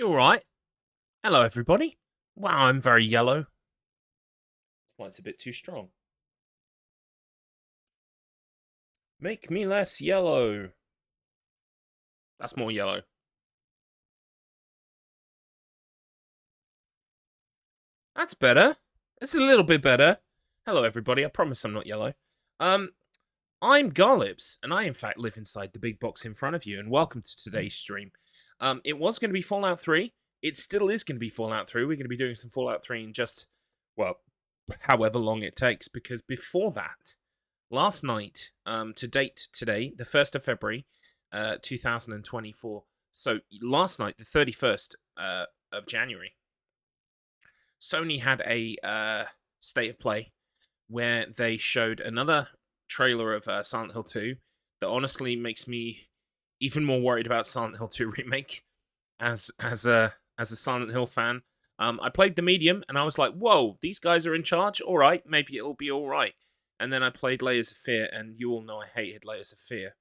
You alright? Hello, everybody. Wow, I'm very yellow. This light's a bit too strong. Make me less yellow. That's more yellow. That's better. It's a little bit better. Hello, everybody. I promise I'm not yellow. I'm Garlips, and I, in fact, live inside the big box in front of you, and welcome to today's stream. It was going to be Fallout 3. It still is going to be Fallout 3. We're going to be doing some Fallout 3 in just, well, however long it takes, because before that, last night, to date today, the 1st of February, 2024, so last night, the 31st of January, Sony had a state of play where they showed another trailer of Silent Hill 2 that honestly makes me even more worried about Silent Hill 2 Remake as a Silent Hill fan. I played the medium and I was like, whoa, these guys are in charge? Alright, maybe it'll be alright. And then I played Layers of Fear, and you all know I hated Layers of Fear.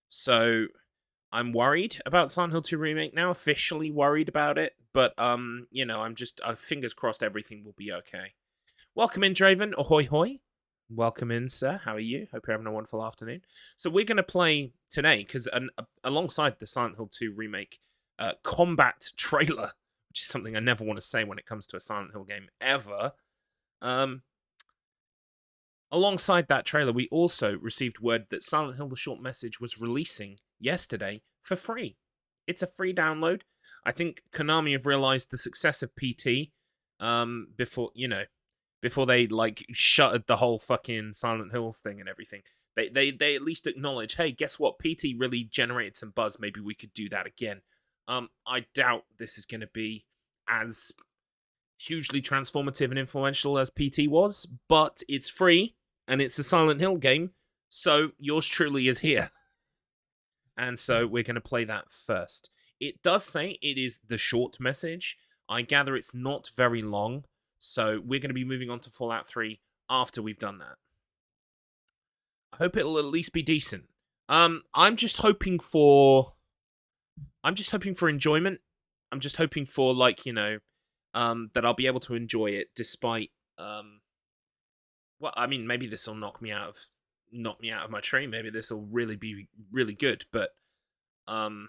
So I'm worried about Silent Hill 2 Remake now, officially worried about it, but you know, I'm just fingers crossed everything will be okay. Welcome in, Draven. Ahoy hoy. Welcome in, sir. How are you? Hope you're having a wonderful afternoon. So we're going to play today, because alongside the Silent Hill 2 Remake combat trailer, which is something I never want to say when it comes to a Silent Hill game ever, alongside that trailer, we also received word that Silent Hill: The Short Message was releasing yesterday for free. It's a free download. I think Konami have realized the success of PT before they like shuttered the whole fucking Silent Hills thing and everything. They at least acknowledge, hey, guess what? PT really generated some buzz. Maybe we could do that again. I doubt this is going to be as hugely transformative and influential as PT was, but it's free and it's a Silent Hill game, so yours truly is here. And so we're going to play that first. It does say it is the short message. I gather it's not very long, so we're going to be moving on to Fallout 3 after we've done that. I hope it'll at least be decent. I'm just hoping for enjoyment. I'm just hoping for, like, you know, that I'll be able to enjoy it despite well, I mean, maybe this will knock me out of my tree. Maybe this will really be really good, but all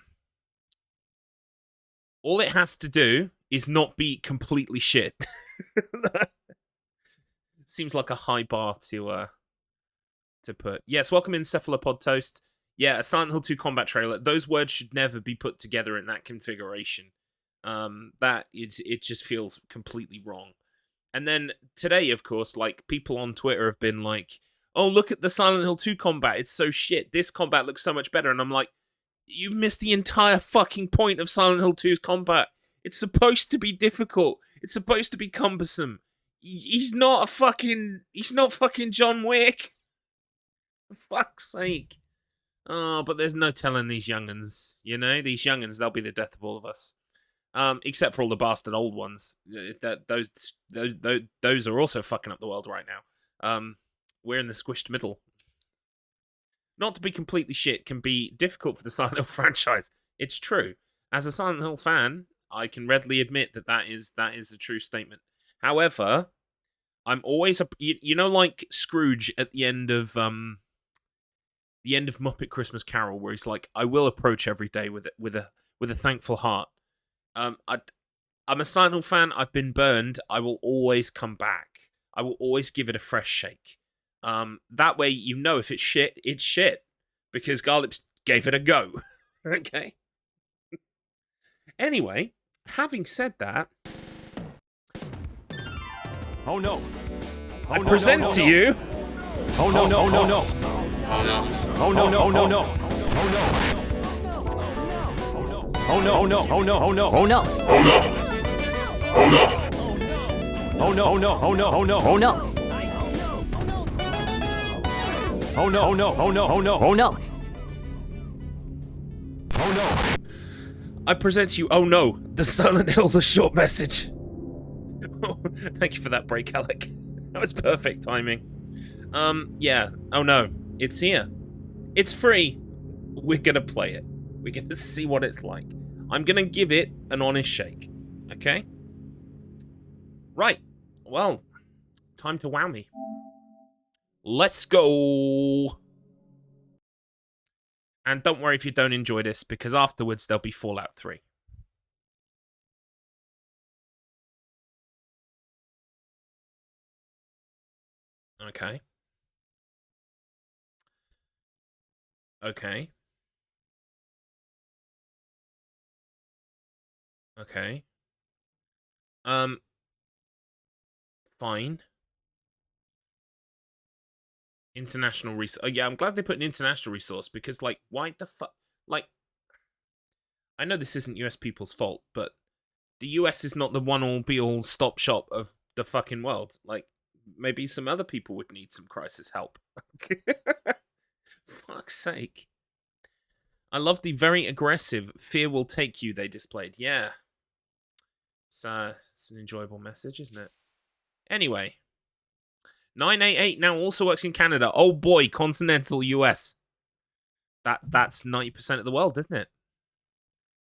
it has to do is not be completely shit. Seems like a high bar to put. Yes, welcome in, Cephalopod Toast. Yeah, a Silent Hill 2 combat trailer. Those words should never be put together in that configuration. It just feels completely wrong. And then today, of course, like, people on Twitter have been like, oh, look at the Silent Hill 2 combat, it's so shit. This combat looks so much better. And I'm like, you missed the entire fucking point of Silent Hill 2's combat. It's supposed to be difficult. It's supposed to be cumbersome. He's not fucking John Wick. For fuck's sake. Oh, but there's no telling these young'uns. You know, these young'uns, they'll be the death of all of us. Except for all the bastard old ones. Those are also fucking up the world right now. We're in the squished middle. Not to be completely shit can be difficult for the Silent Hill franchise. It's true. As a Silent Hill fan, I can readily admit that is a true statement. However, I'm always you know, like Scrooge at the end of Muppet Christmas Carol, where he's like, I will approach every day with a thankful heart. I'm a Silent Hill fan. I've been burned. I will always come back. I will always give it a fresh shake. That way, you know, if it's shit, it's shit. Because Garlips gave it a go. Okay? Anyway, having said that... Oh no. I present to you... Oh no, no, no, no. Oh no, no, no, no. Oh no. Oh no, oh no, oh no, oh no. Oh no. Oh no, oh no, oh no, oh no. Oh no. Oh no, oh no, oh no, oh no. Oh no. Oh no. I present to you, oh no, the Silent Hill: The Short Message. Thank you for that break, Alec. That was perfect timing. Yeah, oh no, it's here. It's free. We're gonna play it. We're gonna see what it's like. I'm gonna give it an honest shake. Okay? Right. Well, time to wow me. Let's go. And don't worry if you don't enjoy this, because afterwards there'll be Fallout 3. Okay. Okay. Okay. Fine. International resource. Oh, yeah, I'm glad they put an international resource, because, like, why the fuck? Like, I know this isn't US people's fault, but the US is not the one-all be-all stop shop of the fucking world. Like, maybe some other people would need some crisis help. Fuck's sake. I love the very aggressive "fear will take you" they displayed. Yeah. It's an enjoyable message, isn't it? Anyway. 988 now also works in Canada. Oh boy, continental US. That's 90% of the world, isn't it?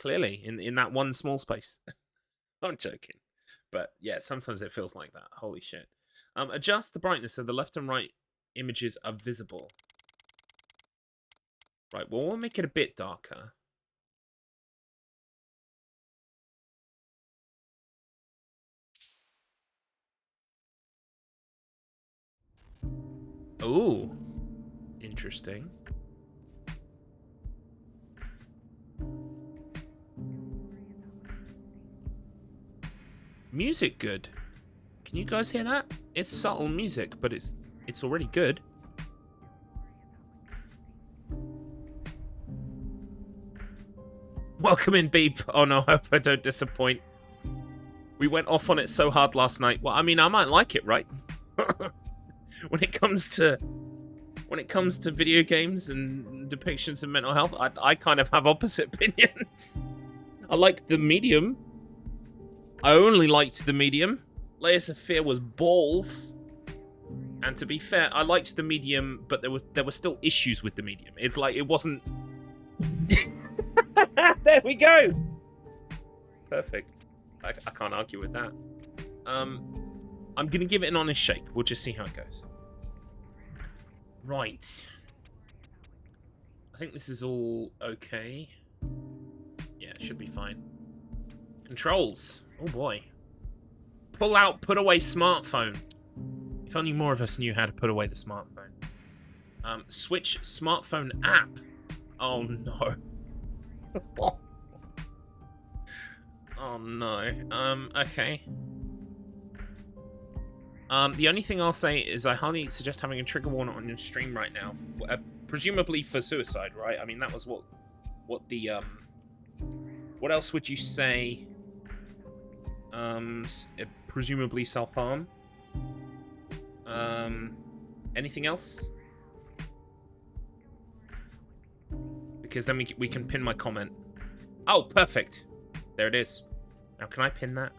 Clearly, in that one small space. I'm joking. But yeah, sometimes it feels like that. Holy shit. Adjust the brightness so the left and right images are visible. Right, well, we'll make it a bit darker. Ooh. Interesting. Music good. Can you guys hear that? It's subtle music, but it's already good. Welcome in, Beep. Oh no, I hope I don't disappoint. We went off on it so hard last night. Well, I mean, I might like it, right? when it comes to video games and depictions of mental health, I kind of have opposite opinions. I like the medium. I only liked the medium. Layers of Fear was balls. And to be fair, I liked the medium, but there were still issues with the medium. It's like it wasn't. There we go. Perfect. I can't argue with that. I'm gonna give it an honest shake. We'll just see how it goes. Right. I think this is all okay. Yeah, it should be fine. Controls. Oh boy. Pull out, put away smartphone. If only more of us knew how to put away the smartphone. Switch smartphone app. Oh no. Oh no. Okay. The only thing I'll say is I highly suggest having a trigger warning on your stream right now, presumably for suicide, right? I mean, that was what the what else would you say? Presumably self-harm. Anything else? Because then we can pin my comment. Oh, perfect. There it is. Now, can I pin that?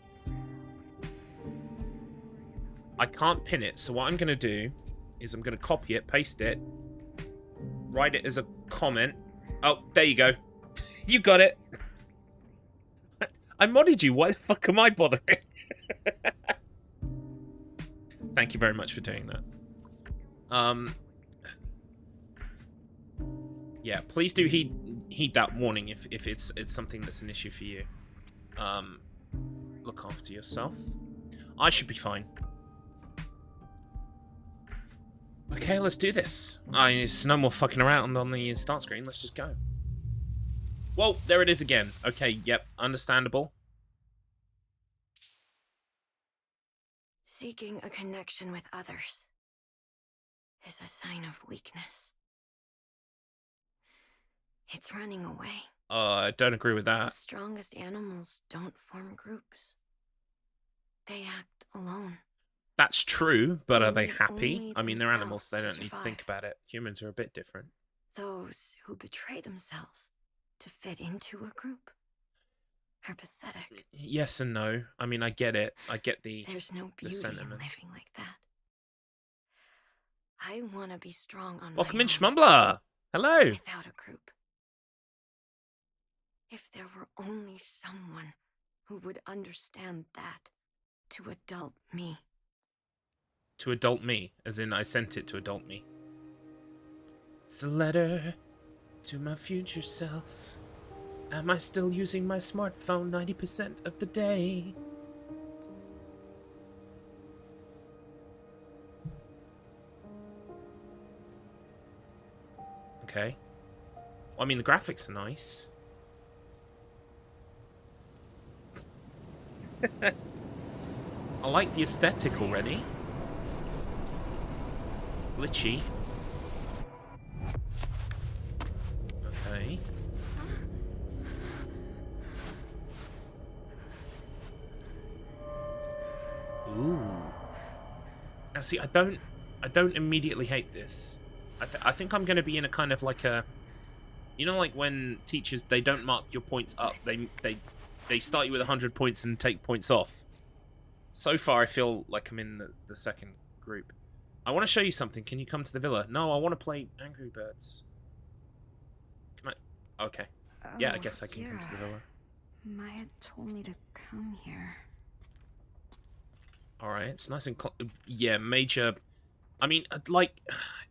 I can't pin it, so what I'm going to do is I'm going to copy it, paste it, write it as a comment. Oh, there you go. You got it. I modded you. Why the fuck am I bothering? Thank you very much for doing that. Yeah, please do heed that warning if it's something that's an issue for you. Look after yourself. I should be fine. Okay, let's do this. It's no more fucking around on the start screen. Let's just go. Whoa, there it is again. Okay, yep, understandable. Seeking a connection with others is a sign of weakness. It's running away. I don't agree with The that. strongest animals don't form groups. They act alone. That's true, but are they They need happy? only I mean, they're animals. They themselves don't to need to think survive. about it. Humans are a bit different. Those who betray themselves to fit into a group are pathetic. Yes and no. I mean, I get it. I get the There's no beauty in sentiment. living like that. I want to be strong on Welcome my in, own, Schmumbler. Hello. without a group. If there were only someone who would understand that to adult me. To adult me, as in I sent it to adult me. It's a letter to my future self. Am I still using my smartphone 90% of the day? Okay. Well, I mean, the graphics are nice. I like the aesthetic already. Glitchy. Okay. Ooh. Now, see, I don't immediately hate this. I think I'm going to be in a kind of like a, you know, like when teachers, they don't mark your points up. They start you with 100 points and take points off. So far, I feel like I'm in the second group. I want to show you something. Can you come to the villa? No, I want to play Angry Birds. Can I? Okay. Yeah, I guess I can come to the villa. Maya told me to come here. Alright, it's nice and... yeah, major... I mean, like,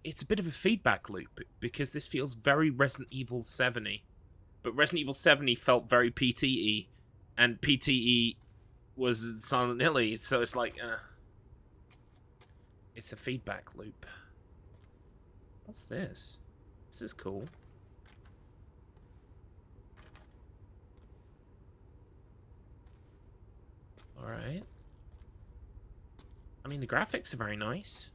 it's a bit of a feedback loop, because this feels very Resident Evil 7-y. But Resident Evil 7-y felt very PTE, and PTE was Silent Hill-y, so it's like, it's a feedback loop. What's this? This is cool. Alright. I mean, the graphics are very nice.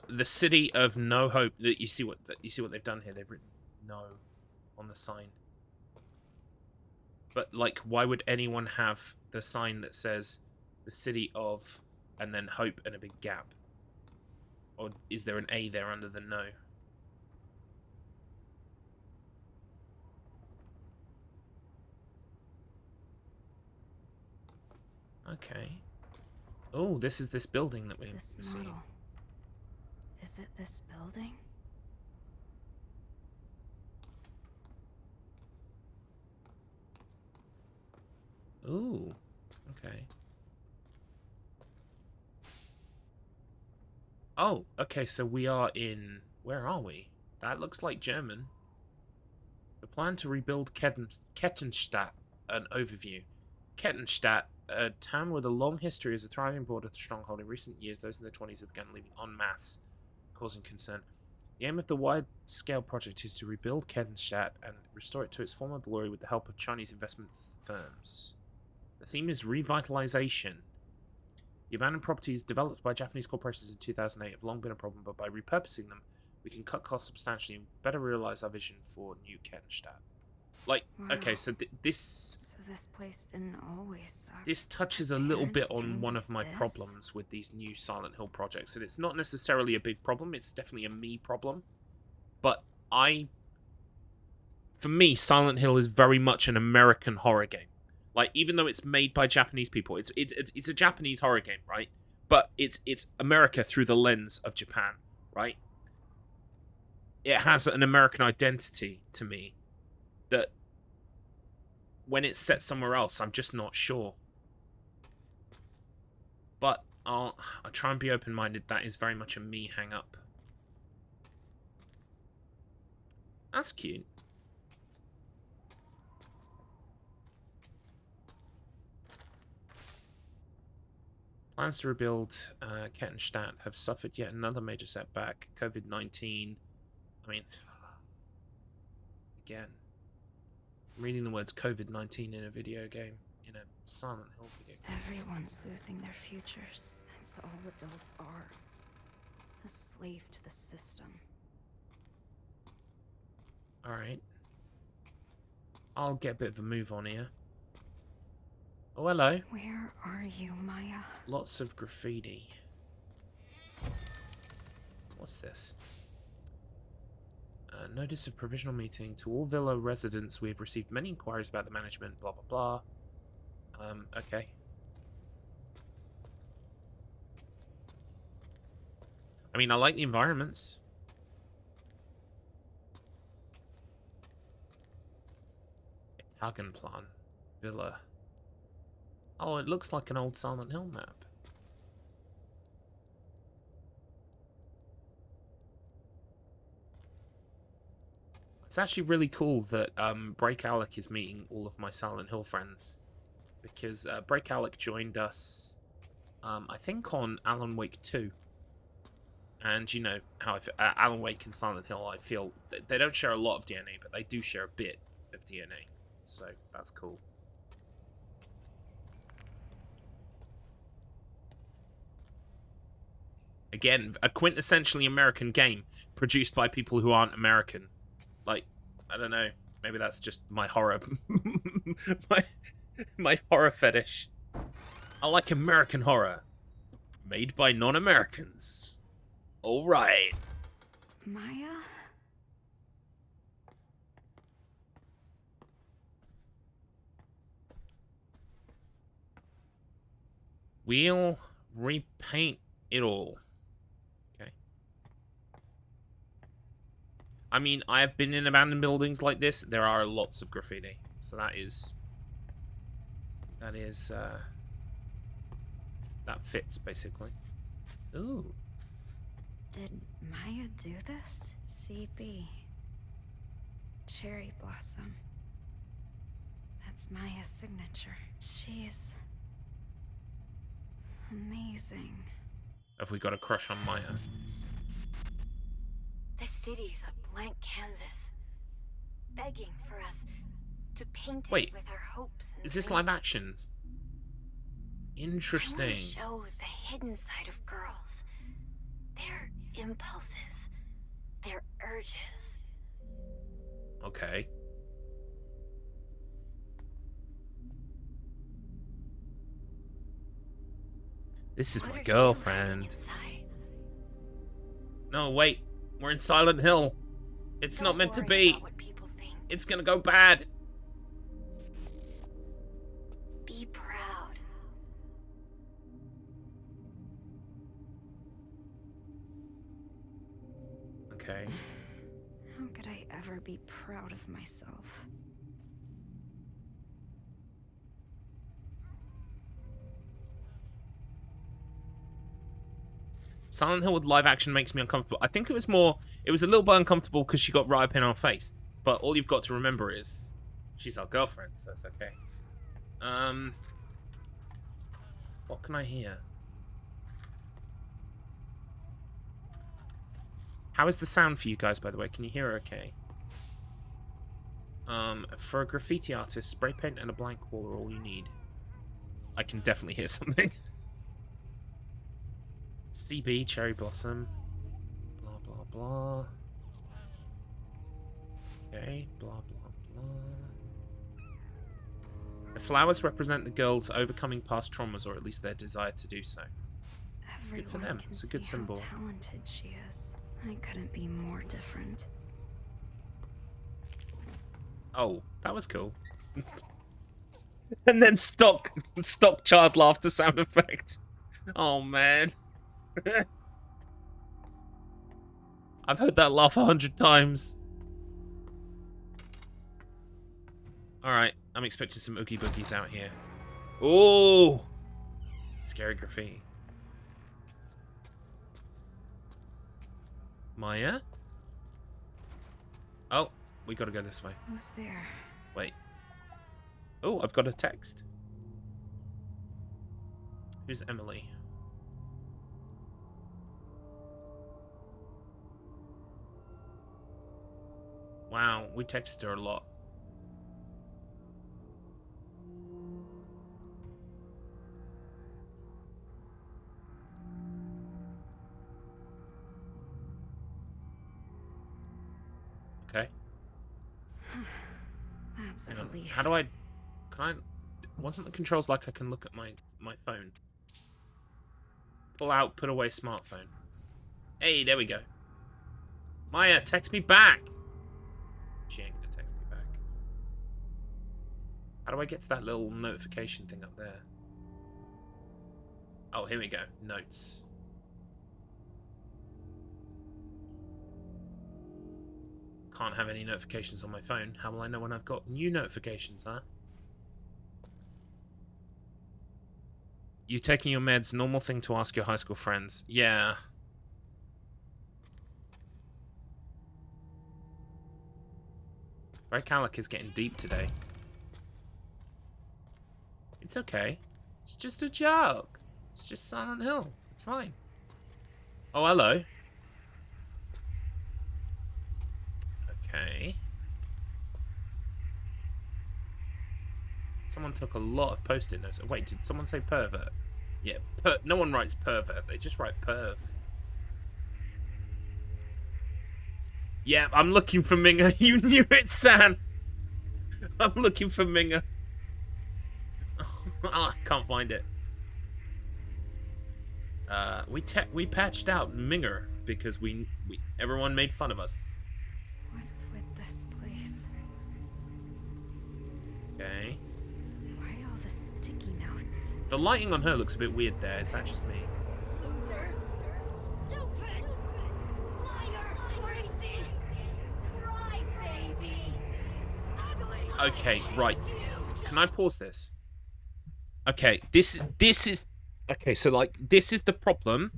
The city of No Hope. You see what they've done here? They've written "no" on the sign. But like, why would anyone have the sign that says the city of and then Hope and a big gap? Or is there an A there under the no? Okay. Oh, this is this building that we're seeing. Is it this building? Ooh. Okay. Oh, okay, so we are in... Where are we? That looks like German. The plan to rebuild Kettenstadt. An overview. Kettenstadt, a town with a long history as a thriving border stronghold. In recent years, those in their 20s have begun leaving en masse, causing concern. The aim of the wide-scale project is to rebuild Kettenstadt and restore it to its former glory with the help of Chinese investment firms. The theme is revitalization. The abandoned properties developed by Japanese corporations in 2008 have long been a problem, but by repurposing them, we can cut costs substantially and better realize our vision for New Kettenstadt. Like, Wow. okay, so this... So this place didn't always suck. This touches a little bit on one of my problems with these new Silent Hill projects, and it's not necessarily a big problem, it's definitely a me problem. But for me, Silent Hill is very much an American horror game. Like, even though it's made by Japanese people, it's a Japanese horror game, right? But it's America through the lens of Japan, right? It has an American identity to me that when it's set somewhere else, I'm just not sure. But I'll try and be open-minded. That is very much a me hang-up. That's cute. Plans to rebuild Kettenstadt have suffered yet another major setback. COVID-19. I mean, again, I'm reading the words COVID-19 in a video game, in a Silent Hill video game. Everyone's losing their futures. That's all adults are. A slave to the system. Alright. I'll get a bit of a move on here. Oh, hello. Where are you, Maya? Lots of graffiti. What's this? Notice of provisional meeting. To all Villa residents, we have received many inquiries about the management, blah, blah, blah. Okay. I mean, I like the environments. Tagenplan Villa. Oh, it looks like an old Silent Hill map. It's actually really cool that Break Alec is meeting all of my Silent Hill friends. Because Break Alec joined us, I think, on Alan Wake 2. And you know how Alan Wake and Silent Hill, I feel they don't share a lot of DNA, but they do share a bit of DNA. So that's cool. Again, a quintessentially American game produced by people who aren't American. Like, I don't know. Maybe that's just my horror, my horror fetish. I like American horror, made by non-Americans. All right. Maya? We'll repaint it all. Okay. I mean, I have been in abandoned buildings like this. There are lots of graffiti. So that fits, basically. Ooh. Did Maya do this? CB. Cherry blossom. That's Maya's signature. She's amazing. Have we got a crush on Maya? The city's a blank canvas, begging for us to paint Wait, it with our hopes and is this dreams. live action? I Interesting. want to show the hidden side of girls. Their impulses. Their urges. Okay. This is What my are you girlfriend. hiding inside? No, wait. We're in Silent Hill. It's not Don't meant to worry be. about what people think. It's gonna go bad. Be proud. Okay. How could I ever be proud of myself? Silent Hill with live action makes me uncomfortable. I think it was a little bit uncomfortable because she got right up in our face. But all you've got to remember is she's our girlfriend, so it's okay. What can I hear? How is the sound for you guys, by the way? Can you hear okay? For a graffiti artist, spray paint and a blank wall are all you need. I can definitely hear something. CB, cherry blossom. Blah, blah, blah. Okay, blah, blah, blah. The flowers represent the girls overcoming past traumas, or at least their desire to do so. Everyone Good for them. can It's a good see symbol. how talented she is. I couldn't be more different. Oh, that was cool. And then stock child laughter sound effect. Oh man. I've heard that laugh 100 times. Alright, I'm expecting some oogie boogies out here. Oh! Scary graffiti. Maya? Oh, we gotta go this way. Who's there? Wait. Oh, I've got a text. Who's Emily? Wow, we texted her a lot. Okay. That's a Hang on. relief. How do I... Can I... Wasn't the controls like I can look at my phone? Pull out, put away smartphone. Hey, there we go. Maya, text me back! She ain't gonna text me back. How do I get to that little notification thing up there? Oh, here we go. Notes. Can't have any notifications on my phone. How will I know when I've got new notifications, huh? You taking your meds, normal thing to ask your high school friends. Yeah. Ray Calic is getting deep today. It's okay. It's just a joke. It's just Silent Hill. It's fine. Oh, hello. Okay. Someone took a lot of post-it notes. Wait, did someone say pervert? Yeah, no one writes pervert. They just write perv. Yeah, I'm looking for Minga. You knew it, San. I'm looking for Minga. I can't find it. We patched out Minger because everyone made fun of us. What's with this place? Okay. Why all the sticky notes? The lighting on her looks a bit weird there. Is that just me? Loser! Stupid! Liar! Crazy! Crybaby! Ugly! Okay, right. Can I pause this? Okay, this is okay. So like, this is the problem.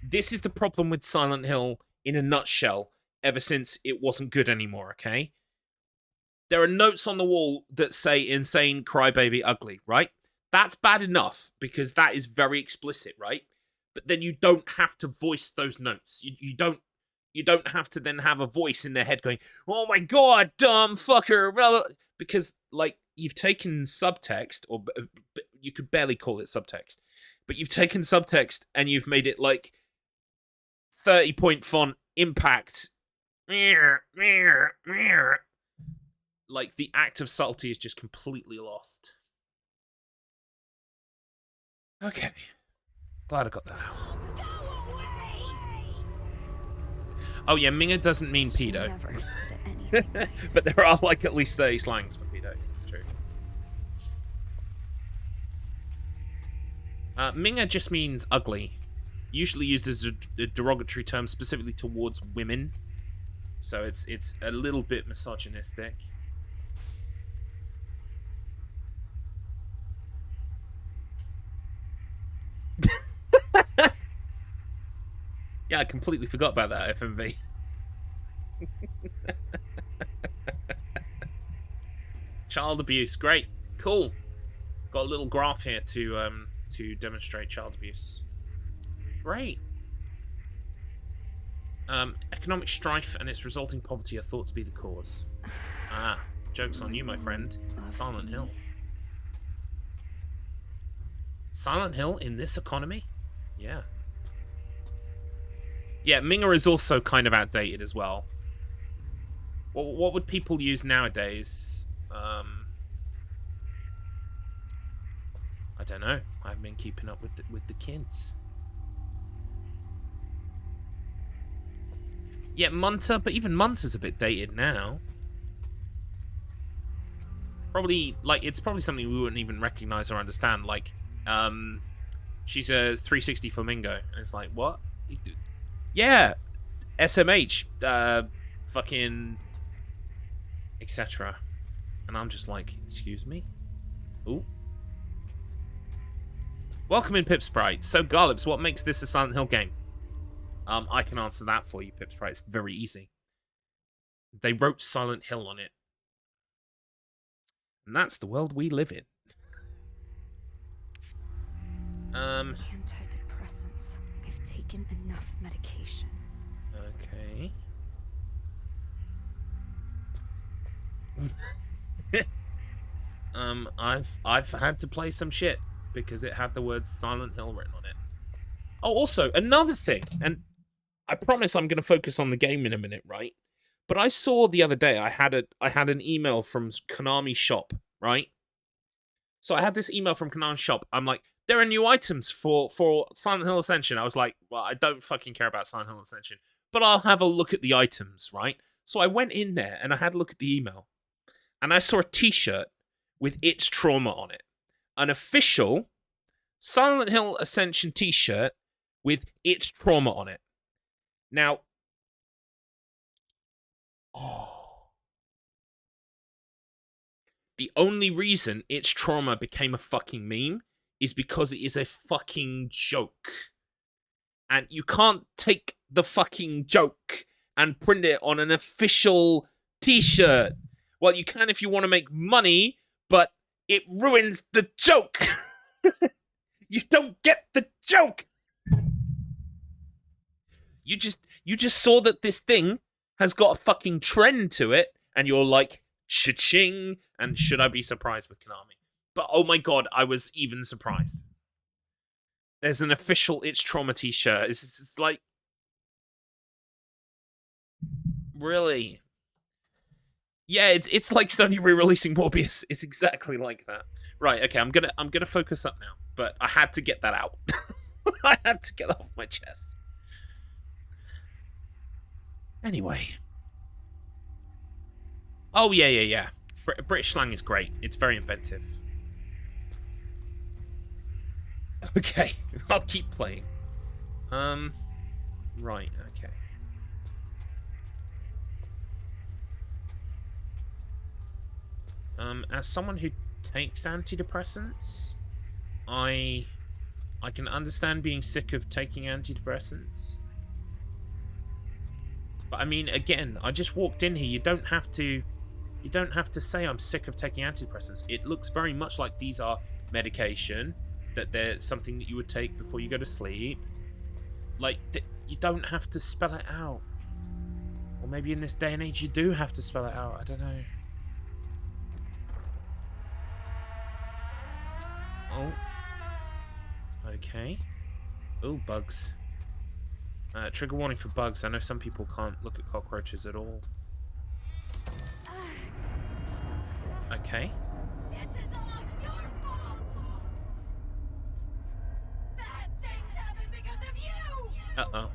This is the problem with Silent Hill in a nutshell. Ever since it wasn't good anymore. Okay. There are notes on the wall that say "insane, crybaby, ugly." Right? That's bad enough because that is very explicit, right? But then you don't have to voice those notes. You don't have to then have a voice in their head going, "Oh my god, dumb fucker," because like you've taken subtext, or you could barely call it subtext, but you've taken subtext and you've made it like 30-point font impact. Like the act of subtlety is just completely lost. Okay. Glad I got that out. Oh yeah, Minga doesn't mean pedo. Never said anything nice. But there are like at least 30 slangs for pedo. It's true. Minga just means ugly. Usually used as a derogatory term specifically towards women. So it's a little bit misogynistic. Yeah, I completely forgot about that, FMV. Child abuse, great, cool. Got a little graph here to demonstrate child abuse. Great. Economic strife and its resulting poverty are thought to be the cause. Ah, joke's on you, my friend. It's Silent Hill. Silent Hill in this economy? Yeah. Yeah, Minga is also kind of outdated as well. What would people use nowadays? I don't know. I haven't been keeping up with the kids. Yeah, Munter, but even Munter's a bit dated now. Probably, like, it's probably something we wouldn't even recognize or understand. Like, she's a 360 flamingo. And it's like, what? Yeah, SMH, fucking, etc. And I'm just like, excuse me? Ooh. Welcome in, Pip Sprite. So, Garlips, what makes this a Silent Hill game? I can answer that for you, Pip Sprite. It's very easy. They wrote Silent Hill on it. And that's the world we live in. Antidepressants. I've taken enough medication. Okay. I've had to play some shit because it had the word Silent Hill written on it. Oh, also, another thing, and I promise I'm going to focus on the game in a minute, right? But I saw the other day I had an email from Konami Shop, right? So I had this email from Konami Shop. I'm like, there are new items for Silent Hill Ascension. I was like, well, I don't fucking care about Silent Hill Ascension, but I'll have a look at the items, right? So I went in there and I had a look at the email, and I saw a T-shirt with It's Trauma on it, an official Silent Hill Ascension T-shirt with It's Trauma on it. Now, Oh. The only reason It's Trauma became a fucking meme is because it is a fucking joke. And you can't take the fucking joke and print it on an official t-shirt. Well, you can if you want to make money, but it ruins the joke. You don't get the joke. You just saw that this thing has got a fucking trend to it, and you're like, cha-ching, and should I be surprised with Konami? But oh my god, I was even surprised. There's an official It's Trauma t-shirt. It's just like, really? Yeah, it's like Sony re-releasing Morbius. It's exactly like that. Right, okay, I'm gonna focus up now, but I had to get that out. I had to get that off my chest. Anyway. Oh, yeah. British slang is great. It's very inventive. Okay, I'll keep playing. Right, okay. As someone who takes antidepressants, I can understand being sick of taking antidepressants. But I mean, again, I just walked in here. You don't have to say I'm sick of taking antidepressants. It looks very much like these are medication, that they're something that you would take before you go to sleep. Like, you don't have to spell it out. Or maybe in this day and age you do have to spell it out. I don't know. Oh. Okay. Oh, bugs. Trigger warning for bugs. I know some people can't look at cockroaches at all. Okay. This is all your fault! Bad things happen because of you! Uh-oh.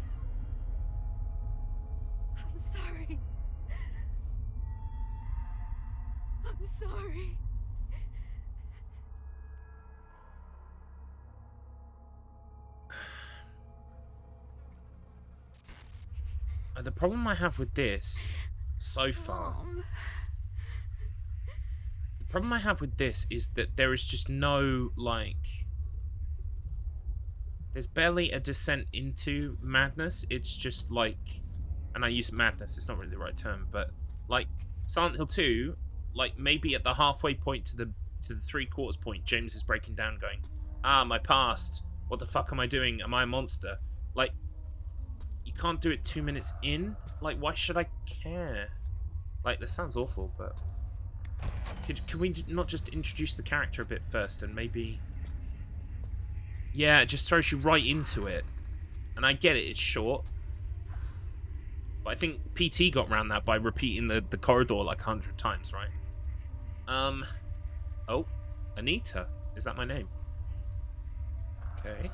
I'm sorry. I'm sorry. The problem I have with this so far... Mom. The problem I have with this is that there is just no, like... There's barely a descent into madness. It's just like... And I use madness, it's not really the right term, but... Like, Silent Hill 2, like, maybe at the halfway point to the 3/4 point, James is breaking down going, ah, my past. What the fuck am I doing? Am I a monster? Like... You can't do it 2 minutes in? Like, why should I care? Like, that sounds awful, but... Can we not just introduce the character a bit first and maybe... Yeah, it just throws you right into it. And I get it, it's short. But I think PT got around that by repeating the corridor like 100 times, right? Oh, Anita. Is that my name? Okay.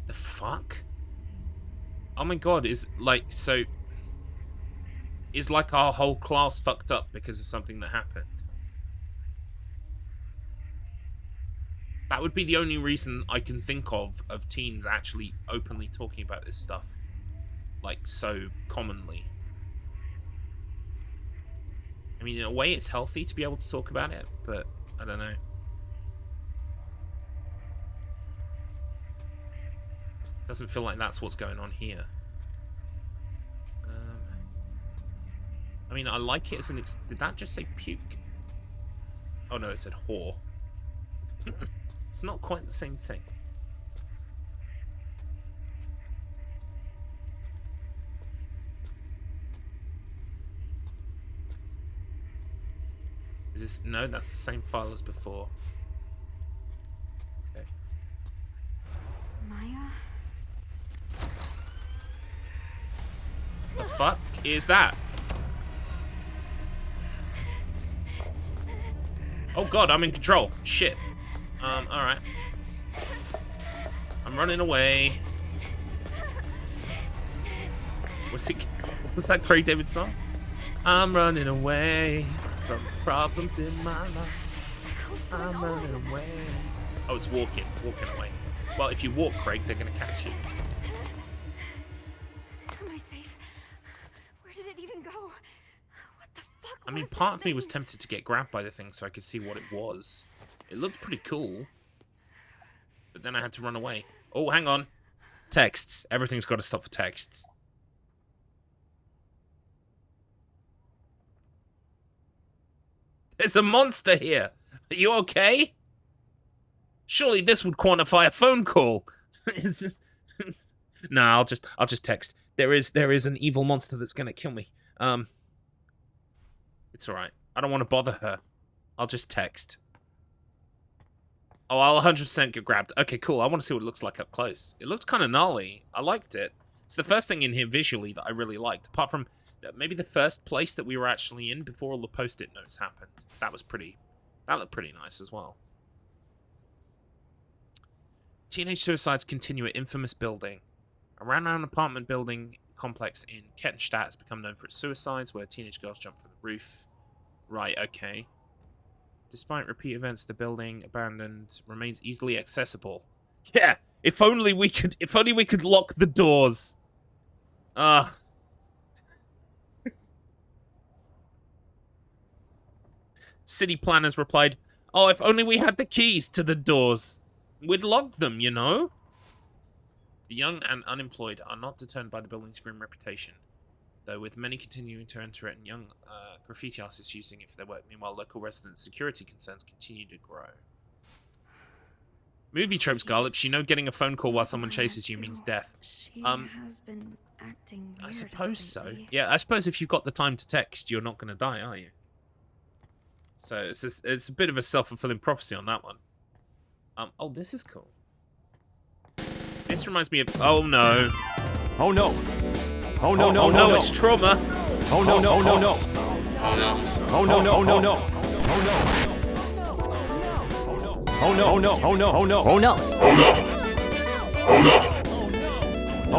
The fuck? Oh my god, is like our whole class fucked up because of something that happened? That would be the only reason I can think of teens actually openly talking about this stuff, like, so commonly. I mean, in a way it's healthy to be able to talk about it, but I don't know. Doesn't feel like that's what's going on here. I mean, I like it as an... Did that just say puke? Oh no, it said whore. It's not quite the same thing. Is this... No, that's the same file as before. Okay. Maya? The fuck is that? Oh god, I'm in control. Shit. Alright. I'm running away. What's that Craig David song? I'm running away from problems in my life. I'm running away. Oh, it's walking away. Well, if you walk, Craig, they're gonna catch you. Am I safe? Where did it even go? What the fuck? I mean, was part that of me was thing? tempted to get grabbed by the thing so I could see what it was. It looked pretty cool. But then I had to run away. Oh, hang on. Texts. Everything's got to stop for texts. There's a monster here. Are you okay? Surely this would quantify a phone call. It's just... Nah, I'll just text. There is an evil monster that's gonna kill me. It's alright. I don't want to bother her. I'll just text. Oh, I'll 100% get grabbed. Okay, cool. I want to see what it looks like up close. It looked kind of gnarly. I liked it. It's the first thing in here visually that I really liked. Apart from maybe the first place that we were actually in before all the post-it notes happened. That looked pretty nice as well. Teenage suicides continue at infamous building. Around an apartment building complex in Kettenstadt has become known for its suicides, where teenage girls jump from the roof. Right, okay. Despite repeat events, the building, abandoned, remains easily accessible. Yeah, if only we could lock the doors. City planners replied, "Oh, if only we had the keys to the doors. We'd lock them, you know?" The young and unemployed are not deterred by the building's grim reputation, though with many continuing to enter it and young graffiti artists using it for their work. Meanwhile, local residents' security concerns continue to grow. Movie tropes, Garlips. You know getting a phone call while someone chases you means death. She has been acting weird I suppose so. lately. Yeah, I suppose if you've got the time to text, you're not going to die, are you? So it's a bit of a self-fulfilling prophecy on that one. Oh, this is cool. This reminds me of... Oh, no. Oh no! Oh no! Oh, no, it's trauma. Oh no! Oh no! No! Oh no! Oh no! No! Oh no! Oh no! Oh no! Oh no! Oh no! Oh no! Oh no! Oh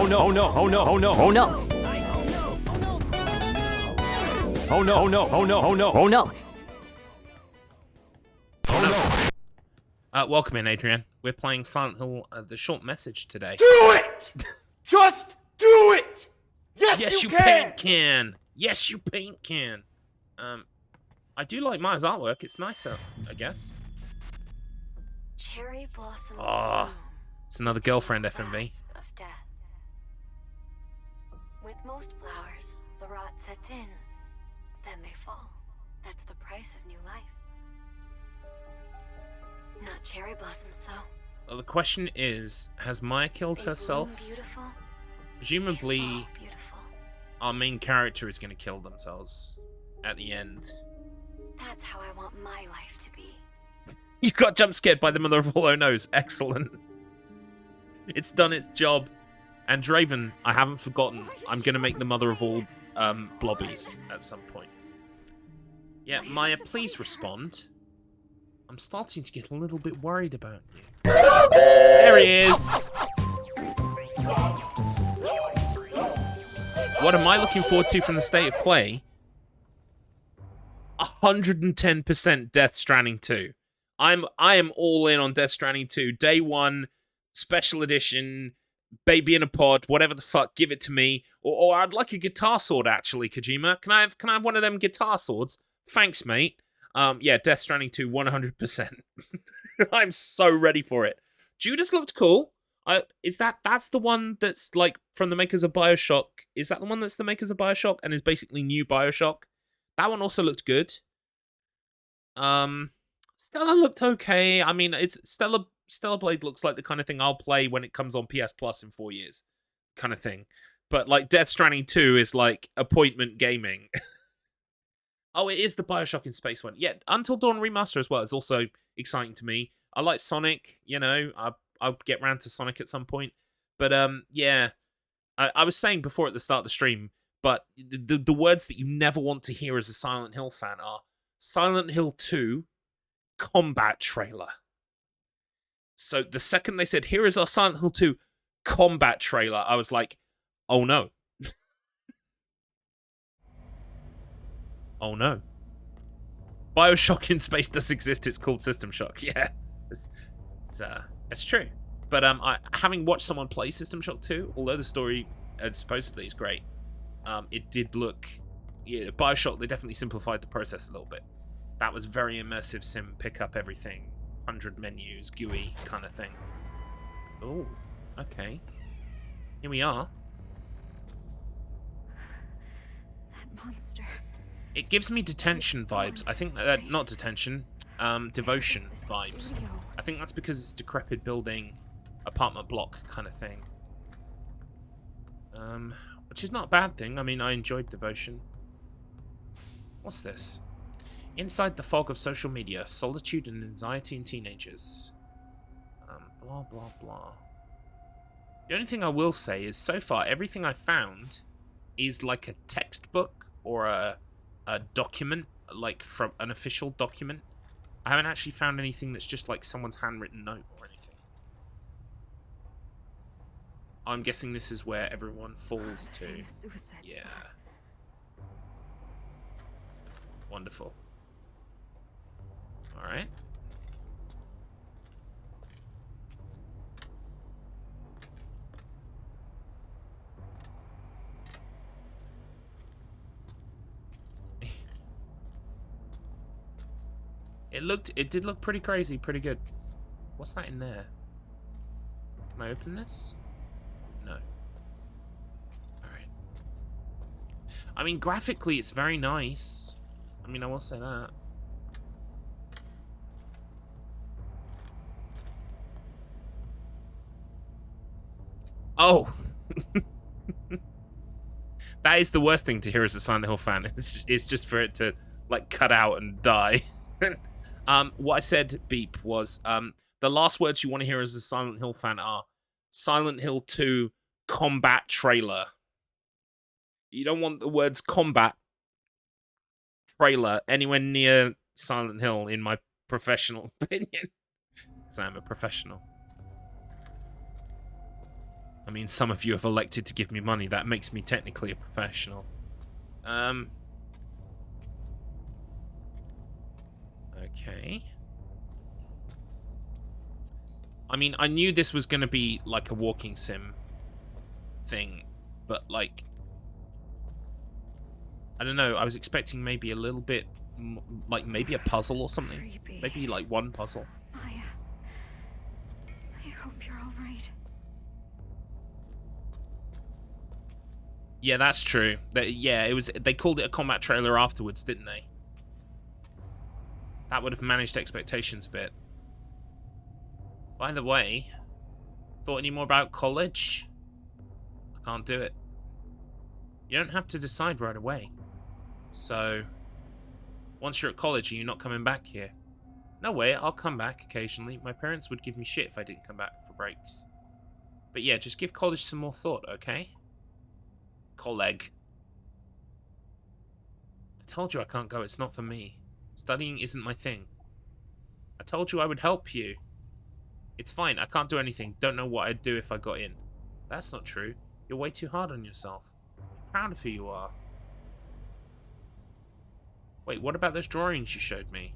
no! Oh no! Oh no! Oh no! Oh no! Oh no! Oh no! Oh no! Oh no! Welcome in, Adrian. We're playing Silent Hill, The Short Message today. Do it! Just do it! Yes, you can! paint can! Yes, you paint can! I do like Maya's artwork. It's nicer, I guess. Cherry blossoms Ah, bloom it's another girlfriend on the FMV. rasp of death. With most flowers, the rot sets in, then they fall. That's the price of new life. Not cherry blossoms, though. Well, the question is, has Maya killed They herself? bloom beautiful, they Presumably, fall beautiful. our main character is going to kill themselves at the end. That's how I want my life to be. You got jump scared by the mother of all oh no's. Excellent. It's done its job. And Draven, I haven't forgotten. I'm going to make the mother of all blobbies at some point. Yeah, Maya, please respond. I'm starting to get a little bit worried about you. There he is! What am I looking forward to from the state of play? 110% Death Stranding 2. I am all in on Death Stranding 2. Day 1, special edition, baby in a pod, whatever the fuck, give it to me. Or I'd like a guitar sword, actually, Kojima. Can I have one of them guitar swords? Thanks, mate. Yeah, Death Stranding 2, 100%. I'm so ready for it. Judas looked cool. That's the one that's like from the makers of BioShock? Is that the one that's the makers of BioShock and is basically new BioShock? That one also looked good. Stella looked okay. I mean, it's Stella Blade looks like the kind of thing I'll play when it comes on PS Plus in 4 years, kind of thing. But like Death Stranding 2 is like appointment gaming. Oh, it is the BioShock in space one. Yeah, Until Dawn Remaster as well is also exciting to me. I like Sonic, you know, I'll get round to Sonic at some point. But yeah, I was saying before at the start of the stream, but the words that you never want to hear as a Silent Hill fan are Silent Hill 2 combat trailer. So the second they said, here is our Silent Hill 2 combat trailer, I was like, oh no. Oh no. Bioshock in space does exist, it's called System Shock. Yeah, it's true. But having watched someone play System Shock 2, although the story supposedly is great, it did look... Yeah, Bioshock, they definitely simplified the process a little bit. That was very immersive sim, pick up everything, 100 menus, GUI kind of thing. Oh, okay. Here we are. That monster. It gives me detention vibes. I think that, not detention, devotion vibes. I think that's because it's decrepit building, apartment block kind of thing. Which is not a bad thing. I mean, I enjoyed devotion. What's this? Inside the fog of social media, solitude and anxiety in teenagers. Blah, blah, blah. The only thing I will say is, so far, everything I found is like a textbook or a document, like from an official document. I haven't actually found anything that's just like someone's handwritten note or anything. I'm guessing this is where everyone falls to. Yeah. Wonderful. Alright. It did look pretty crazy, pretty good. What's that in there? Can I open this? No. Alright. I mean, graphically, it's very nice. I mean, I will say that. Oh! That is the worst thing to hear as a Silent Hill fan. It's just for it to, like, cut out and die. What I said, Beep, was the last words you want to hear as a Silent Hill fan are Silent Hill 2 combat trailer. You don't want the words combat trailer anywhere near Silent Hill, in my professional opinion. Because I'm a professional. I mean, some of you have elected to give me money. That makes me technically a professional. Okay. I mean, I knew this was going to be like a walking sim thing, but like, I don't know, I was expecting maybe a little bit, like maybe a puzzle or something. Creepy. Maybe like one puzzle. Maya, I hope you're all right. Yeah, that's true. Yeah, it was. They called it a combat trailer afterwards, didn't they? That would have managed expectations a bit. By the way, thought any more about college? I can't do it. You don't have to decide right away. So, once you're at college, are you not coming back here? No way, I'll come back occasionally. My parents would give me shit if I didn't come back for breaks. But yeah, just give college some more thought, okay? Colleg. I told you I can't go, it's not for me. Studying isn't my thing. I told you I would help you. It's fine, I can't do anything. Don't know what I'd do if I got in. That's not true. You're way too hard on yourself. I'm proud of who you are. Wait, what about those drawings you showed me?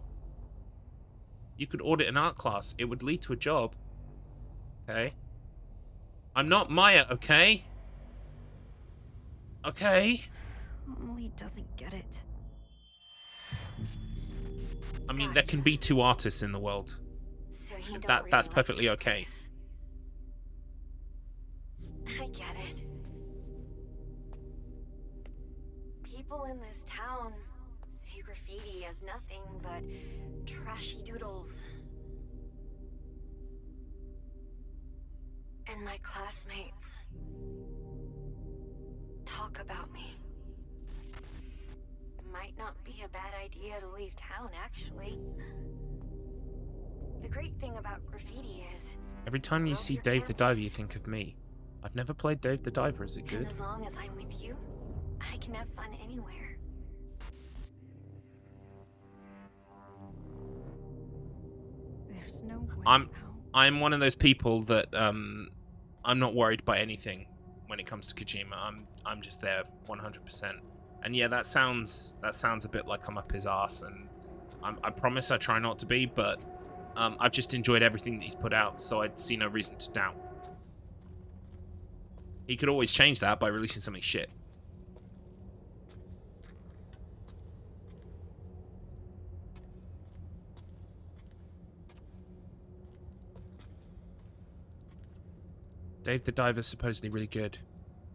You could audit an art class. It would lead to a job. Okay. I'm not Maya, okay? Okay. Emily doesn't get it. I mean, there can be two artists in the world. So you don't That's really perfectly like this okay. place. I get it. People in this town see graffiti as nothing but trashy doodles. And my classmates talk about me. Might not be a bad idea to leave town, actually. The great thing about graffiti is... Every time you Well, see your Dave the campus. Diver, you think of me. I've never played Dave the Diver. Is it good? And as long as I'm with you, I can have fun anywhere. There's no way I'm- out. I'm one of those people that I'm not worried by anything when it comes to Kojima. I'm just there 100%. And yeah, that sounds a bit like I'm up his ass, and I promise I try not to be, but I've just enjoyed everything that he's put out, so I'd see no reason to doubt. He could always change that by releasing something shit. Dave the Diver's supposedly really good.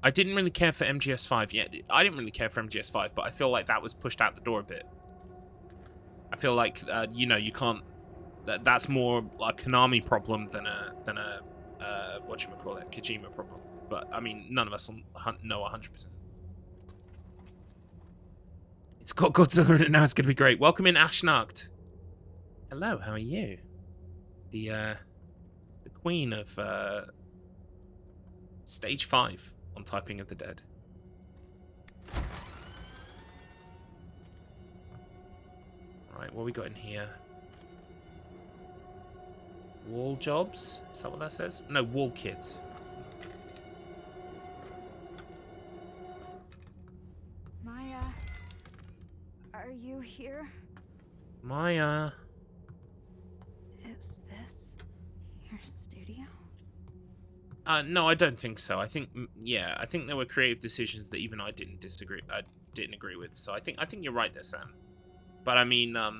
I didn't really care for MGS5 yet. I didn't really care for MGS5, but I feel like that was pushed out the door a bit. I feel like, you know, you can't... That's more a Konami problem than a whatchamacallit, Kojima problem. But, I mean, none of us will know 100%. It's got Godzilla in it now, it's going to be great. Welcome in, Ashnacht. Hello, how are you? The queen of... Stage 5 on Typing of the Dead. Right, what we got in here? Wall jobs? Is that what that says? No, wall kids. Maya, are you here? Maya. Is this your studio? No, I don't think so. I think, yeah, I think there were creative decisions that even I didn't agree with. So I think you're right there, Sam. But I mean, all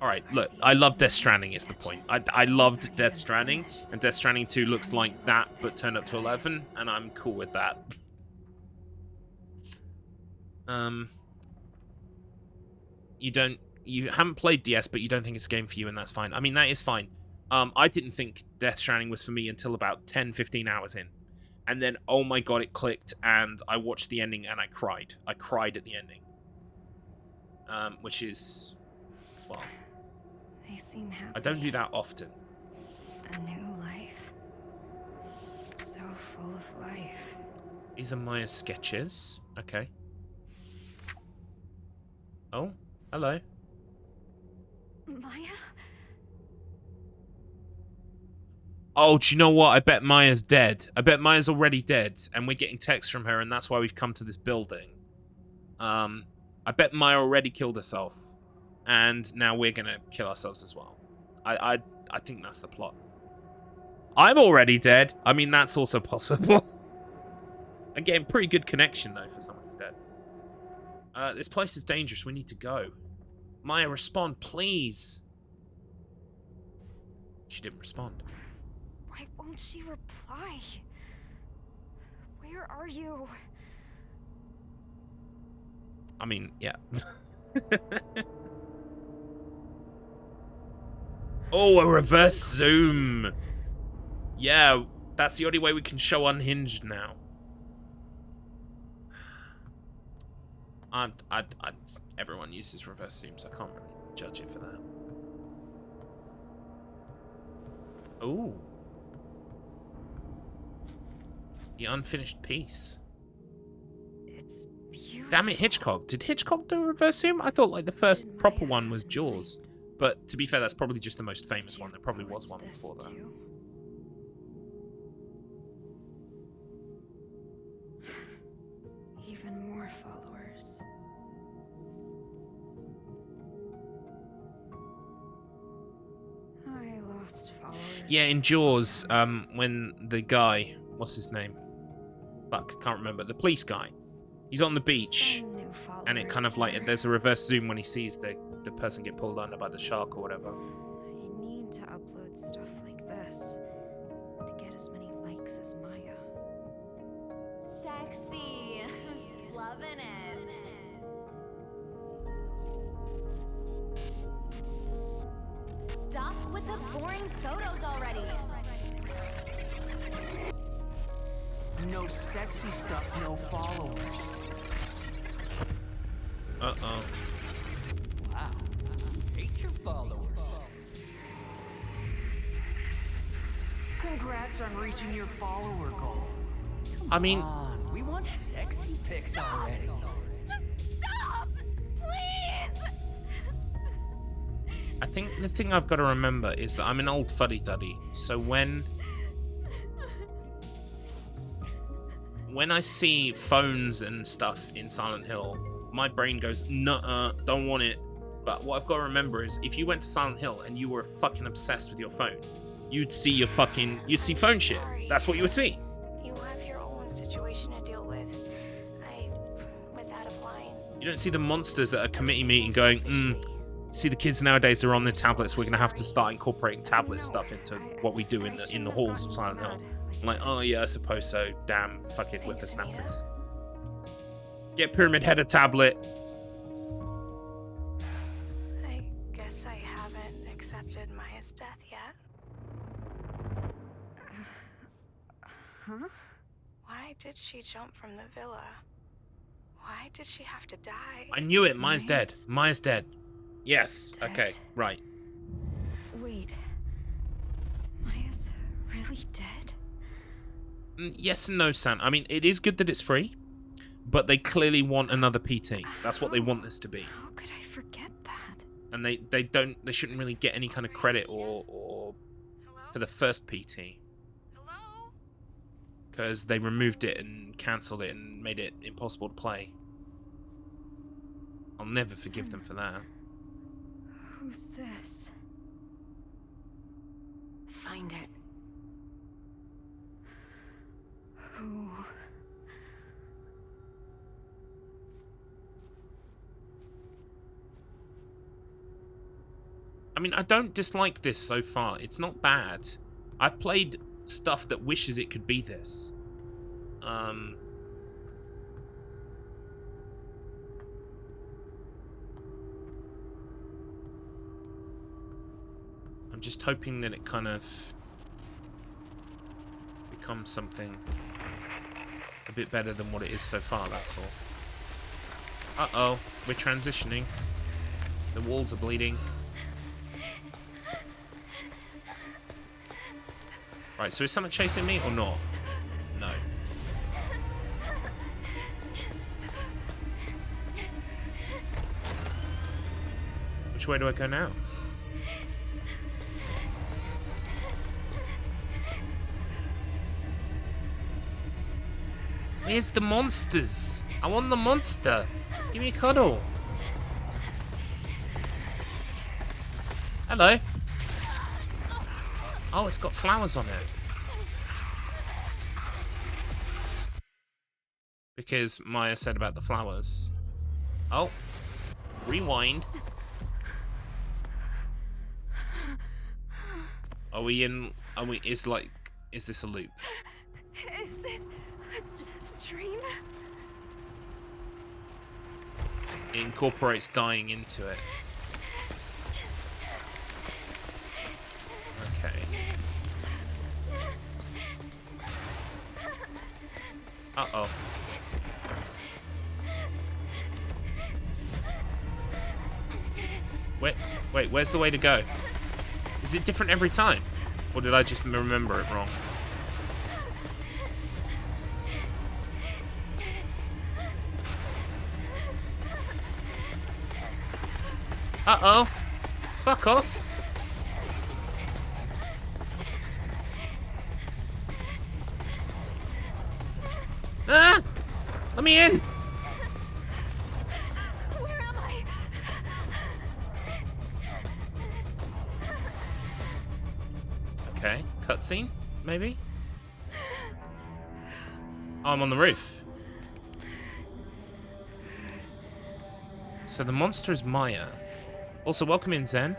right, look, I love Death Stranding is the point. I loved Death Stranding, and Death Stranding 2 looks like that, but turned up to 11, and I'm cool with that. You haven't played DS, but you don't think it's a game for you, and that's fine. I mean, that is fine. I didn't think Death Stranding was for me until about 10-15 hours in. And then, oh my god, it clicked, and I watched the ending, and I cried. I cried at the ending. Which is, well... They seem happy. I don't do that often. A new life. So full of life. These are Maya's sketches. Okay. Oh, hello. Maya? Oh, do you know what? I bet Maya's dead. I bet Maya's already dead, and we're getting texts from her, and that's why we've come to this building. I bet Maya already killed herself, and now we're gonna kill ourselves as well. I think that's the plot. I'm already dead. I mean, that's also possible. I'm getting pretty good connection, though, for someone who's dead. This place is dangerous. We need to go. Maya, respond, please. She didn't respond. Why won't she reply? Where are you? I mean, yeah. Oh, a reverse zoom. Yeah, that's the only way we can show Unhinged now. Everyone uses reverse zooms. I can't really judge it for that. Oh. The unfinished piece. It's beautiful. Damn it, Hitchcock. Did Hitchcock do a reverse zoom? I thought like the first proper one was Jaws. But to be fair, that's probably just the most famous one. There probably was one before that. Even more followers. I lost followers. Yeah, in Jaws, when the guy, what's his name? Fuck, can't remember. The police guy. He's on the beach, and it kind of like, there's a reverse zoom when he sees the person get pulled under by the shark or whatever. I need to upload stuff like this to get as many likes as Maya. Sexy. Loving it. Stop with the boring photos already. No sexy stuff, no followers. Uh-oh. Wow. Hate your followers. Congrats on reaching your follower goal. I mean, We want sexy pics already. Just stop! Please! think the thing I've got to remember is that I'm an old fuddy-duddy, so when I see phones and stuff in Silent Hill, my brain goes, nuh-uh, don't want it. But what I've got to remember is, if you went to Silent Hill and you were fucking obsessed with your phone, you'd see phone shit. That's what you would see. You have your own situation to deal with. I was out of line. You don't see the monsters at a committee meeting going, see the kids nowadays are on their tablets, we're going to have to start incorporating tablet stuff into what we do in the halls of Silent Hill. I'm like, oh yeah, I suppose so. Damn fucking whippersnappers. Get Pyramid Head a tablet. I guess I haven't accepted Maya's death yet. Huh? Why did she jump from the villa? Why did she have to die? I knew it. Maya's dead. Maya's Maya's dead. Yes. dead? Okay. Right. Wait. Maya's really dead? Yes and no, San. I mean, it is good that it's free, but they clearly want another PT. That's what they want this to be. How could I forget that? And they shouldn't really get any kind of credit or for the first PT. Hello? Because they removed it and cancelled it and made it impossible to play. I'll never forgive them for that. Who's this? Find it. Who? I mean, I don't dislike this so far. It's not bad. I've played stuff that wishes it could be this. I'm just hoping that it kind of becomes something a bit better than what it is so far, that's all. Uh-oh, we're transitioning. The walls are bleeding. Right, so is someone chasing me or not? No. Which way do I go now? Where's the monsters? I want the monster. Give me a cuddle. Hello. Oh, it's got flowers on it. Because Maya said about the flowers. Oh. Rewind. Are we in... is this a loop? Is this a dream? It incorporates dying into it. Okay. Uh-oh. Wait, where's the way to go? Is it different every time? Or did I just remember it wrong? Uh-oh. Fuck off. Ah! Let me in! Where am I? Okay, cutscene, maybe? Oh, I'm on the roof. So the monster is Maya. Also, welcome in, Zen.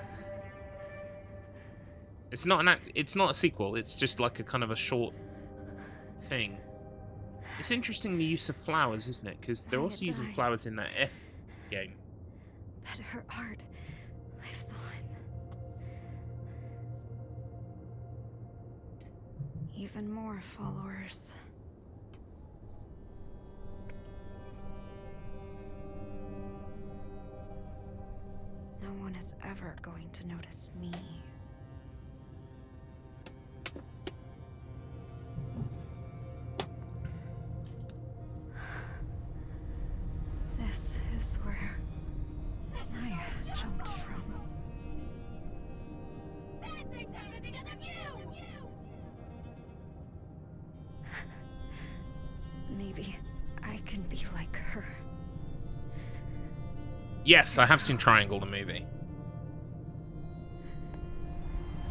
It's not it's not a sequel. It's just like a kind of a short thing. It's interesting the use of flowers, isn't it? Because they're also using flowers in that F game. But her art lives on. Even more followers. No one is ever going to notice me. This is where Maya jumped from. maybe I can be like her. Yes, I have seen Triangle, the movie.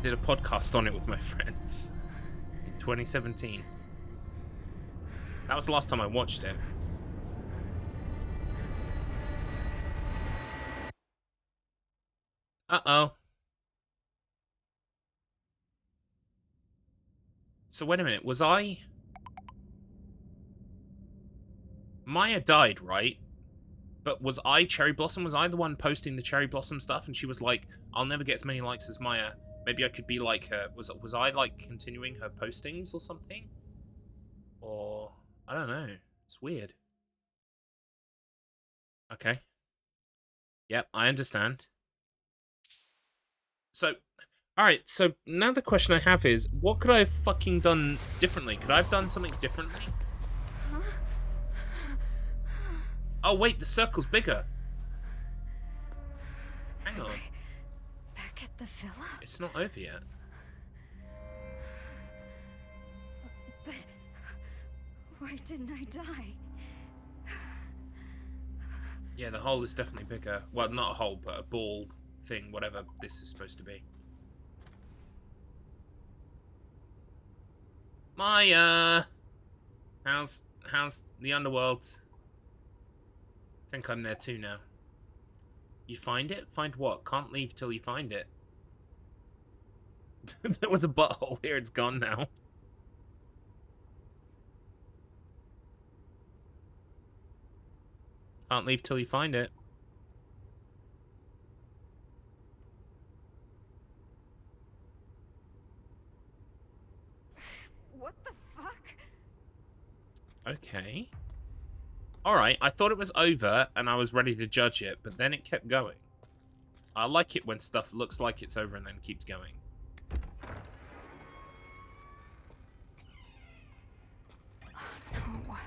Did a podcast on it with my friends in 2017. That was the last time I watched it. Uh-oh. So wait a minute, was I... Maya died, right? But was I Cherry Blossom? Was I the one posting the Cherry Blossom stuff? And she was like, I'll never get as many likes as Maya. Maybe I could be like her. Was I like continuing her postings or something? Or I don't know. It's weird. Okay. Yep, I understand. So, alright, so now the question I have is, what could I have fucking done differently? Could I have done something differently? Oh wait, the circle's bigger. Hang on. Back at the villa? It's not over yet. But why didn't I die? Yeah, the hole is definitely bigger. Well, not a hole, but a ball thing, whatever this is supposed to be. Maya! How's the underworld? I think I'm there too now. You find it? Find what? Can't leave till you find it. There was a butthole here, it's gone now. Can't leave till you find it. What the fuck? Okay. Alright, I thought it was over and I was ready to judge it, but then it kept going. I like it when stuff looks like it's over and then keeps going. No, my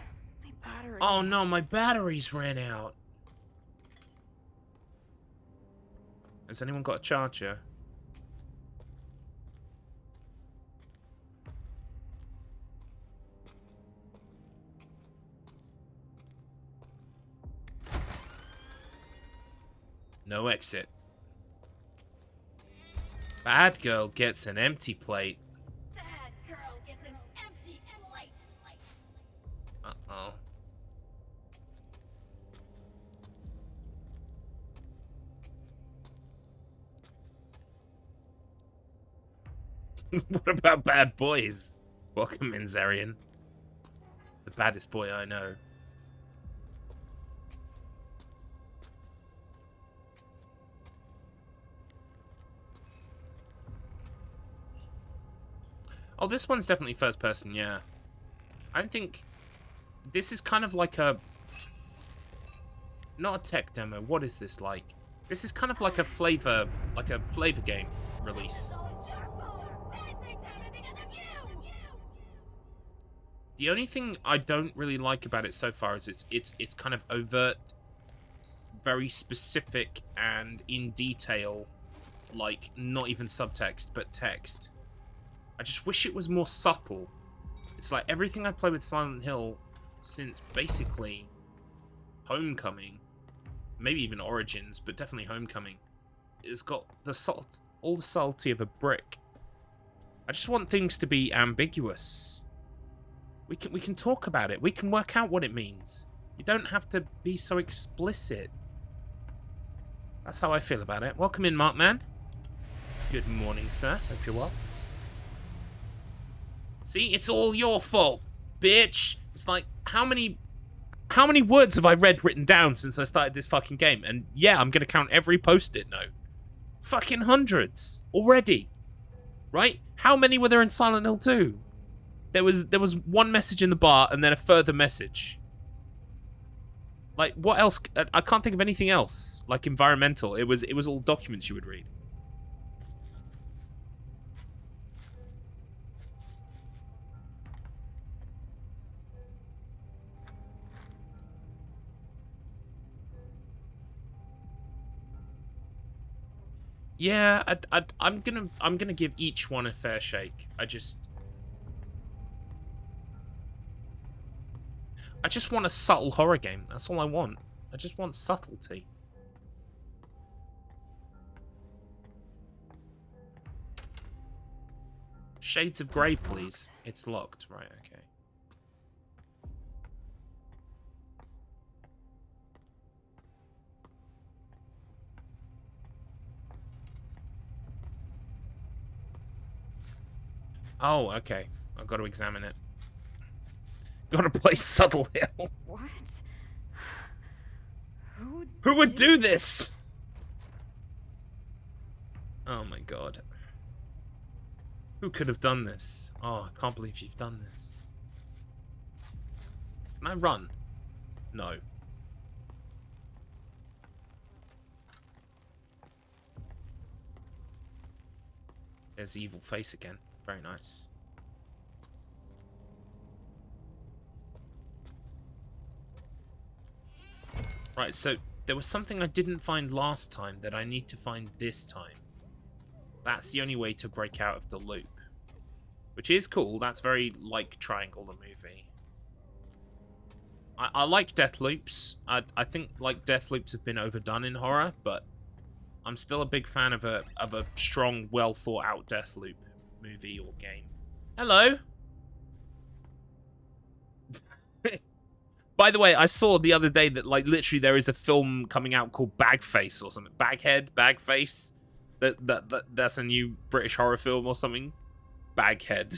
battery. Oh no, my batteries ran out. Has anyone got a charger? No exit. Bad girl gets an empty plate. Bad girl gets an empty plate. Uh-oh. What about bad boys? Welcome in, Zarian. The baddest boy I know. Oh, this one's definitely first person, yeah. I think this is kind of like a... Not a tech demo, what is this like? This is kind of like a flavor game release. The only thing I don't really like about it so far is it's kind of overt, very specific and in detail, like not even subtext but text. I just wish it was more subtle. It's like everything I play with Silent Hill since basically Homecoming, maybe even Origins, but definitely Homecoming, it's got the all the subtlety of a brick. I just want things to be ambiguous. We can talk about it. We can work out what it means. You don't have to be so explicit. That's how I feel about it. Welcome in, Markman. Good morning, sir. Hope you're well. See, it's all your fault, bitch. It's like, how many words have I read written down since I started this fucking game? And yeah, I'm gonna count every post-it note. Fucking hundreds already. Right? How many were there in Silent Hill 2? There was one message in the bar and then a further message. Like, what else? I can't think of anything else. Like environmental. It was all documents you would read. Yeah, I'm gonna give each one a fair shake. I just want a subtle horror game. That's all I want. I just want subtlety. Shades of Grey, It's please. locked. It's locked. Right, okay. Oh, okay. I've got to examine it. Gotta play Subtle Hill. What? Who would do this? Oh my god. Who could have done this? Oh, I can't believe you've done this. Can I run? No. There's the evil face again. Very nice. Right, so there was something I didn't find last time that I need to find this time. That's the only way to break out of the loop. Which is cool. That's very like Triangle the movie. I like death loops. I think like death loops have been overdone in horror, but I'm still a big fan of a strong, well thought out death loop movie or game. Hello. By the way, I saw the other day that like literally there is a film coming out called Bagface or something. Baghead, Bagface. That's a new British horror film or something. Baghead.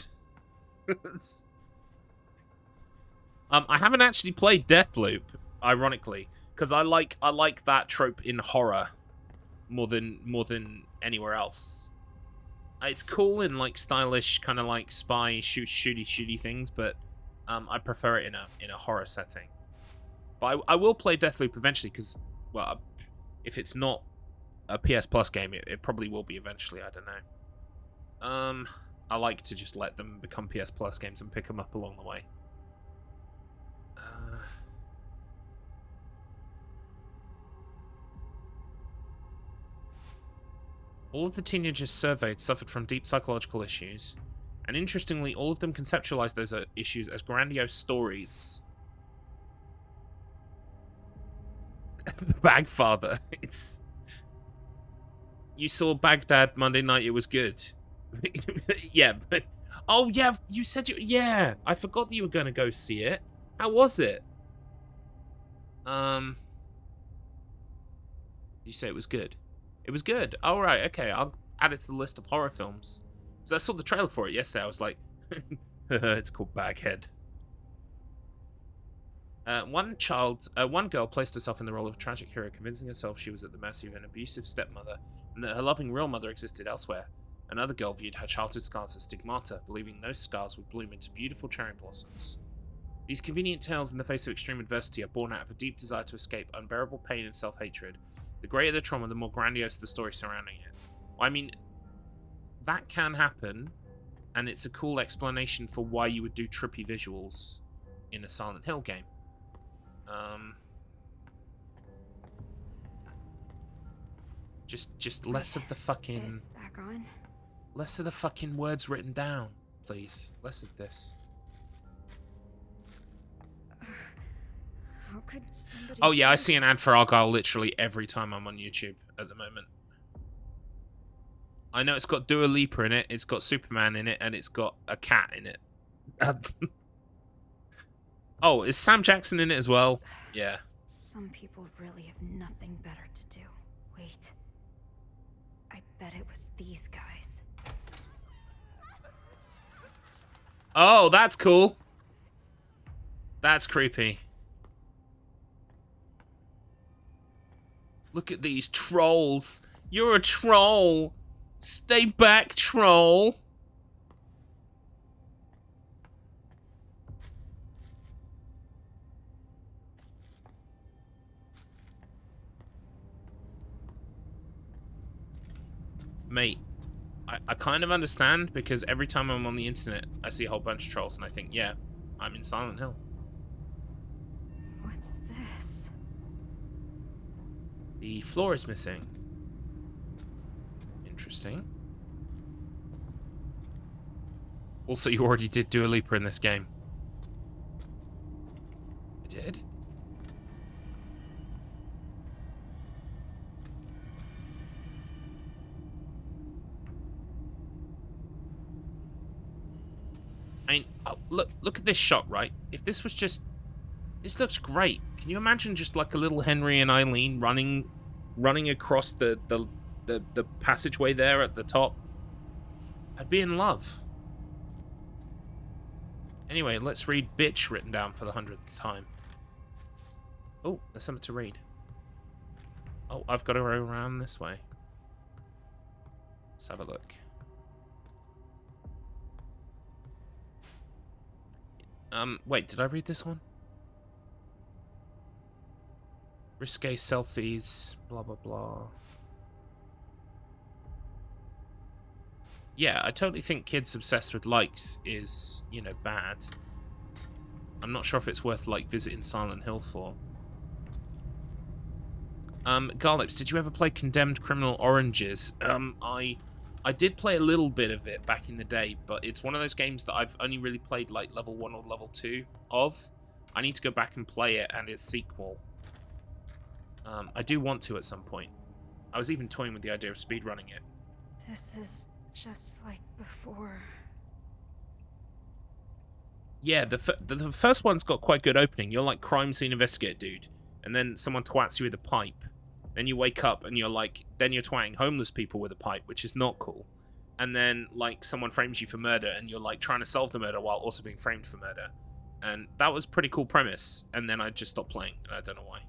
I haven't actually played Deathloop, ironically, because I like that trope in horror more than anywhere else. It's cool in like stylish kind of like spy shooty things, but I prefer it in a horror setting. But I will play Deathloop eventually because, well, if it's not a PS Plus game, it probably will be eventually. I don't know. I like to just let them become PS Plus games and pick them up along the way. All of the teenagers surveyed suffered from deep psychological issues, and interestingly, all of them conceptualized those issues as grandiose stories. The Bagfather. It's... You saw Baghdad Monday night, it was good. Yeah, but... Oh, yeah, you said you... Yeah, I forgot that you were going to go see it. How was it? You say it was good? It was good. Oh, right, okay, I'll add it to the list of horror films. So I saw the trailer for it yesterday, I was like... It's called Baghead. One girl placed herself in the role of a tragic hero, convincing herself she was at the mercy of an abusive stepmother, and that her loving real mother existed elsewhere. Another girl viewed her childhood scars as stigmata, believing those scars would bloom into beautiful cherry blossoms. These convenient tales in the face of extreme adversity are born out of a deep desire to escape unbearable pain and self-hatred. The greater the trauma, the more grandiose the story surrounding it. I mean, that can happen, and it's a cool explanation for why you would do trippy visuals in a Silent Hill game. Just less of the fucking... It's back on. Less of the fucking words written down, please. Less of this. How could somebody... Oh yeah, I do see an ad this? for Argyle literally every time I'm on YouTube at the moment. I know it's got Dua Lipa in it, it's got Superman in it, and it's got a cat in it. Oh, is Sam Jackson in it as well? Yeah. Some people really have nothing better to do. Wait. I bet it was these guys. Oh, that's cool. That's creepy. Look at these trolls. You're a troll. Stay back, troll. Mate, I kind of understand, because every time I'm on the internet, I see a whole bunch of trolls, and I think, yeah, I'm in Silent Hill. What's this? The floor is missing. Interesting. Also, you already did Dua Lipa in this game. did. I mean, look at this shot, right? If this was just... This looks great. Can you imagine just like a little Henry and Eileen running across the passageway there at the top? I'd be in love. Anyway, let's read bitch written down for the 100th time. Oh, there's something to read. Oh, I've got to go around this way. Let's have a look. Wait, did I read this one? Risque selfies, blah, blah, blah. Yeah, I totally think kids obsessed with likes is, you know, bad. I'm not sure if it's worth, like, visiting Silent Hill for. Garlips, did you ever play Condemned Criminal Oranges? I did play a little bit of it back in the day, but it's one of those games that I've only really played, like, level 1 or level 2 of. I need to go back and play it and its sequel. I do want to at some point. I was even toying with the idea of speedrunning it. This is just like before. Yeah, the first one's got quite good opening. You're like crime scene investigator dude, and then someone twats you with a pipe. Then you wake up and you're like, then you're twatting homeless people with a pipe, which is not cool. And then like someone frames you for murder, and you're like trying to solve the murder while also being framed for murder. And that was a pretty cool premise. And then I just stopped playing, and I don't know why.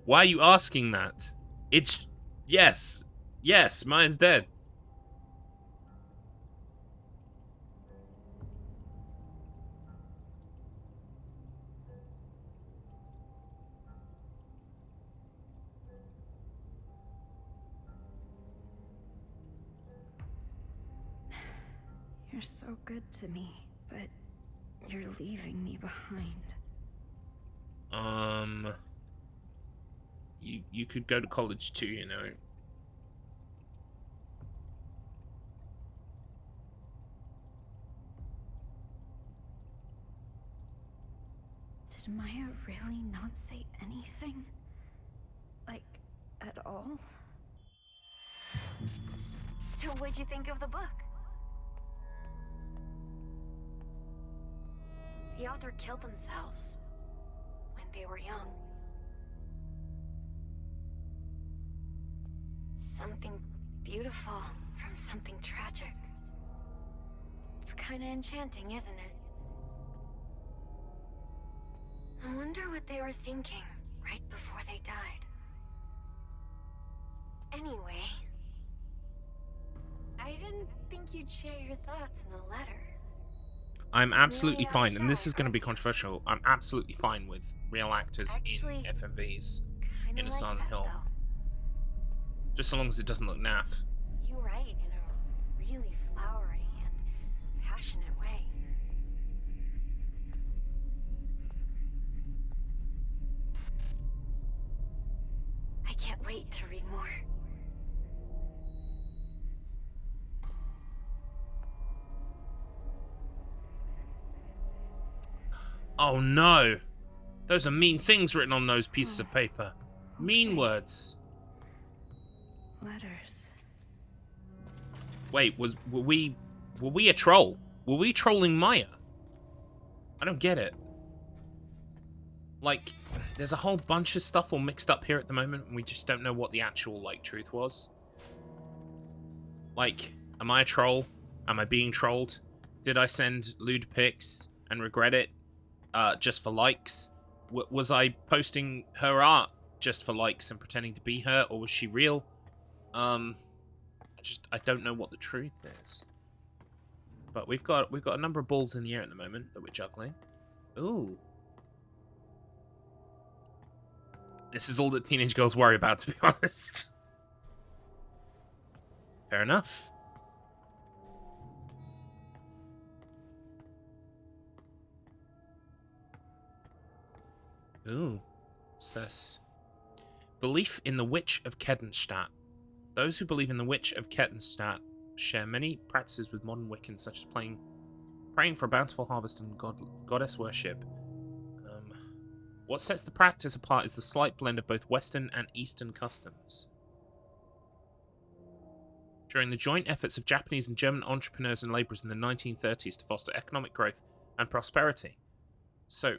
Why are you asking that? It's... Yes. Yes, Maya's dead. You're so good to me, but you're leaving me behind. You could go to college too, you know. Did Maya really not say anything? Like, at all? So what'd you think of the book? The author killed themselves when they were young. Something beautiful from something tragic. It's kinda enchanting, isn't it? I wonder what they were thinking right before they died. Anyway, I didn't think you'd share your thoughts in a letter. I'm absolutely Really fine, and this shy, is going to right? be controversial. I'm absolutely fine with real actors Actually, in FMVs Kinda in a like Silent that, Hill. though. Just so long as it doesn't look naff. You write in a really flowery and passionate way. I can't wait to read more. Oh no! Those are mean things written on those pieces of paper. Mean Okay. words. Letters. Wait, were we a troll? Were we trolling Maya? I don't get it. Like, there's a whole bunch of stuff all mixed up here at the moment, and we just don't know what the actual, like, truth was. Like, am I a troll? Am I being trolled? Did I send lewd pics and regret it? Just for likes? Was I posting her art just for likes and pretending to be her, or was she real? I don't know what the truth is. But we've got a number of balls in the air at the moment that we're juggling. Ooh. This is all that teenage girls worry about, to be honest. Fair enough. Ooh. What's this? Belief in the Witch of Kettenstadt. Those who believe in the Witch of Kettenstadt share many practices with modern Wiccans, such as praying for a bountiful harvest and goddess worship. What sets the practice apart is the slight blend of both Western and Eastern customs. During the joint efforts of Japanese and German entrepreneurs and laborers in the 1930s to foster economic growth and prosperity. So,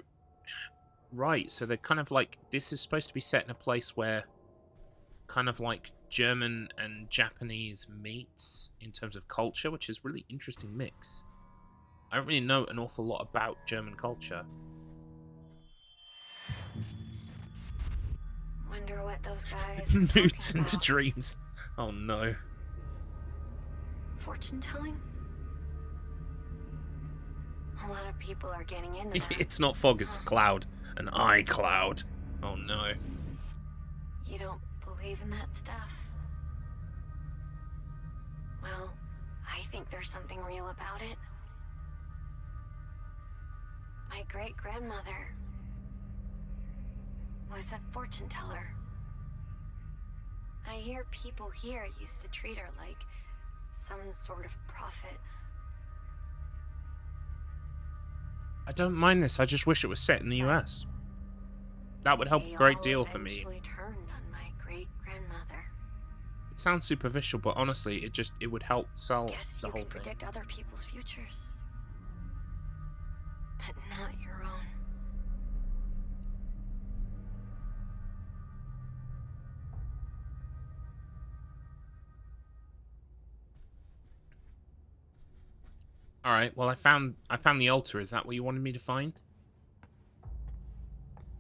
right, so they're kind of like, this is supposed to be set in a place where kind of like German and Japanese meets in terms of culture, which is a really interesting mix. I don't really know an awful lot about German culture. Wonder what those guys were Nudes talking into about. dreams. Oh no. Fortune telling? A lot of people are getting into that. It's not fog, it's a cloud. An eye cloud. Oh no. You don't believe in that stuff? Well, I think there's something real about it. My great-grandmother was a fortune teller. I hear people here used to treat her like some sort of prophet. I don't mind this, I just wish it was set in the US. That would help a great deal for me. They all eventually turned on my great-grandmother. It sounds superficial, but honestly, it would help sell Guess the you whole can thing. predict other people's futures, but not your own. Alright, well I found the altar. Is that what you wanted me to find?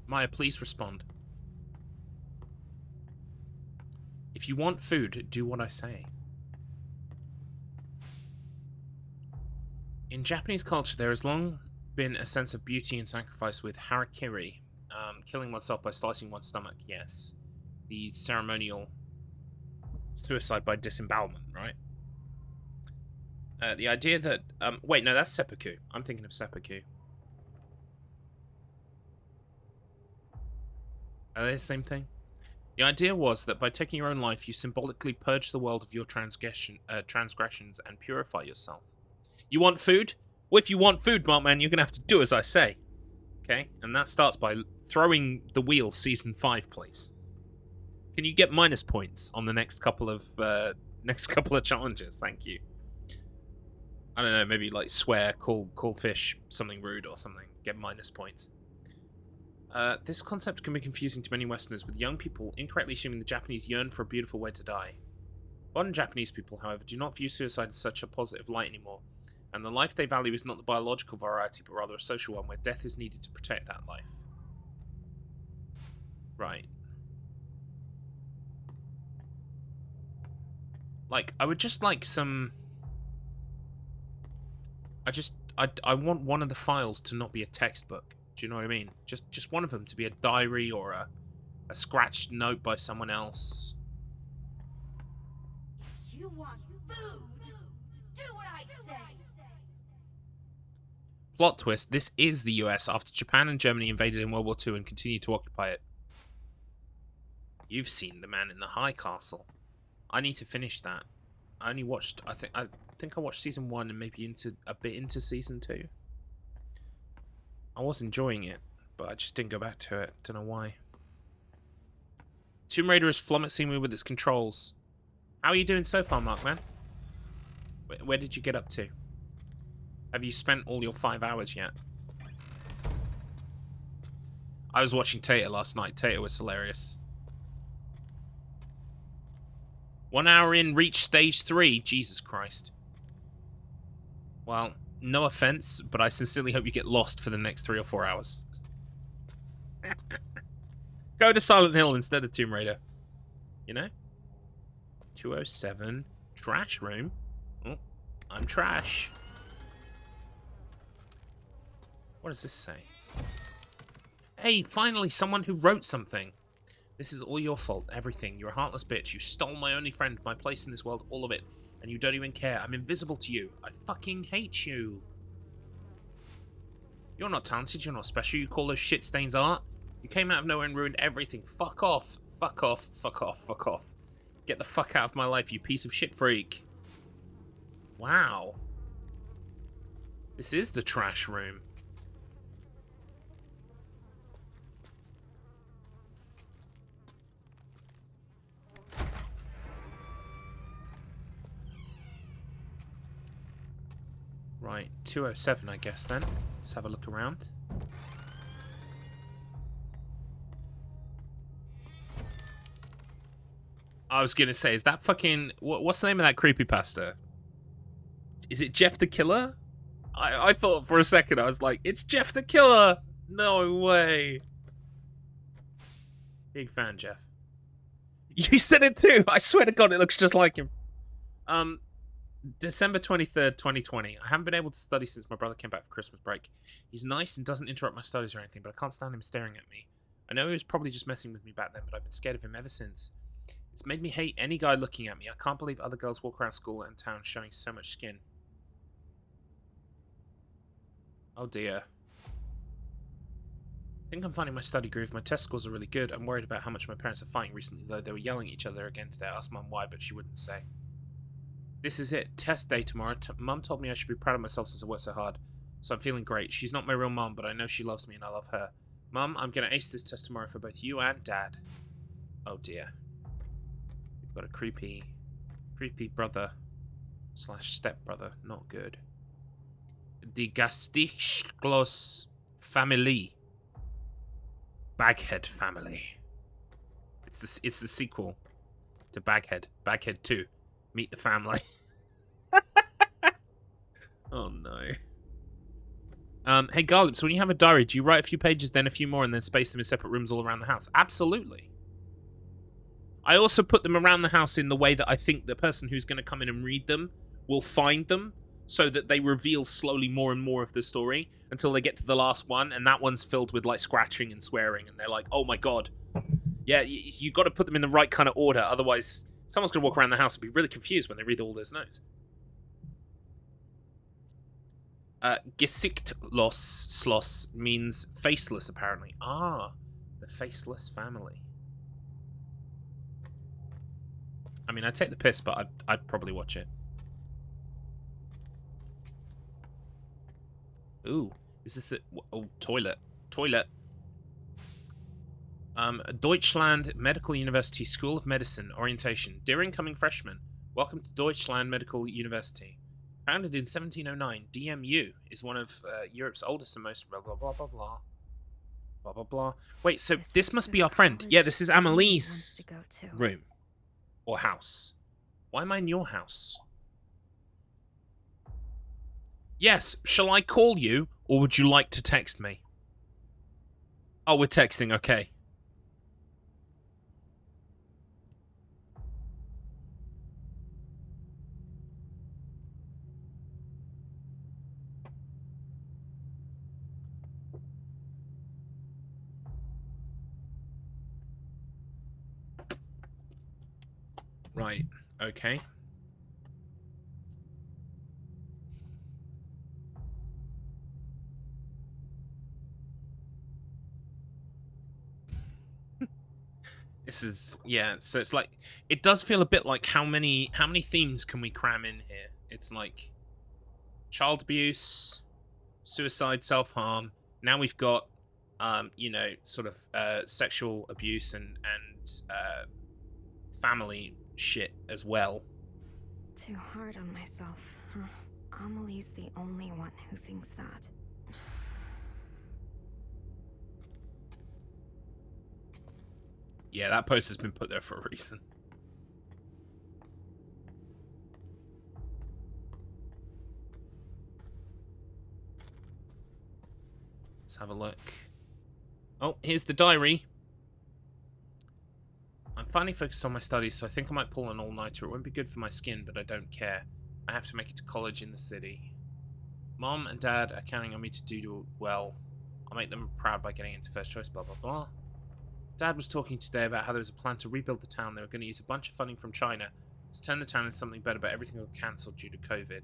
Maya, please respond. If you want food, do what I say. In Japanese culture, there has long been a sense of beauty and sacrifice with harakiri, killing oneself by slicing one's stomach. Yes, the ceremonial suicide by disembowelment, right? The idea that... wait, no, that's seppuku. I'm thinking of seppuku. Are they the same thing? The idea was that by taking your own life, you symbolically purge the world of your transgressions and purify yourself. You want food? Well, if you want food, Markman, you're going to have to do as I say. Okay? And that starts by throwing the wheel Season 5, please. Can you get minus points on the next couple of challenges? Thank you. I don't know, maybe like swear, call fish something rude or something. Get minus points. This concept can be confusing to many Westerners, with young people incorrectly assuming the Japanese yearn for a beautiful way to die. Modern Japanese people, however, do not view suicide in such a positive light anymore, and the life they value is not the biological variety, but rather a social one where death is needed to protect that life. Right. Like, I would just like some... I want one of the files to not be a textbook. Do you know what I mean? Just one of them to be a diary or a scratched note by someone else. You want food? Do what I say. Plot twist, this is the US after Japan and Germany invaded in World War II and continued to occupy it. You've seen The Man in the High Castle. I need to finish that. I only watched, I think I watched season 1 and maybe a bit into season 2. I was enjoying it, but I just didn't go back to it. Don't know why. Tomb Raider is flummoxing me with its controls. How are you doing so far, Markman? Where did you get up to? Have you spent all your 5 hours yet? I was watching Tater last night. Tater was hilarious. 1 hour in, reach stage 3. Jesus Christ. Well, no offense, but I sincerely hope you get lost for the next 3 or 4 hours. Go to Silent Hill instead of Tomb Raider. You know? 207. Trash room. Oh, I'm trash. What does this say? Hey, finally, someone who wrote something. This is all your fault, everything. You're a heartless bitch. You stole my only friend, my place in this world, all of it. And you don't even care. I'm invisible to you. I fucking hate you. You're not talented. You're not special. You call those shit stains art? You came out of nowhere and ruined everything. Fuck off. Fuck off. Fuck off. Fuck off. Get the fuck out of my life, you piece of shit freak. Wow. This is the trash room. Right, 207 I guess then. Let's have a look around. I was gonna say, is that fucking... What's the name of that creepypasta? Is it Jeff the Killer? I thought for a second, I was like, it's Jeff the Killer! No way. Big fan, Jeff. You said it too! I swear to God, it looks just like him. December 23rd, 2020. I haven't been able to study since my brother came back for Christmas break. He's nice and doesn't interrupt my studies or anything, but I can't stand him staring at me. I know he was probably just messing with me back then, but I've been scared of him ever since. It's made me hate any guy looking at me. I can't believe other girls walk around school and town showing so much skin. Oh dear. I think I'm finding my study groove. My test scores are really good. I'm worried about how much my parents are fighting recently, though. They were yelling at each other again today. I asked Mum why, but she wouldn't say. This is it. Test day tomorrow. Mum told me I should be proud of myself since I worked so hard. So I'm feeling great. She's not my real mum, but I know she loves me and I love her. Mum, I'm going to ace this test tomorrow for both you and Dad. Oh dear. We've got a creepy brother / stepbrother. Not good. The Gastichlos family. Baghead family. It's the sequel to Baghead. Baghead 2. Meet the family. Oh no. Hey Garlips, when you have a diary, do you write a few pages, then a few more, and then space them in separate rooms all around the house? Absolutely. I also put them around the house in the way that I think the person who's going to come in and read them will find them, so that they reveal slowly more and more of the story until they get to the last one, and that one's filled with like scratching and swearing, and they're like, oh my god. Yeah, you got to put them in the right kind of order, otherwise someone's going to walk around the house and be really confused when they read all those notes. Gesichtlos means faceless, apparently. Ah, the faceless family. I mean, I'd take the piss, but I'd probably watch it. Ooh, is this it? Oh, toilet. Toilet. Deutschland Medical University School of Medicine Orientation. Dear incoming freshmen, welcome to Deutschland Medical University. Founded in 1709, DMU is one of Europe's oldest and most blah blah blah blah blah. Blah blah blah. Wait, so this must be our friend. Yeah, this is Amelie's room. Or house. Why am I in your house? Yes, shall I call you, or would you like to text me? Oh, we're texting, okay. Right, okay. This is, yeah, so it's like, it does feel a bit like how many themes can we cram in here? It's like child abuse, suicide, self-harm. Now we've got, you know, sort of sexual abuse and family shit as well. Too hard on myself, huh? Amelie's the only one who thinks that. Yeah, that post has been put there for a reason. Let's have a look. Oh, here's the diary. I'm finally focused on my studies, so I think I might pull an all-nighter. It won't be good for my skin, but I don't care. I have to make it to college in the city. Mom and Dad are counting on me to do well. I'll make them proud by getting into first choice, blah, blah, blah. Dad was talking today about how there was a plan to rebuild the town. They were going to use a bunch of funding from China to turn the town into something better, but everything got cancelled due to COVID.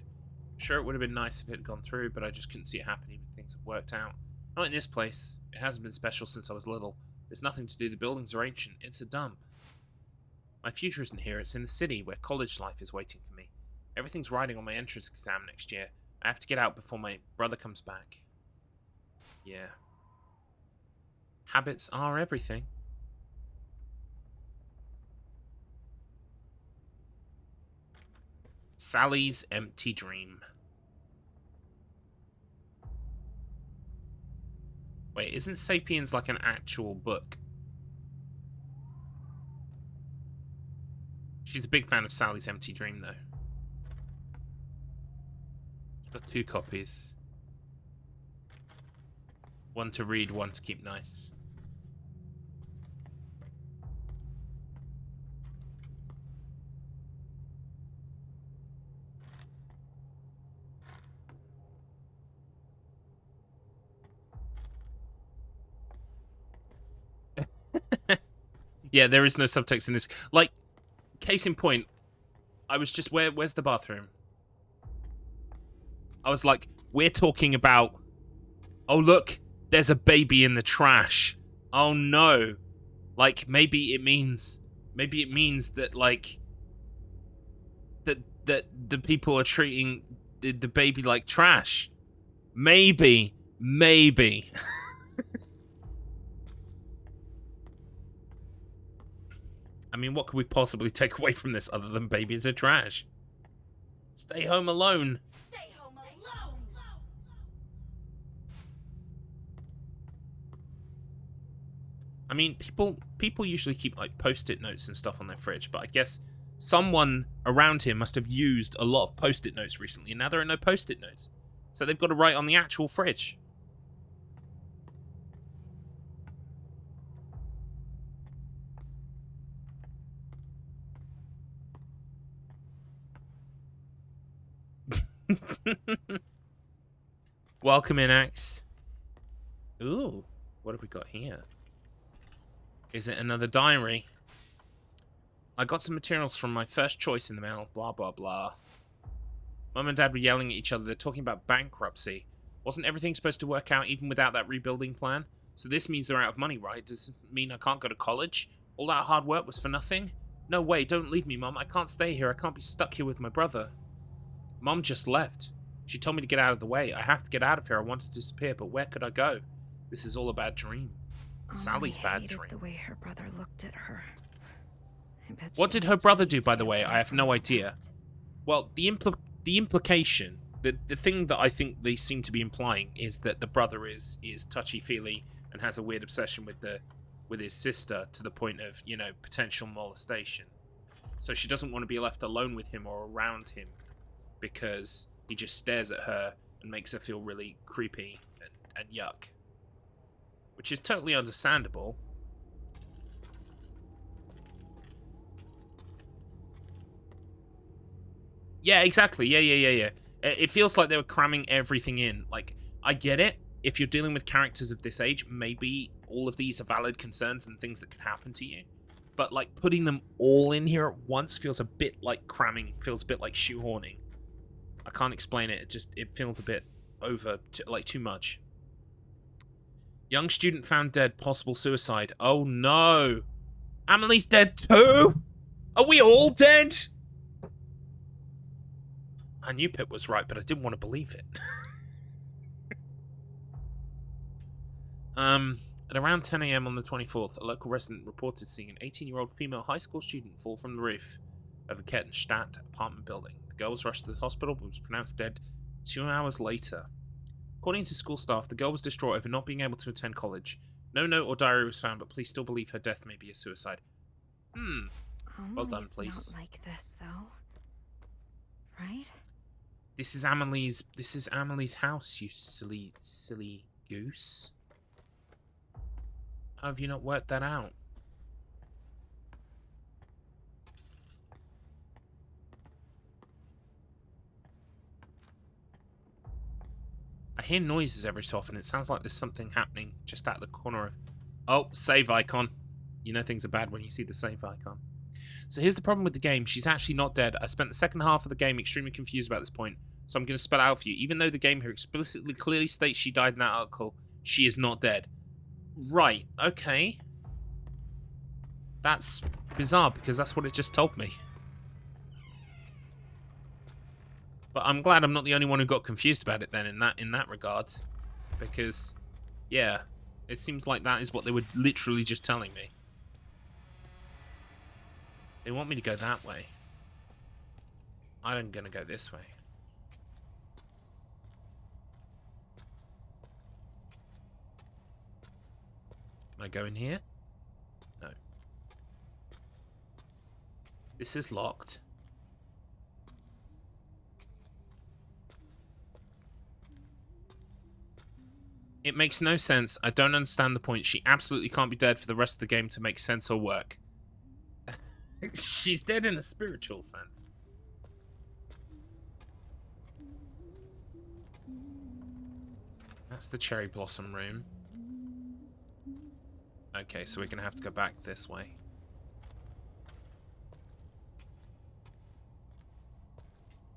Sure, it would have been nice if it had gone through, but I just couldn't see it happening. Things have worked out. Not in this place. It hasn't been special since I was little. There's nothing to do. The buildings are ancient. It's a dump. My future isn't here. It's in the city, where college life is waiting for me. Everything's riding on my entrance exam next year. I have to get out before my brother comes back. Yeah. Habits are everything. Sally's Empty Dream. Wait, isn't Sapiens like an actual book? She's a big fan of Sally's Empty Dream, though. She's got 2 copies. One to read, one to keep nice. Yeah, there is no subtext in this. Like, case in point, I was just, where's the bathroom? I was like, we're talking about, oh look, there's a baby in the trash. Oh no. Like, maybe it means that, like, that the people are treating the baby like trash. Maybe. I mean, what could we possibly take away from this other than babies are trash? Stay home alone. Stay home alone. I mean, people usually keep like post-it notes and stuff on their fridge, but I guess someone around here must have used a lot of post-it notes recently, and now there are no post-it notes. So they've got to write on the actual fridge. Welcome in, Axe. Ooh, what have we got here? Is it another diary? I got some materials from my first choice in the mail, blah, blah, blah. Mum and Dad were yelling at each other. They're talking about bankruptcy. Wasn't everything supposed to work out even without that rebuilding plan? So this means they're out of money, right? Does it mean I can't go to college? All that hard work was for nothing? No way, don't leave me, Mum. I can't stay here. I can't be stuck here with my brother. Mum just left. She told me to get out of the way. I have to get out of here. I want to disappear, but where could I go? This is all a bad dream. Sally's bad dream. The way her brother looked at her. I bet What she did her must brother have do, used by the it way? I have no for idea. that. Well, the implication, the thing that I think they seem to be implying is that the brother is touchy-feely and has a weird obsession with his sister to the point of, you know, potential molestation. So she doesn't want to be left alone with him or around him because he just stares at her and makes her feel really creepy and yuck. Which is totally understandable. Yeah, exactly. Yeah. It feels like they were cramming everything in. Like, I get it. If you're dealing with characters of this age, maybe all of these are valid concerns and things that could happen to you. But, like, putting them all in here at once feels a bit like cramming, feels a bit like shoehorning. I can't explain it. It feels a bit over, like, too much. Young student found dead, possible suicide. Oh, no. Amelie's dead too? Are we all dead? I knew Pip was right, but I didn't want to believe it. At around 10 AM on the 24th, a local resident reported seeing an 18-year-old female high school student fall from the roof of a Kettenstadt apartment building. The girl was rushed to the hospital, but was pronounced dead 2 hours later. According to school staff, the girl was distraught over not being able to attend college. No note or diary was found, but police still believe her death may be a suicide. Well done, Amelie's police. not like this, though. Right? This is Amelie's house, you silly goose. How have you not worked that out? I hear noises every so often. It sounds like there's something happening just out the corner of... Oh, save icon. You know things are bad when you see the save icon. So here's the problem with the game. She's actually not dead. I spent the second half of the game extremely confused about this point, so I'm going to spell it out for you. Even though the game here explicitly clearly states she died in that article, She is not dead. Right, okay. That's bizarre because that's what it just told me. But I'm glad I'm not the only one who got confused about it then in that regard. Because, yeah, it seems like that is what they were literally just telling me. They want me to go that way. I'm gonna go this way. Can I go in here? No. This is locked. It makes no sense. I don't understand the point. She absolutely can't be dead for the rest of the game to make sense or work. She's dead in a spiritual sense. That's the cherry blossom room. Okay, so we're gonna have to go back this way.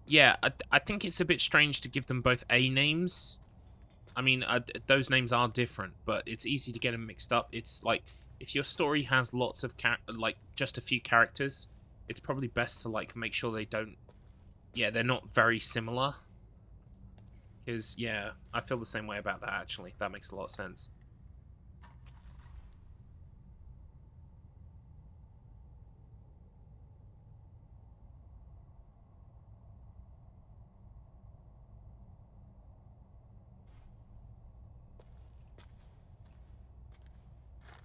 Yeah, I think it's a bit strange to give them both A names. I mean, those names are different, but it's easy to get them mixed up. It's like, if your story has lots of, like, just a few characters, it's probably best to, like, make sure they don't... Yeah, they're not very similar. Because, yeah, I feel the same way about that, actually. That makes a lot of sense.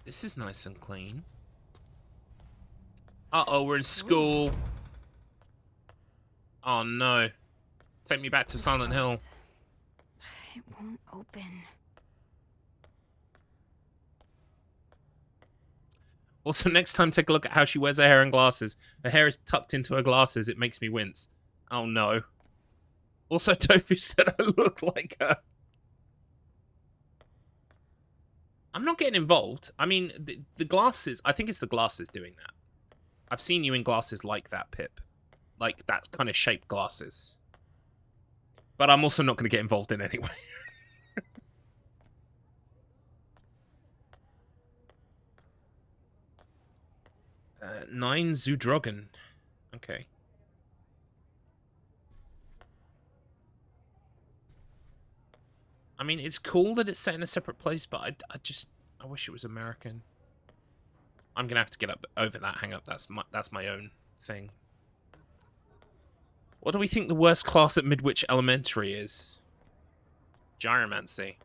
This is nice and clean. Uh-oh, we're in school. Oh, no. Take me back to Silent Hill. It won't open. Also, next time, take a look at how she wears her hair and glasses. Her hair is tucked into her glasses. It makes me wince. Oh, no. Also, Tofu said I look like her. I'm not getting involved. I mean, the glasses... I think it's the glasses doing that. I've seen you in glasses like that, Pip. Like, that kind of shaped glasses. But I'm also not going to get involved in anyway. 9 Zoodrogan. Okay. I mean, it's cool that it's set in a separate place, but I wish it was American. I'm gonna have to get up over that hang up. That's my own thing. What do we think the worst class at Midwich Elementary is? Gyromancy.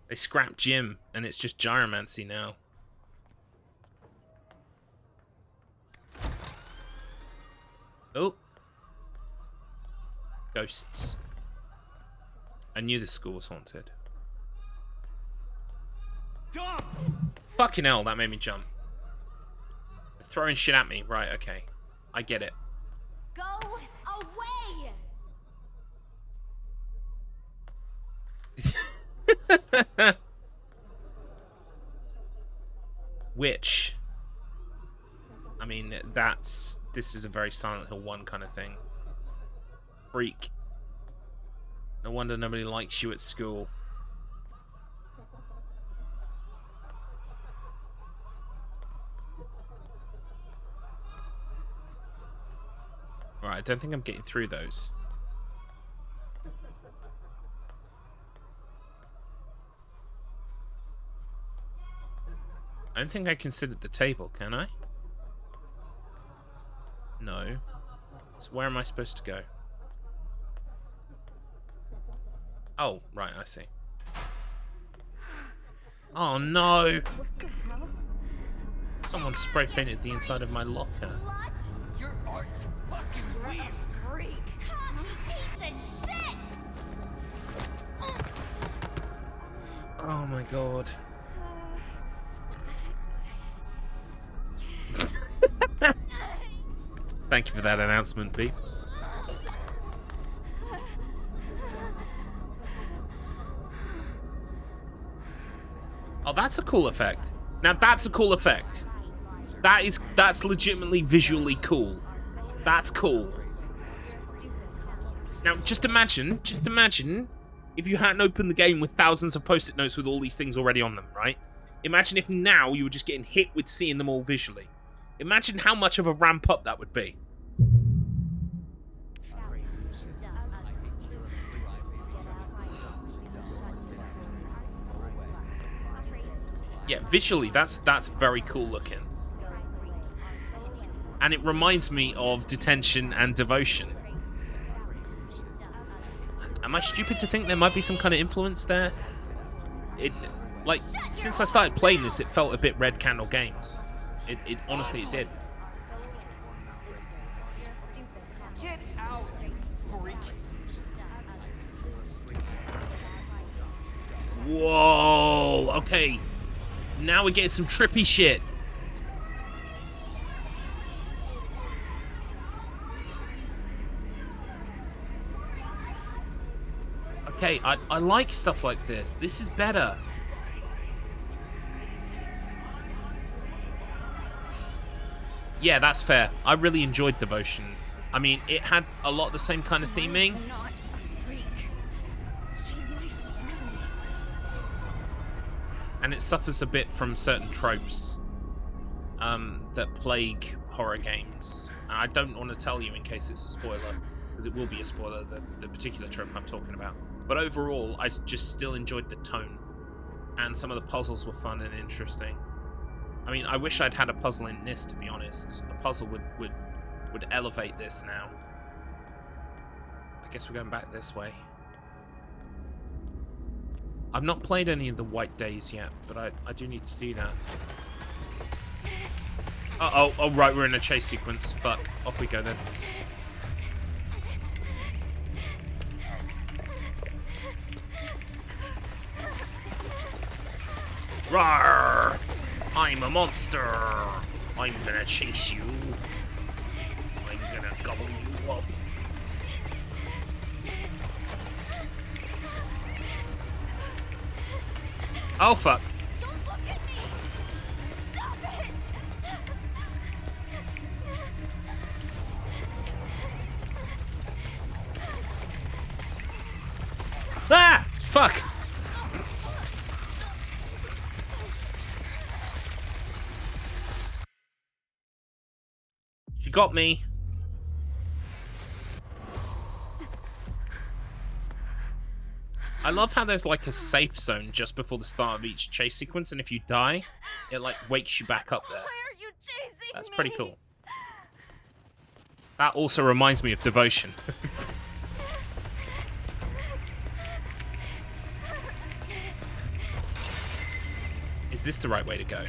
They scrapped gym, and it's just gyromancy now. Oh. Ghosts. I knew this school was haunted. Dump! Fucking hell, that made me jump. They're throwing shit at me. Right, okay. I get it. Go away! Which, I mean, this is a very Silent Hill 1 kind of thing. Freak. No wonder nobody likes you at school. Alright, I don't think I'm getting through those. I don't think I considered the table, can I? No. So where am I supposed to go? Oh, right, I see. Oh no! What the hell? Someone spray painted the inside of my locker. Slut! Your art's fucking weird. Freak! Piece of shit! Oh my god. Thank you for that announcement, Pete. Oh, that's a cool effect. Now that's a cool effect. That's legitimately visually cool. That's cool. Now just imagine if you hadn't opened the game with thousands of post-it notes with all these things already on them, right? Imagine if now you were just getting hit with seeing them all visually. Imagine how much of a ramp up that would be. Yeah, visually, that's very cool looking. And it reminds me of Detention and Devotion. Am I stupid to think there might be some kind of influence there? Like, since I started playing this, it felt a bit Red Candle Games. It honestly, it did. Get out, freak. Whoa, okay. Now we're getting some trippy shit. Okay, I like stuff like this. This is better. Yeah, that's fair. I really enjoyed Devotion. I mean, it had a lot of the same kind of theming. Not a freak. She's my friend. And it suffers a bit from certain tropes that plague horror games. And I don't want to tell you in case it's a spoiler, because it will be a spoiler, the particular trope I'm talking about. But overall, I just still enjoyed the tone. And some of the puzzles were fun and interesting. I mean, I wish I'd had a puzzle in this, to be honest. A puzzle would elevate this now. I guess we're going back this way. I've not played any of the White Days yet, but I do need to do that. Uh-oh. Oh, right, we're in a chase sequence. Fuck. Off we go, then. Rawr! I'm a monster! I'm gonna chase you. I'm gonna gobble you up. Oh, fuck. Don't look at me! Stop it! Ah! Fuck! She got me. I love how there's like a safe zone just before the start of each chase sequence, and if you die, it like wakes you back up there. Why are you chasing That's me? pretty cool. That also reminds me of Devotion. Is this the right way to go?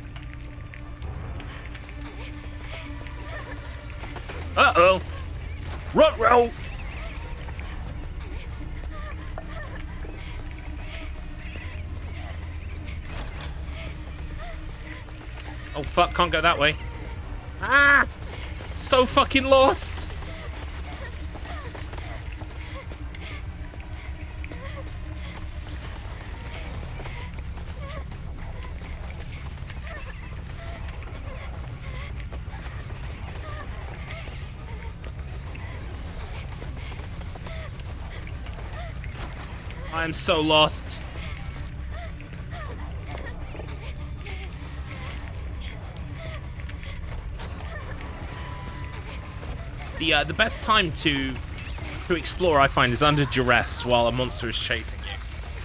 Uh-oh! Ruh-roh! Oh fuck, can't go that way. Ah! So fucking lost! I am so lost. The best time to explore, I find, is under duress while a monster is chasing you.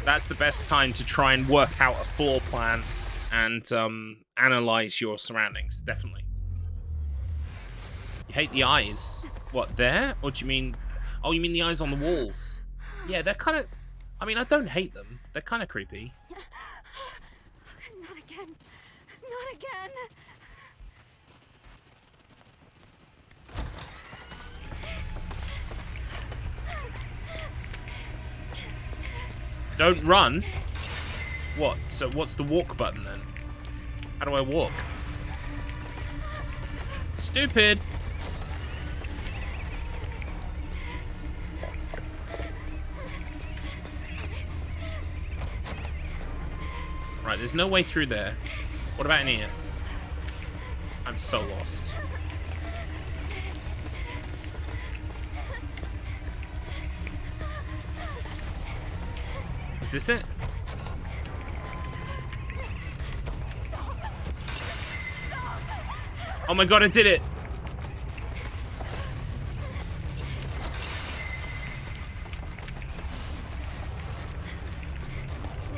That's the best time to try and work out a floor plan and analyze your surroundings. Definitely. You hate the eyes? What, there? Or do you mean? Oh, you mean the eyes on the walls? Yeah, they're kind of. I mean, I don't hate them. They're kind of creepy. Not again. Not again. Don't run? What? So what's the walk button then? How do I walk? Stupid! Right, there's no way through there. What about in here? I'm so lost. this it? Oh my god, I did it!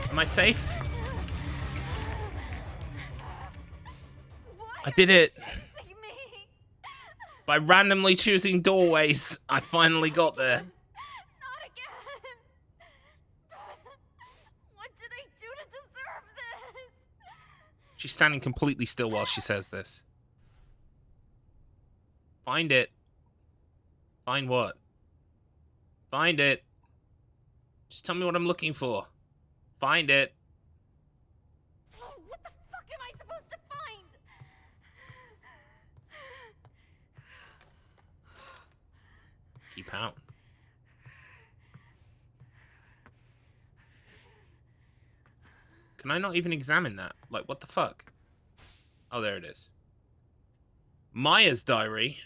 Am I safe? I did it! By randomly choosing doorways, I finally got there. Not again! What did I do to deserve this? She's standing completely still while she says this. Find it. Find what? Find it. Just tell me what I'm looking for. Find it. What the fuck am I supposed to find? Keep out. Can I not even examine that? Like, what the fuck? Oh, there it is. Maya's diary.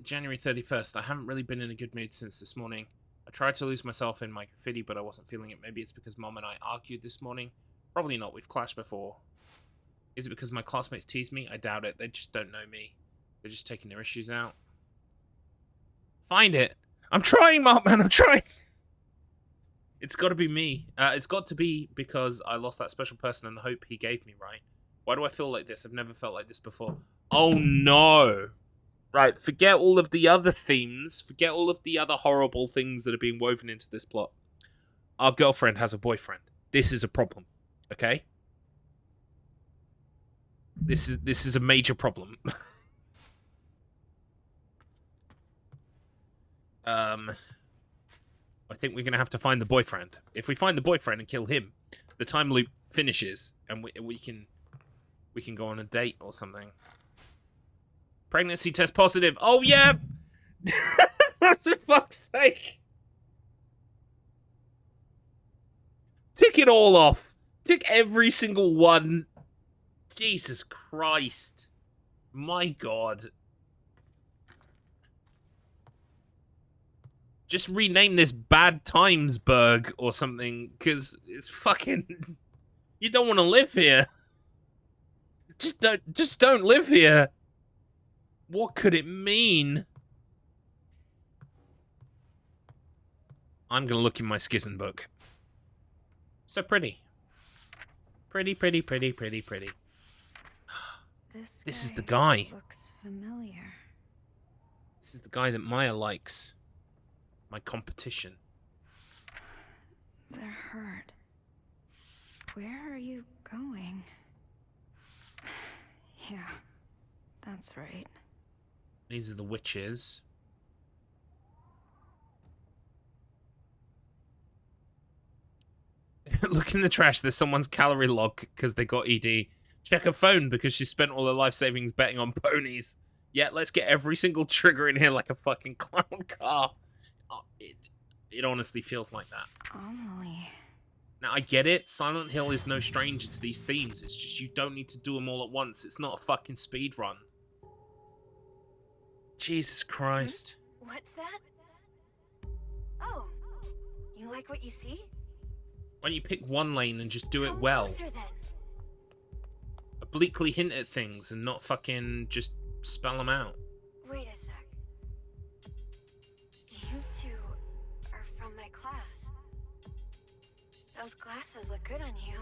January 31st. I haven't really been in a good mood since this morning. I tried to lose myself in my graffiti, but I wasn't feeling it. Maybe it's because Mom and I argued this morning. Probably not. We've clashed before. Is it because my classmates teased me? I doubt it. They just don't know me. They're just taking their issues out. Find it. I'm trying, Mom, man. I'm trying. It's got to be me. It's got to be because I lost that special person and the hope he gave me, right? Why do I feel like this? I've never felt like this before. Oh, no. Right, forget all of the other themes. Forget all of the other horrible things that are being woven into this plot. Our girlfriend has a boyfriend. This is a problem, okay? This is a major problem. I think we're gonna have to find the boyfriend. If we find the boyfriend and kill him, the time loop finishes, and we can go on a date or something. Pregnancy test positive. Oh yeah. For fuck's sake. Tick it all off. Tick every single one. Jesus Christ. My God. Just rename this Bad Timesburg or something, because it's fucking... You don't want to live here. Just don't live here. What could it mean? I'm gonna look in my Schism book. So pretty. Pretty, pretty, pretty, pretty, pretty. This is the guy. Looks familiar. This is the guy that Maya likes. My competition. They're hurt. Where are you going? Yeah, that's right. These are the witches. Look in the trash. There's someone's calorie log because they got ED. Check her phone because she spent all her life savings betting on ponies. Yeah, let's get every single trigger in here like a fucking clown car. Oh, it honestly feels like that. Amelie. Now, I get it. Silent Hill is no stranger to these themes. It's just you don't need to do them all at once. It's not a fucking speed run. Jesus Christ. What's that? Oh, you like what you see? Why don't you pick one lane and just do it Come well? closer, then. Obliquely hint at things and not fucking just spell them out. Wait a sec. You two are from my class. Those glasses look good on you.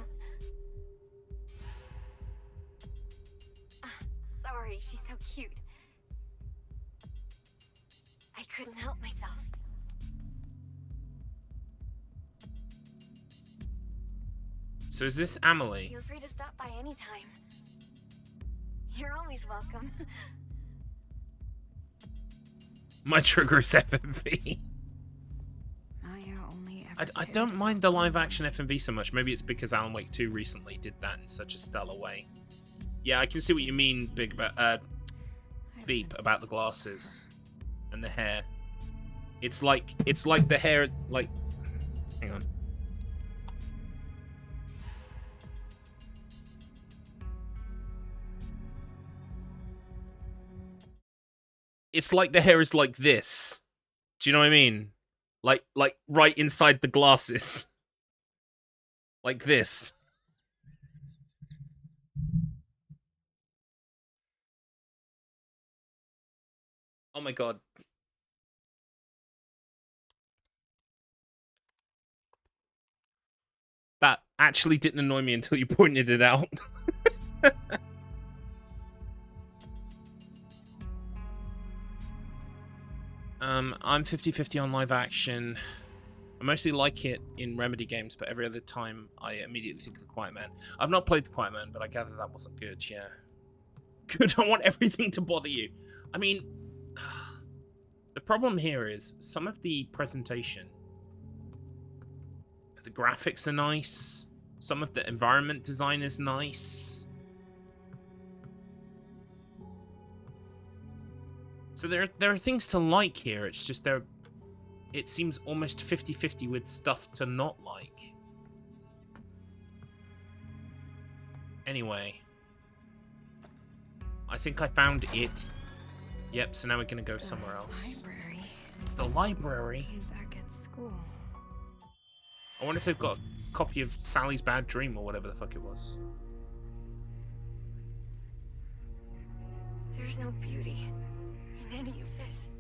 Sorry, she's so cute. I couldn't help myself. So is this Amelie? Feel free to stop by anytime. You're always welcome. My trigger is FMV. Maya only ever I cared don't mind the about live Amelie. action FMV so much. Maybe it's because Alan Wake 2 recently did that in such a stellar way. Yeah, I can see what you mean, Beep, about the glasses and the hair. It's like the hair, like... Hang on. It's like the hair is like this. Do you know what I mean? Like right inside the glasses. Like this. Oh my god. That actually didn't annoy me until you pointed it out. I'm 50-50 on live action. I mostly like it in Remedy games, but every other time I immediately think of The Quiet Man. I've not played The Quiet Man, but I gather that wasn't good, yeah. Good, I want everything to bother you. I mean, the problem here is some of the presentation, the graphics are nice, some of the environment design is nice. So there are things to like here, it's just it seems almost 50-50 with stuff to not like. Anyway. I think I found it. Yep, so now we're gonna go somewhere else. Library. It's the library. I'm back at school. I wonder if they've got a copy of Sally's Bad Dream or whatever the fuck it was. There's no beauty in any of this.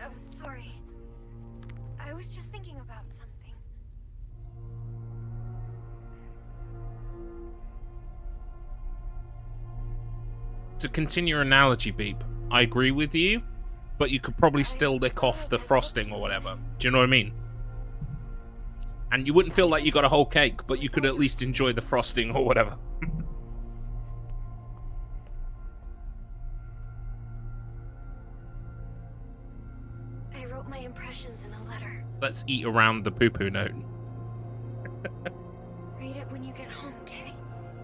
Oh, sorry. I was just thinking about something. To continue your analogy, Beep, I agree with you, but you could probably still lick off the frosting or whatever. Do you know what I mean? And you wouldn't feel like you got a whole cake, but you could at least enjoy the frosting or whatever. I wrote my impressions in a letter. Let's eat around the poo-poo note. Read it when you get home, okay?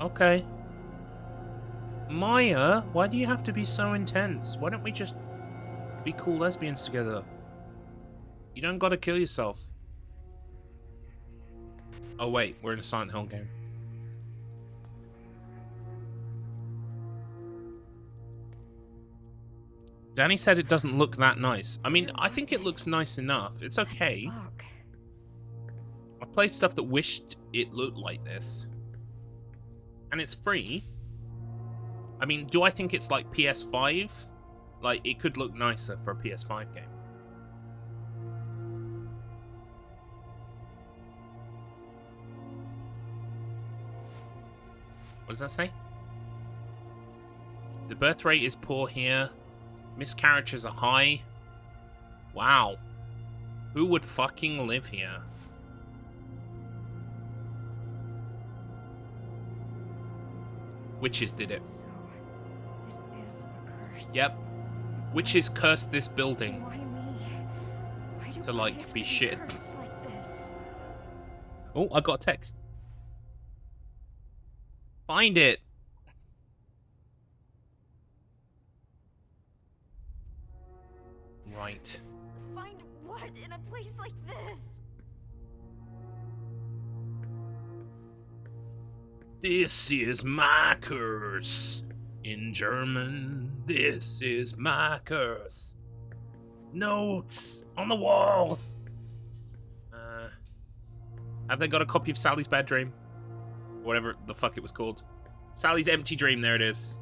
Okay. Maya, why do you have to be so intense? Why don't we just be cool lesbians together? You don't gotta kill yourself. Oh wait, we're in a Silent Hill game. Danny said it doesn't look that nice. I mean, I think it looks nice enough. It's okay. Look. I've played stuff that wished it looked like this. And it's free. I mean, do I think it's like PS5? Like, it could look nicer for a PS5 game. What does that say? The birth rate is poor here. Miscarriages are high. Wow. Who would fucking live here? Witches did it. So, it is a curse. Yep. Witches cursed this building. Why me? Why do To, I like, have be to shit. cursed like this? Oh, I got a text. Find it. Right. Find what in a place like this? This is my curse. In German, this is my curse. Notes on the walls. Have they got a copy of Sally's Bad Dream? Whatever the fuck it was called. Sally's Empty Dream, there it is.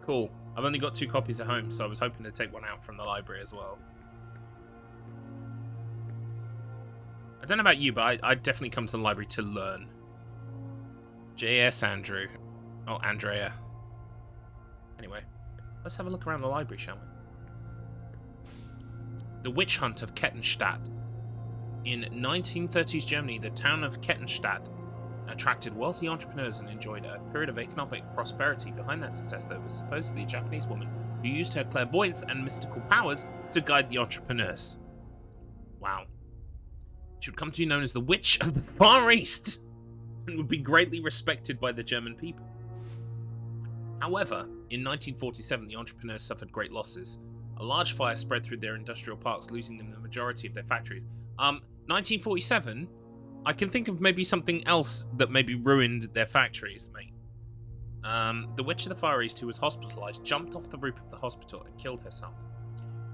Cool. I've only got 2 copies at home, so I was hoping to take one out from the library as well. I don't know about you, but I'd definitely come to the library to learn. J.S. Andrew. Oh, Andrea. Anyway, let's have a look around the library, shall we? The Witch Hunt of Kettenstadt. In 1930s Germany, the town of Kettenstadt attracted wealthy entrepreneurs and enjoyed a period of economic prosperity. Behind that success, there was supposedly a Japanese woman who used her clairvoyance and mystical powers to guide the entrepreneurs. Wow. She would come to be known as the Witch of the Far East and would be greatly respected by the German people. However, in 1947, the entrepreneurs suffered great losses. A large fire spread through their industrial parks, losing them the majority of their factories. 1947? I can think of maybe something else that maybe ruined their factories, mate. The Witch of the Far East, who was hospitalized, jumped off the roof of the hospital and killed herself.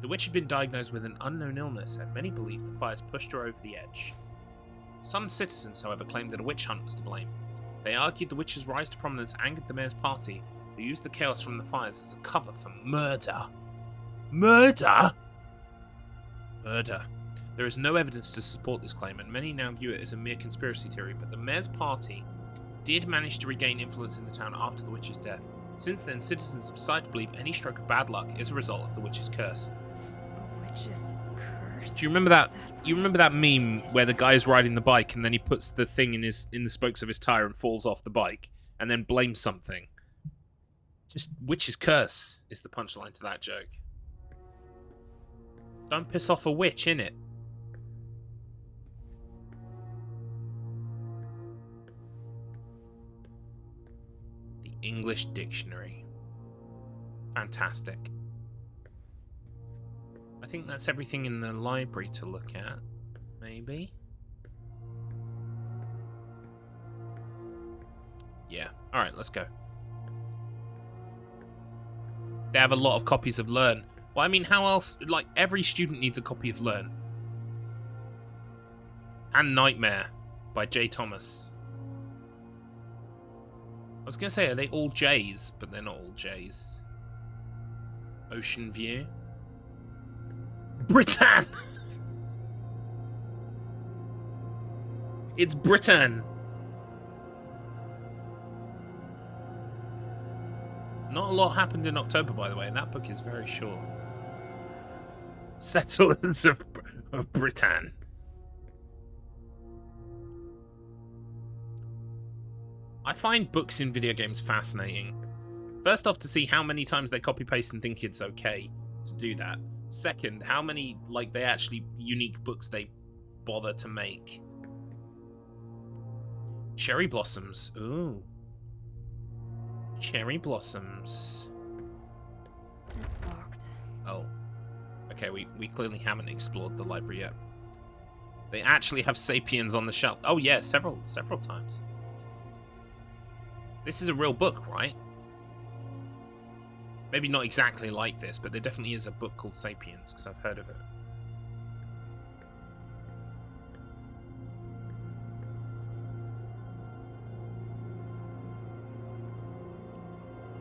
The witch had been diagnosed with an unknown illness, and many believed the fires pushed her over the edge. Some citizens, however, claimed that a witch hunt was to blame. They argued the witch's rise to prominence angered the mayor's party, who used the chaos from the fires as a cover for murder. Murder? Murder. There is no evidence to support this claim, and many now view it as a mere conspiracy theory, but the mayor's party did manage to regain influence in the town after the witch's death. Since then, citizens have started to believe any stroke of bad luck is a result of the witch's curse. A witch's curse. Do you remember that? You remember that meme Did- where the guy's riding the bike and then he puts the thing in the spokes of his tire and falls off the bike, and then blames something? Just witch's curse is the punchline to that joke. Don't piss off a witch, innit? The English Dictionary. Fantastic. I think that's everything in the library to look at. Maybe? Yeah. Alright, let's go. They have a lot of copies of Learn. Well, I mean, how else? Like, every student needs a copy of Learn. And Nightmare by J. Thomas. I was going to say, are they all J's? But they're not all J's. Ocean View. Britain! It's Britain! Not a lot happened in October, by the way, and that book is very short. Settlers of Britain. I find books in video games fascinating. First off, to see how many times they copy-paste and think it's okay to do that. Second, how many, like, they actually unique books they bother to make. Cherry Blossoms. Ooh. Cherry Blossoms. It's locked. Oh. Okay, we clearly haven't explored the library yet. They actually have Sapiens on the shelf. Oh yeah, several times. This is a real book, right? Maybe not exactly like this, but there definitely is a book called Sapiens, because I've heard of it.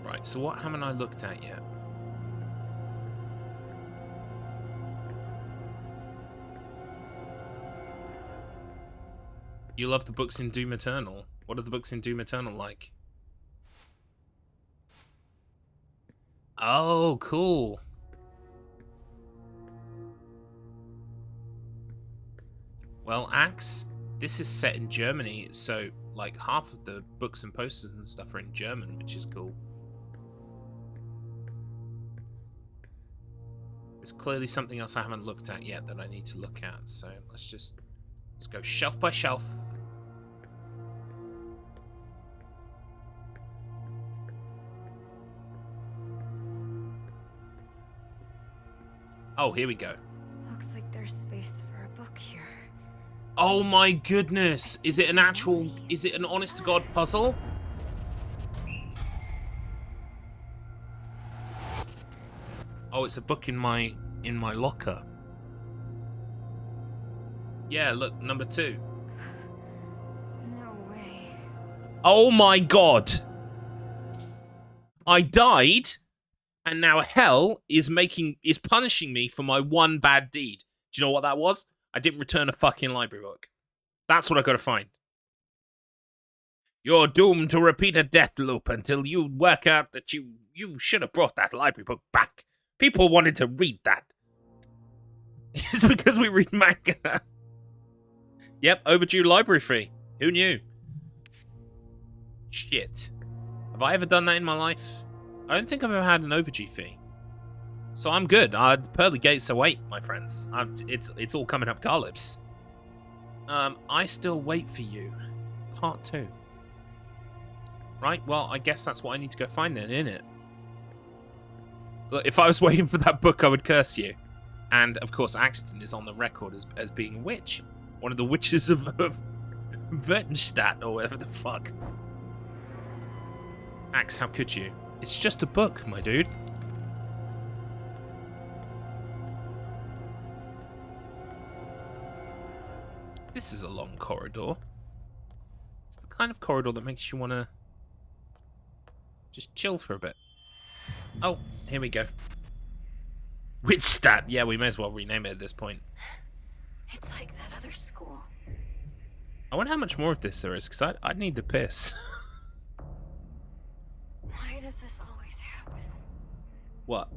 Right, so what haven't I looked at yet? You love the books in Doom Eternal. What are the books in Doom Eternal like? Oh, cool. Well, Axe, this is set in Germany, so like half of the books and posters and stuff are in German, which is cool. There's clearly something else I haven't looked at yet that I need to look at, so let's go shelf by shelf. Oh, here we go. Looks like there's space for a book here. Oh my goodness! Is it an honest to God puzzle? Oh, it's a book in my locker. Yeah, look, number 2. No way. Oh my god! I died, and now hell is punishing me for my one bad deed. Do you know what that was? I didn't return a fucking library book. That's what I gotta find. You're doomed to repeat a death loop until you work out that you should have brought that library book back. People wanted to read that. It's because we read manga. Yep, overdue library fee. Who knew? Shit. Have I ever done that in my life? I don't think I've ever had an overdue fee. So I'm good. Pearly gates await, my friends. It's all coming up, Garlips. I still wait for you. Part 2. Right, well, I guess that's what I need to go find then, innit? Look, if I was waiting for that book, I would curse you. And, of course, Axton is on the record as being a witch. One of the witches of Wertenstadt, or whatever the fuck. Axe, how could you? It's just a book, my dude. This is a long corridor. It's the kind of corridor that makes you want to just chill for a bit. Oh, here we go. Witch stat. Yeah, we may as well rename it at this point. It's like that other school. I wonder how much more of this there is, because I'd need to piss. Why does this always happen? What?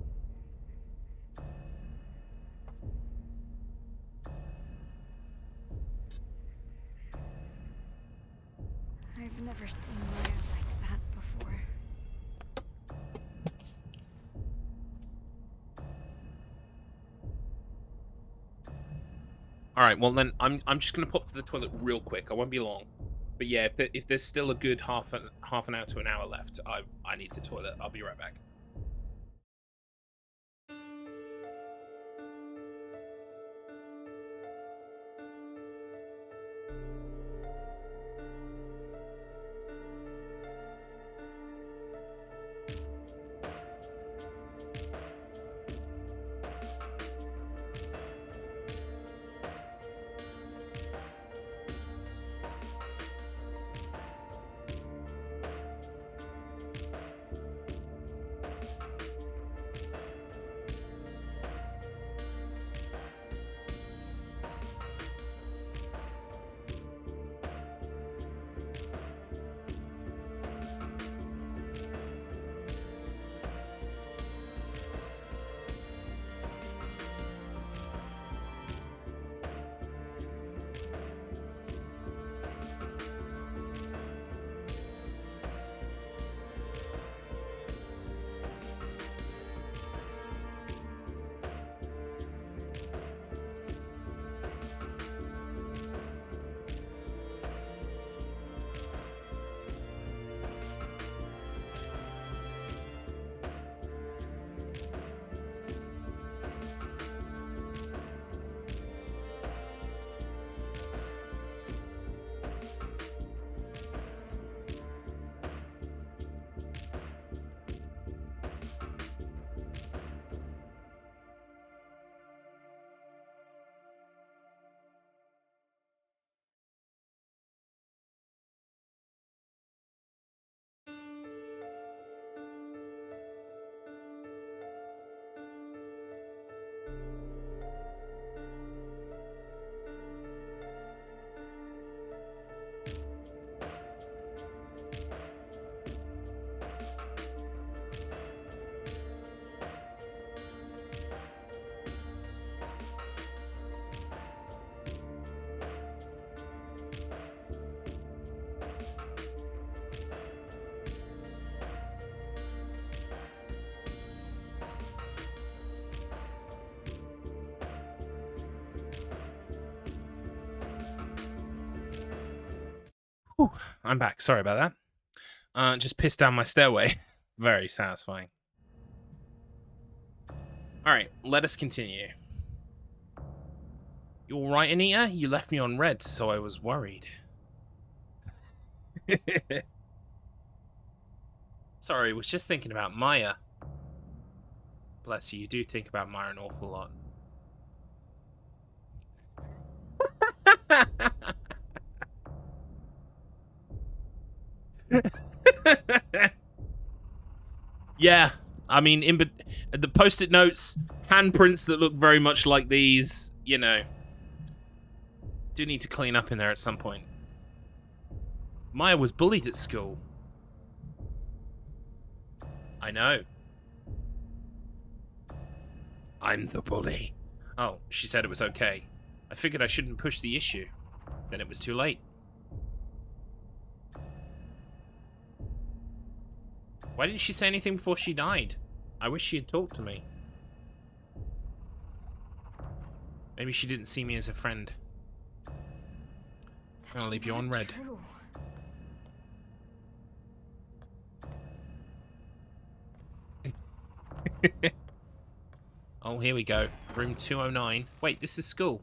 I've never seen Maya like that before. All right, well then I'm just gonna pop to the toilet real quick. I won't be long. But yeah, if there's still a good half an hour to an hour left, I need the toilet. I'll be right back. Whew, I'm back. Sorry about that. Just pissed down my stairway. Very satisfying. Alright, let us continue. You alright, Anita? You left me on red, so I was worried. Sorry, was just thinking about Maya. Bless you, you do think about Maya an awful lot. Yeah, I mean, the post-it notes, handprints that look very much like these, you know, do need to clean up in there at some point. Maya was bullied at school. I know. I'm the bully. Oh, she said it was okay. I figured I shouldn't push the issue. Then it was too late. Why didn't she say anything before she died? I wish she had talked to me. Maybe she didn't see me as a friend. I'm gonna leave you on red. True. Oh, here we go. Room 209. Wait, this is school.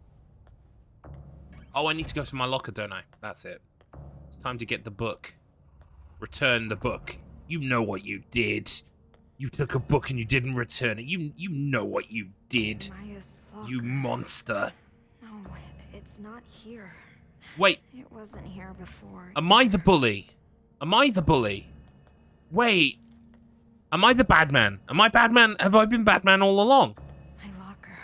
Oh, I need to go to my locker, don't I? That's it. It's time to get the book. Return the book. You know what you did. You took a book and you didn't return it. You know what you did. Maya's locker. You monster. No, it's not here. Wait, It wasn't here before. am I the bully? Am I the bully? Wait. Am I the bad man? Am I bad man? Have I been bad man all along? My locker.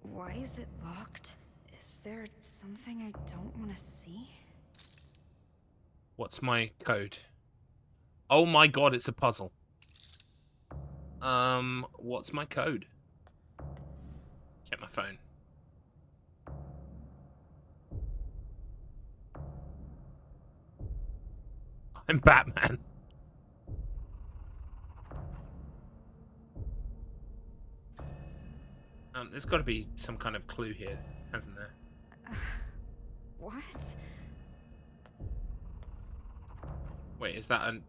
Why is it locked? Is there something I don't want to see? What's my code? Oh my god, it's a puzzle. What's my code? Check my phone. I'm Batman. There's got to be some kind of clue here, hasn't there? What? Wait, is that a...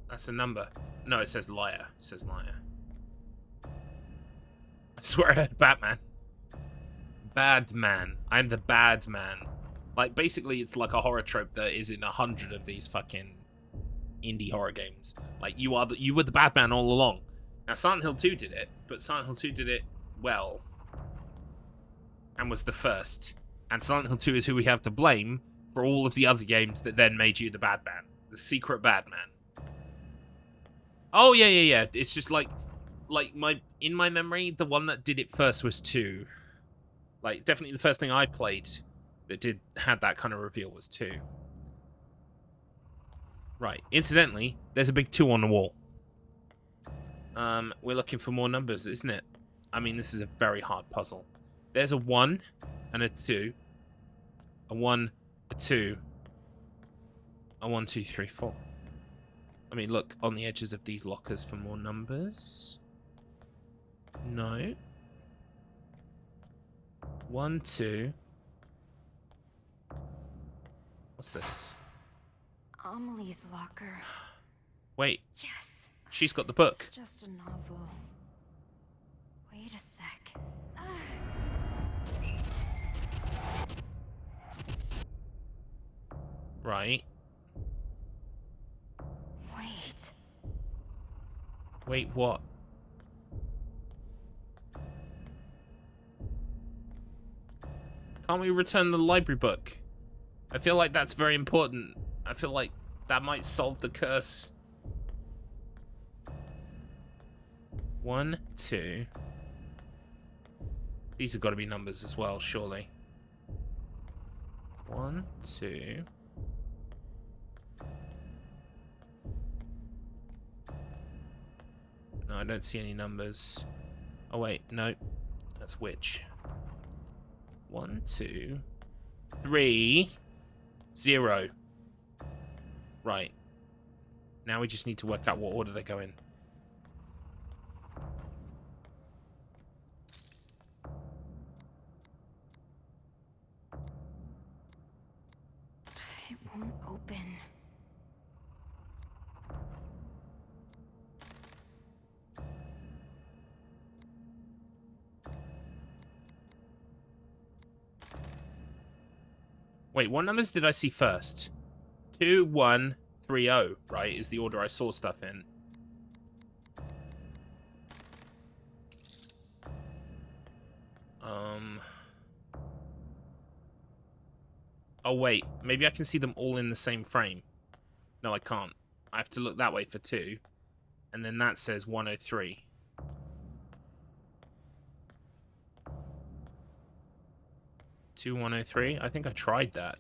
That's a number. No, it says liar. It says liar. I swear I heard Batman. Bad man. I'm the bad man. Like, basically, it's like a horror trope that is in 100 of these fucking indie horror games. Like, you were the bad man all along. Now, Silent Hill 2 did it, but Silent Hill 2 did it well. And was the first. And Silent Hill 2 is who we have to blame for all of the other games that then made you the bad man. The secret bad man. Oh, yeah. It's just like in my memory, the one that did it first was 2. Like, definitely the first thing I played that had that kind of reveal was 2. Right. Incidentally, there's a big 2 on the wall. We're looking for more numbers, isn't it? I mean, this is a very hard puzzle. There's a 1 and a 2. A 1, a 2. A 1, 2, 3, 4. Let me look on the edges of these lockers for more numbers. No. 1, 2. What's this? Amelie's locker. Wait, Yes. she's got the book. It's just a novel. Wait a sec. Right. Wait. Wait, what? Can't we return the library book? I feel like that's very important. I feel like that might solve the curse. 1, 2. These have got to be numbers as well, surely. 1, 2. No, I don't see any numbers. Oh wait, no. That's witch. 1, 2, 3, 0. Right. Now we just need to work out what order they go in. It won't open. Wait, what numbers did I see first? 2, 1, 3, 0, right? Is the order I saw stuff in. Oh, wait. Maybe I can see them all in the same frame. No, I can't. I have to look that way for 2. And then that says 103. Two 103? I think I tried that.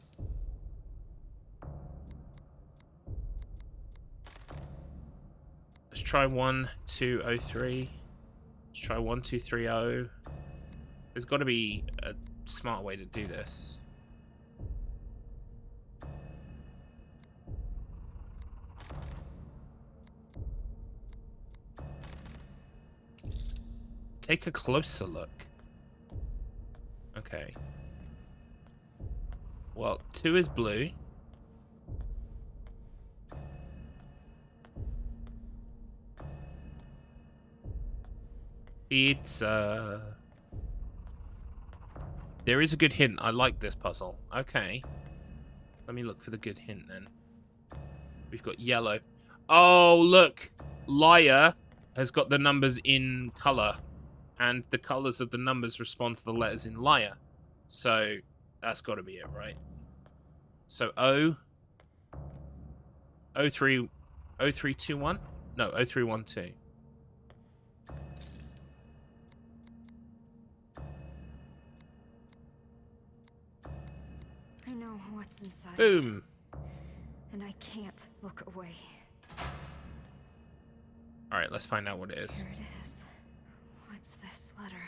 Let's try 1203. Let's try 1230. There's got to be a smart way to do this. Take a closer look. Okay. Well, 2 is blue. Pizza. There is a good hint. I like this puzzle. Okay. Let me look for the good hint then. We've got yellow. Oh, look. Liar has got the numbers in color. And the colors of the numbers respond to the letters in liar. So, That's got to be it, right? So O 0321? No, 0312. I know what's inside. Boom. And I can't look away. Alright, let's find out what it is. Here it is. What's this letter?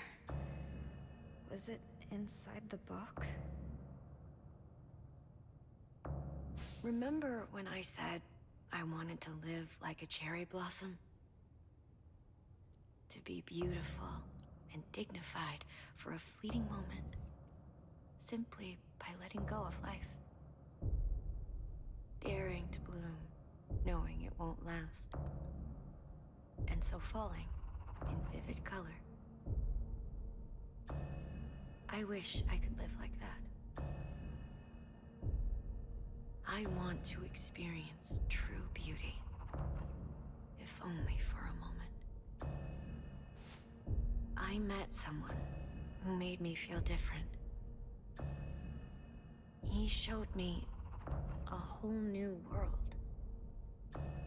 Was it inside the book? Remember when I said I wanted to live like a cherry blossom? To be beautiful and dignified for a fleeting moment, simply by letting go of life. Daring to bloom, knowing it won't last. And so falling in vivid color. I wish I could live like that. I want to experience true beauty, if only for a moment. I met someone who made me feel different. He showed me a whole new world.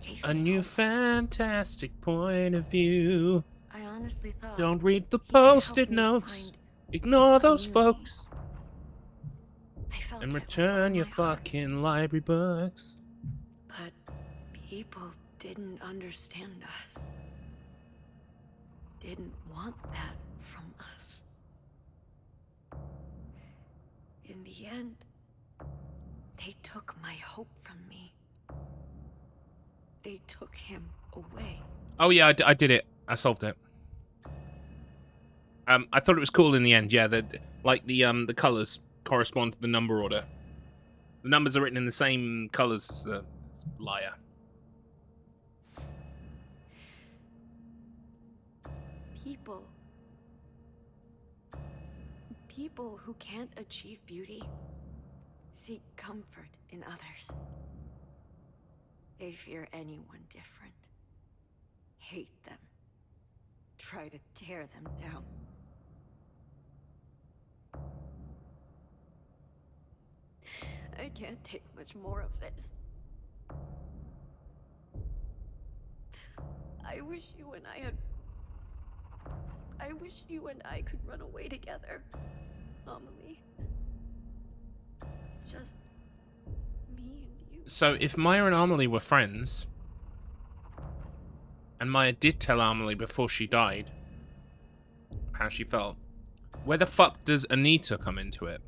Gave A me new hope. fantastic point of view. I honestly thought Don't read the he could help post-it me notes. find Ignore a those new me. folks. I felt And it with return all your my heart. fucking library books. But people didn't understand us. Didn't want that from us. In the end, they took my hope from me. They took him away. Oh yeah, I did it. I solved it. I thought it was cool in the end. Yeah, the colors correspond to the number order. The numbers are written in the same colors as the liar. People who can't achieve beauty seek comfort in others. They fear anyone different, hate them, try to tear them down. I can't take much more of this. I wish you and I could run away together, Amelie. Just me and you. So if Maya and Amelie were friends, and Maya did tell Amelie before she died how she felt, where the fuck does Anita come into it?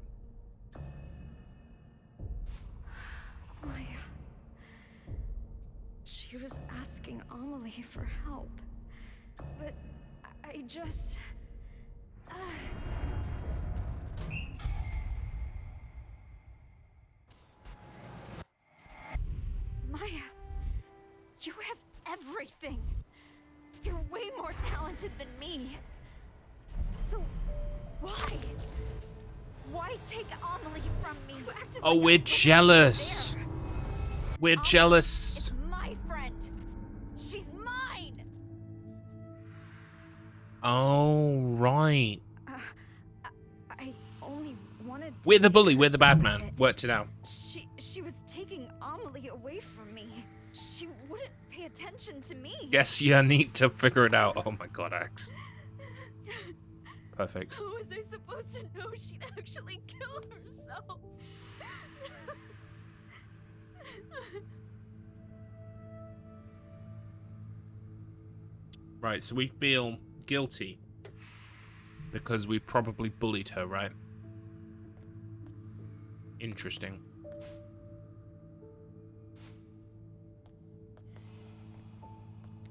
Maya. She was asking Amelie for help. But I just... Maya, you have everything. You're way more talented than me. So, why? Why take Amelie from me? You acted Oh, like I we're wasn't jealous. there. We're Amelie jealous. is my friend. She's mine. Oh, right. I only wanted to We're the take bully, her we're the to bad man. bed. Worked it out. She was taking Amelie away from me. She wouldn't pay attention to me. Guess you need to figure it out. Oh my god, Axe. Perfect. How was I supposed to know she'd actually kill herself? Right, so we feel guilty because we probably bullied her, right? Interesting.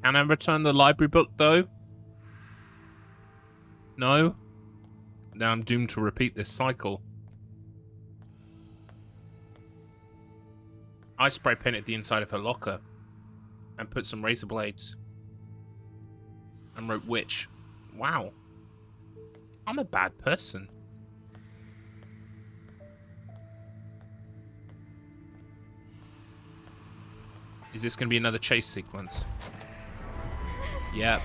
Can I return the library book, though? No? Now I'm doomed to repeat this cycle. I spray painted the inside of her locker and put some razor blades and wrote witch. Wow. I'm a bad person. Is this going to be another chase sequence? Yep.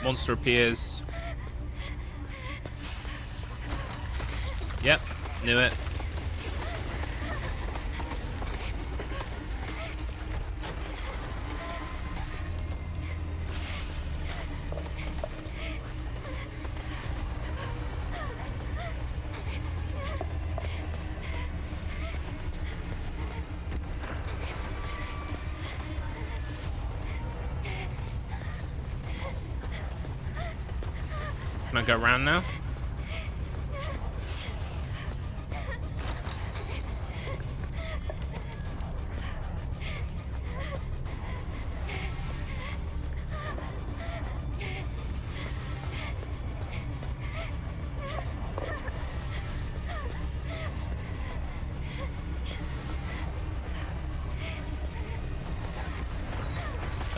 Monster appears. Yep, knew it. Can I go around now?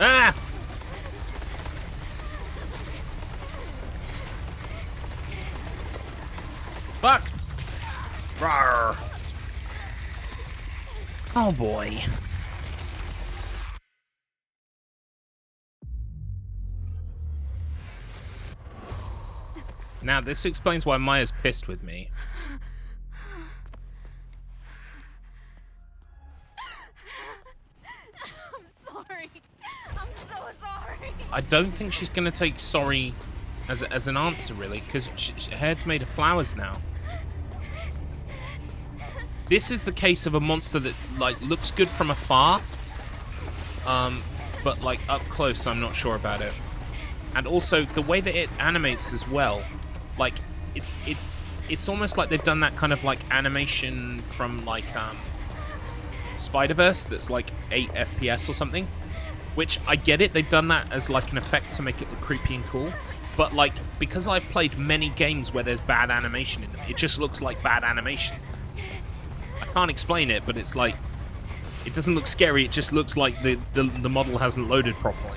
Ah! Fuck! Rawr. Oh boy. Now this explains why Maya's pissed with me. I'm sorry. I'm so sorry. I don't think she's gonna take sorry as an answer, really, because her head's made of flowers now. This is the case of a monster that, like, looks good from afar, but, like, up close, I'm not sure about it. And also, the way that it animates as well, like, it's almost like they've done that kind of, like, animation from, like, Spider-Verse that's, like, 8 FPS or something. Which, I get it, they've done that as, like, an effect to make it look creepy and cool. But, like, because I've played many games where there's bad animation in them, it just looks like bad animation. I can't explain it, but it's like, it doesn't look scary, it just looks like the model hasn't loaded properly.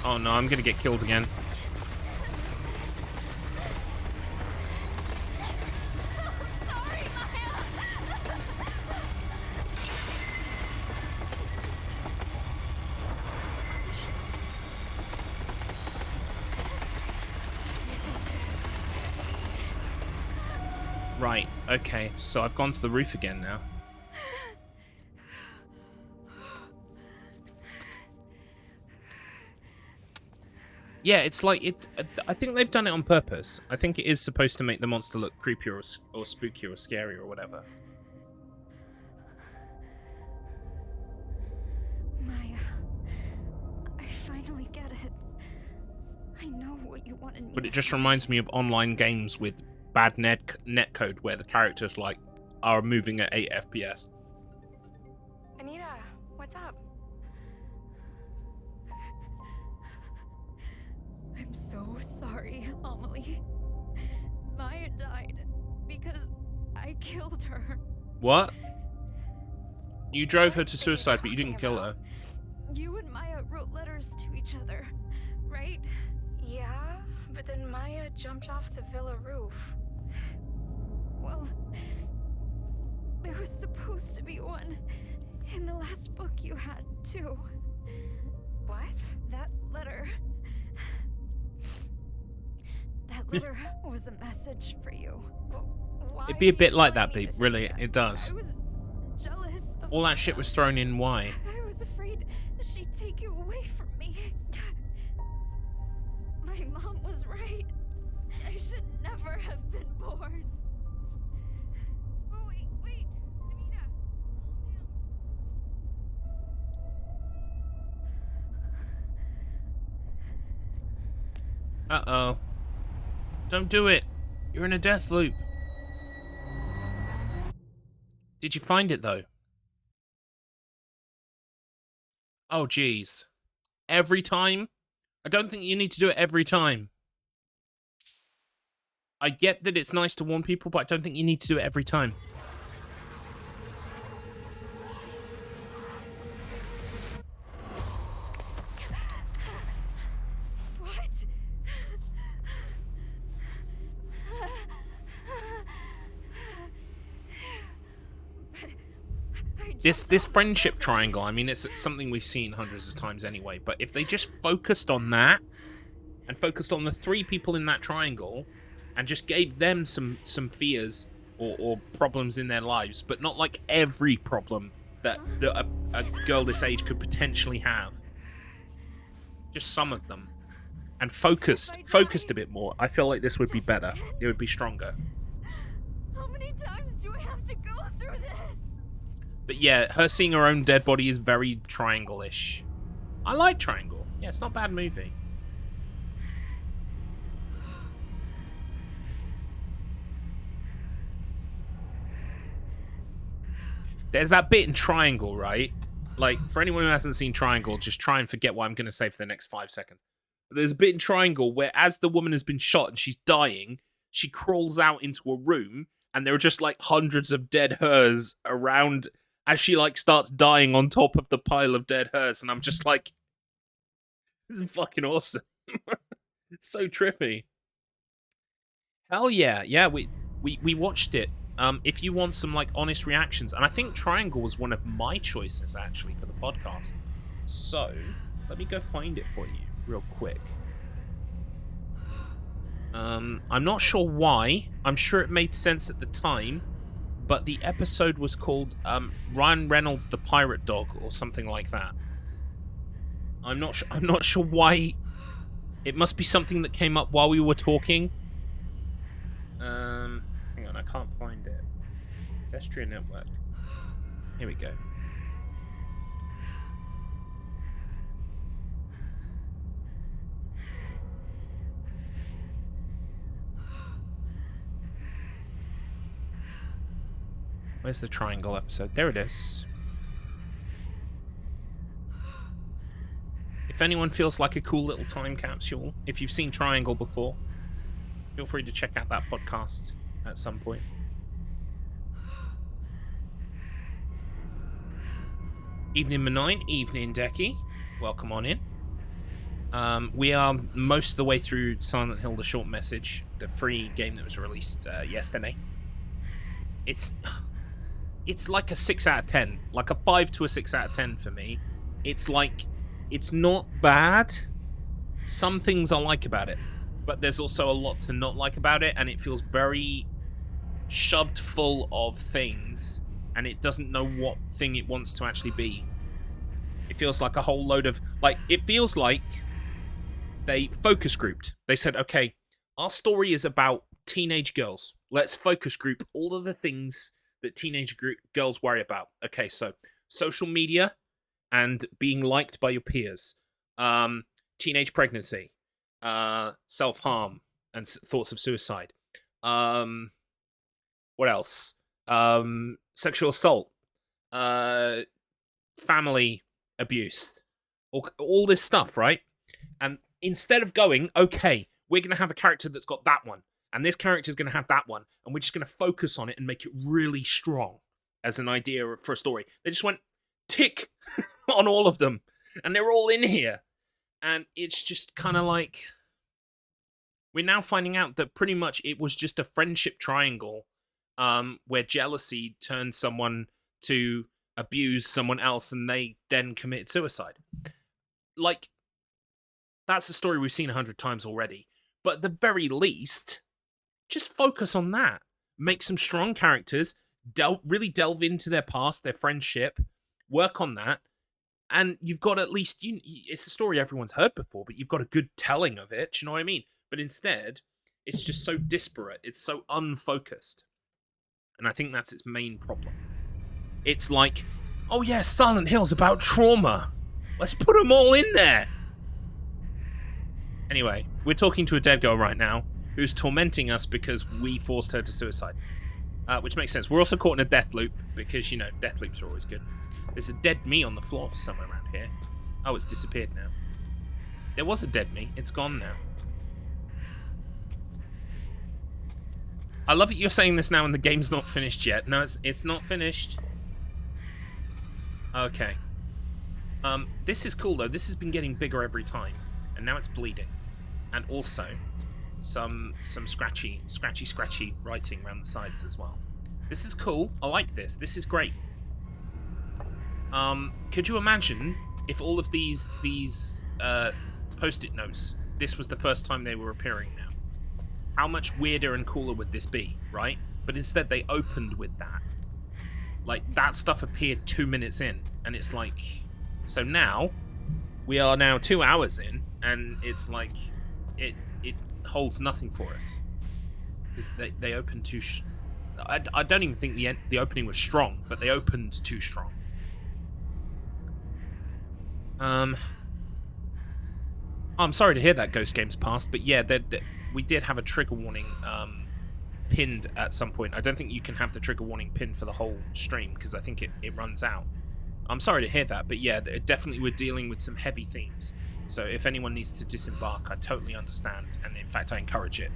Oh no, I'm gonna get killed again. Right, okay, so I've gone to the roof again now. Yeah, it's like, I think they've done it on purpose. I think it is supposed to make the monster look creepier or spookier or scary or whatever. Maya, I finally get it. I know what you wanted me But to it just do. reminds me of online games with bad netcode where the characters, like, are moving at 8 FPS. Anita, what's up? I'm so sorry, Amelie. Maya died because I killed her. What? You drove her What to are you suicide, but you didn't talking kill about? her. You and Maya wrote letters to each other, right? Yeah, but then Maya jumped off the villa roof. Well, there was supposed to be one in the last book you had, too. What? That letter. That letter was a message for you. Why It'd be a are you bit like telling that, me Beep. this, Really, Anita? it does. I was jealous of All that shit was thrown in. Why? I was afraid she'd take you away from me. My mom was right. I should never have been born. Oh, wait. Anita, calm down. Uh-oh. Don't do it. You're in a death loop. Did you find it, though? Oh, jeez. every time. I don't think you need to do it every time. I get that it's nice to warn people, but I don't think you need to do it every time. What? This friendship triangle, I mean, it's something we've seen hundreds of times anyway, but if they just focused on that, and focused on the 3 people in that triangle, and just gave them some fears or problems in their lives, but not like every problem that a girl this age could potentially have. Just some of them. And focused a bit more. I feel like this would be better. It would be stronger. How many times do I have to go through this? But yeah, her seeing her own dead body is very Triangle-ish. I like Triangle. Yeah, it's not a bad movie. There's that bit in Triangle, right? Like, for anyone who hasn't seen Triangle, just try and forget what I'm going to say for the next 5 seconds. But there's a bit in Triangle where as the woman has been shot and she's dying, she crawls out into a room and there are just, like, hundreds of dead hers around as she, like, starts dying on top of the pile of dead hers. And I'm just like, this is fucking awesome. It's so trippy. Hell yeah. Yeah, we watched it. If you want some, like, honest reactions, and I think Triangle was one of my choices, actually, for the podcast. So, let me go find it for you real quick. I'm not sure why. I'm sure it made sense at the time, but the episode was called Ryan Reynolds the Pirate Dog or something like that. I'm not sure why. It must be something that came up while we were talking. Hang on, I can't find it. Pedestrian Network. Here we go. Where's the Triangle episode? There it is. If anyone feels like a cool little time capsule, if you've seen Triangle before, feel free to check out that podcast at some point. Evening Benign, evening Decky. Welcome on in. We are most of the way through Silent Hill: The Short Message, the free game that was released yesterday. It's like a 6 out of 10, like a 5 to a 6 out of 10 for me. It's like, it's not bad. Some things I like about it, but there's also a lot to not like about it, and it feels very shoved full of things, and it doesn't know what thing it wants to actually be. It feels like a whole load of, like, it feels like they focus grouped. They said, okay, our story is about teenage girls. Let's focus group all of the things that teenage girls worry about. Okay, so social media and being liked by your peers, teenage pregnancy, self-harm and thoughts of suicide. What else? Sexual assault, family abuse, all this stuff, right? And instead of going, okay, we're going to have a character that's got that one, and this character's going to have that one, and we're just going to focus on it and make it really strong as an idea for a story. They just went, tick, on all of them, and they're all in here. And it's just kind of like, we're now finding out that pretty much it was just a friendship triangle where jealousy turned someone to abuse someone else and they then committed suicide. Like, that's a story we've seen 100 times already. But at the very least, just focus on that. Make some strong characters, really delve into their past, their friendship, work on that, and you've got at least, it's a story everyone's heard before, but you've got a good telling of it, do you know what I mean? But instead, it's just so disparate, it's so unfocused. And I think that's its main problem. It's like, oh yeah, Silent Hill's about trauma. Let's put them all in there. Anyway, we're talking to a dead girl right now who's tormenting us because we forced her to suicide. Which makes sense. We're also caught in a death loop because, death loops are always good. There's a dead me on the floor somewhere around here. Oh, it's disappeared now. There was a dead me. It's gone now. I love that you're saying this now and the game's not finished yet. No, it's not finished. Okay. This is cool though. This has been getting bigger every time, and now it's bleeding, and also some scratchy writing around the sides as well. This is cool. I like this. This is great. Could you imagine if all of these post-it notes, this was the first time they were appearing now? How much weirder and cooler would this be, right? But instead they opened with that. Like, that stuff appeared 2 minutes in, and it's like... So now, we are now 2 hours in, and it's like, it holds nothing for us. Because they opened too... I don't even think the opening was strong, but they opened too strong. I'm sorry to hear that Ghost Game's passed, but yeah, we did have a trigger warning pinned at some point. I don't think you can have the trigger warning pinned for the whole stream, because I think it runs out. I'm sorry to hear that, but yeah, definitely we're dealing with some heavy themes. So if anyone needs to disembark, I totally understand, and in fact I encourage it.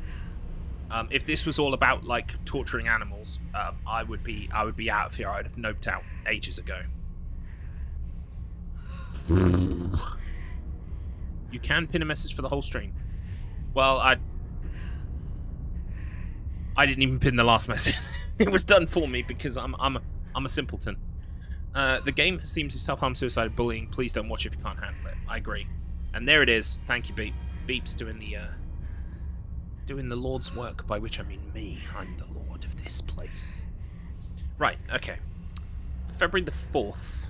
If this was all about like torturing animals, I would be out of here. I'd have noped out ages ago. You can pin a message for the whole stream. Well, I didn't even pin the last message. It was done for me because I'm a simpleton. The game has themes of self-harm, suicide, bullying. Please don't watch if you can't handle it. I agree. And there it is. Thank you, Beep. Beep's doing the Lord's work, by which I mean me. I'm the Lord of this place. Right, okay. February the 4th.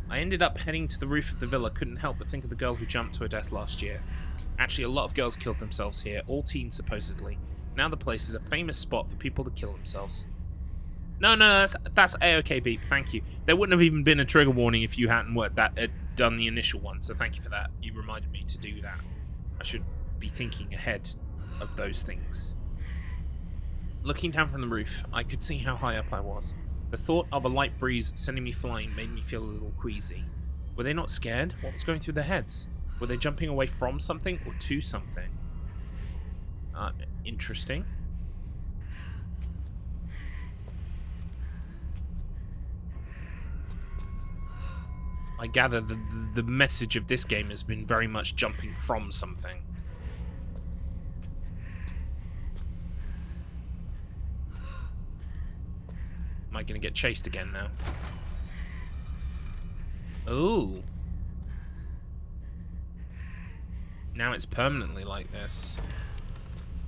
I ended up heading to the roof of the villa. Couldn't help but think of the girl who jumped to her death last year. Actually, a lot of girls killed themselves here, all teens supposedly. Now the place is a famous spot for people to kill themselves. No, that's A-OK, Beep, thank you. There wouldn't have even been a trigger warning if you hadn't done the initial one, so thank you for that. You reminded me to do that. I should be thinking ahead of those things. Looking down from the roof, I could see how high up I was. The thought of a light breeze sending me flying made me feel a little queasy. Were they not scared? What was going through their heads? Were they jumping away from something or to something? Interesting. I gather the message of this game has been very much jumping from something. Am I going to get chased again now? Ooh. Now it's permanently like this.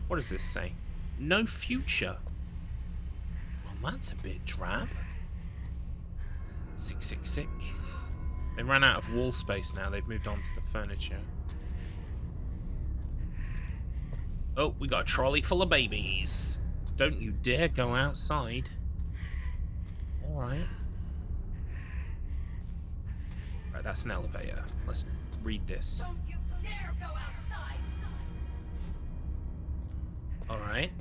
What does this say? No future. Well, that's a bit drab. Sick, sick, sick. They ran out of wall space now. They've moved on to the furniture. Oh, we got a trolley full of babies. Don't you dare go outside. Alright. Right, that's an elevator. Let's read this. Don't you dare go outside! Alright.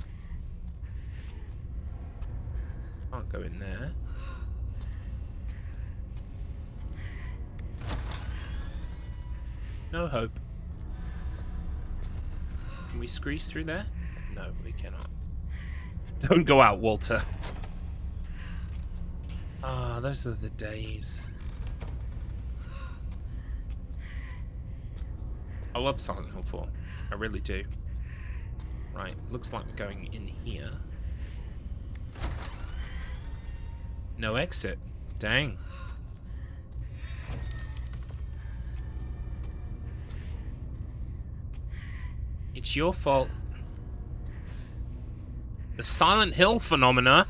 Can't go in there. No hope. Can we squeeze through there? No, we cannot. Don't go out, Walter. Ah, those are the days. I love Silent Hill 4. I really do. Right, looks like we're going in here. No exit. Dang. It's your fault. The Silent Hill phenomena?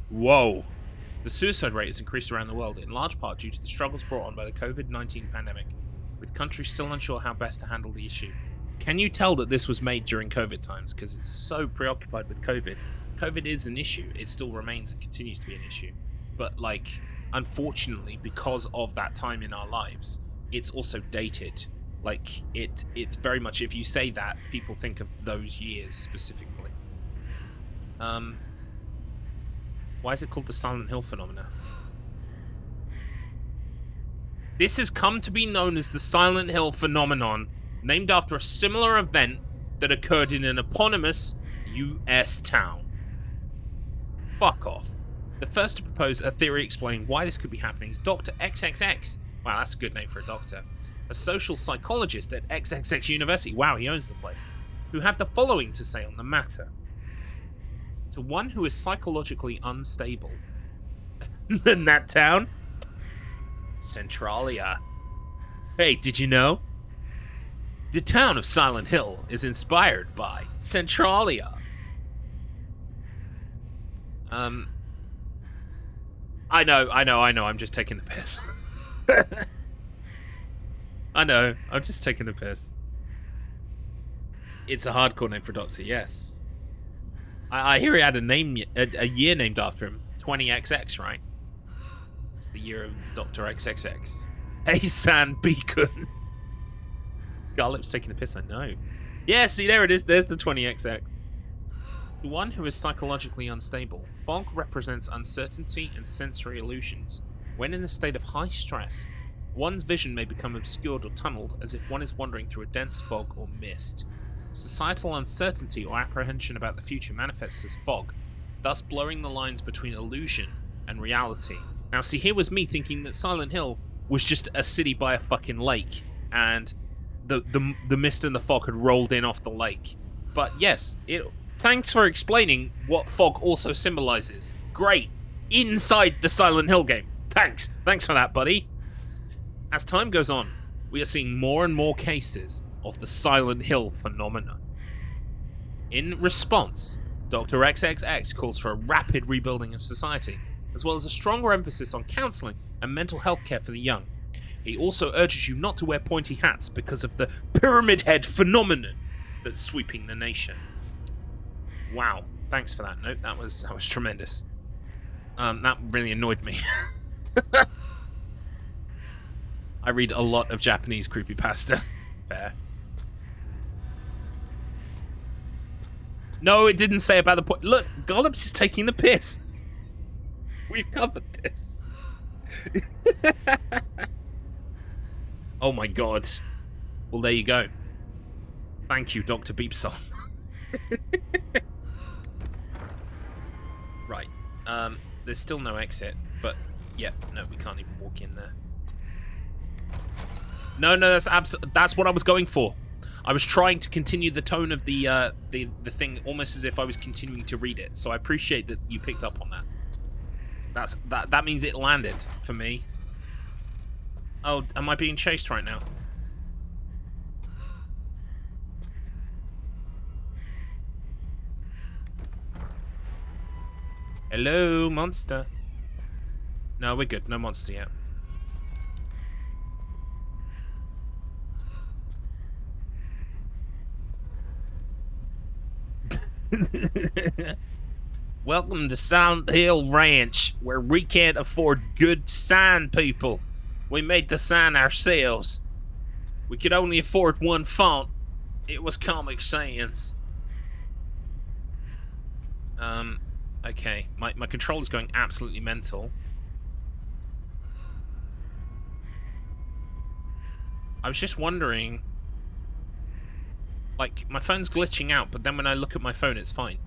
Whoa. The suicide rate has increased around the world, in large part due to the struggles brought on by the COVID-19 pandemic, with countries still unsure how best to handle the issue. Can you tell that this was made during COVID times? Because it's so preoccupied with COVID. COVID is an issue. It still remains and continues to be an issue. But, like, unfortunately, because of that time in our lives, it's also dated. Like, it's very much, if you say that, people think of those years specifically. Why is it called the Silent Hill phenomena? This has come to be known as the Silent Hill phenomenon named after a similar event that occurred in an eponymous US town. Fuck off. The first to propose a theory explaining why this could be happening is Dr. XXX. Wow, that's a good name for a doctor. A social psychologist at XXX University. Wow, he owns the place. Who had the following to say on the matter. To one who is psychologically unstable. In that town? Centralia. Hey, did you know? The town of Silent Hill is inspired by Centralia. I know, I'm just taking the piss. I know, I'm just taking the piss. It's a hardcore name for a doctor, yes. I hear he had a year named after him. 20XX, right? It's the year of Dr. XXX. Hey, San Beacon. Garlips taking the piss, I know. Yeah, see, there it is. There's the 20XX. To one who is psychologically unstable, fog represents uncertainty and sensory illusions. When in a state of high stress, one's vision may become obscured or tunneled as if one is wandering through a dense fog or mist. Societal uncertainty or apprehension about the future manifests as fog, thus blurring the lines between illusion and reality. Now, see, here was me thinking that Silent Hill was just a city by a fucking lake, and the mist and the fog had rolled in off the lake. But yes, thanks for explaining what fog also symbolizes. Great. Inside the Silent Hill game. Thanks for that, buddy. As time goes on, we are seeing more and more cases of the Silent Hill phenomenon. In response, Dr. XXX calls for a rapid rebuilding of society, as well as a stronger emphasis on counseling and mental health care for the young. He also urges you not to wear pointy hats because of the pyramid head phenomenon that's sweeping the nation. Wow, thanks for that note. That was tremendous. That really annoyed me. I read a lot of Japanese creepypasta. Fair. No, it didn't say about the point. Look, Garlips is taking the piss. We've covered this. Oh my god. Well, there you go. Thank you, Dr. Beepsol. Right. There's still no exit, but yeah, no, we can't even walk in there. No, that's what I was going for. I was trying to continue the tone of the thing almost as if I was continuing to read it. So I appreciate that you picked up on that. That means it landed for me. Oh, am I being chased right now? Hello, monster. No, we're good. No monster yet. Welcome to Silent Hill Ranch, where we can't afford good sign people. We made the sign ourselves. We could only afford one font. It was Comic Sans. Okay. My controller's going absolutely mental. I was just wondering... Like, my phone's glitching out, but then when I look at my phone, it's fine.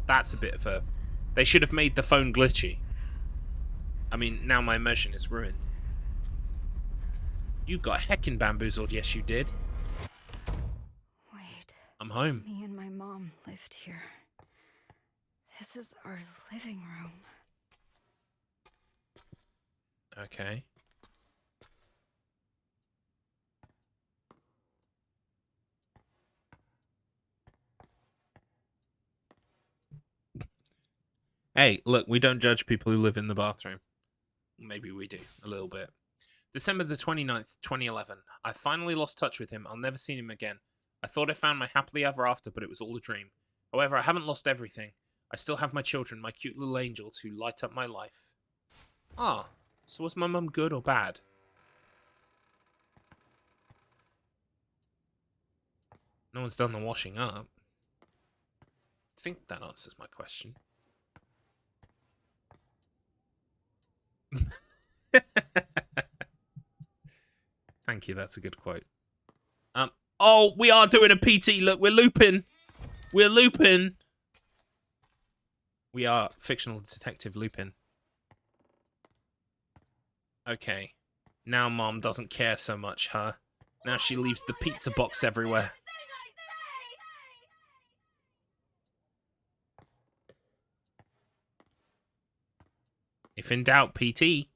That's a bit of a... They should have made the phone glitchy. I mean, now my immersion is ruined. You got heckin' bamboozled, yes you did. Wait. I'm home. Me and my mom lived here. This is our living room. Okay. Hey, look, we don't judge people who live in the bathroom. Maybe we do, a little bit. December the 29th, 2011. I finally lost touch with him. I'll never see him again. I thought I found my happily ever after, but it was all a dream. However, I haven't lost everything. I still have my children, my cute little angels who light up my life. Ah, so was my mum good or bad? No one's done the washing up. I think that answers my question. Thank you, that's a good quote. Oh, we are doing a PT. Look, we're looping. We're looping. We are fictional detective looping. Okay. Now Mom doesn't care so much, huh? Now she leaves the pizza box everywhere. If in doubt, PT.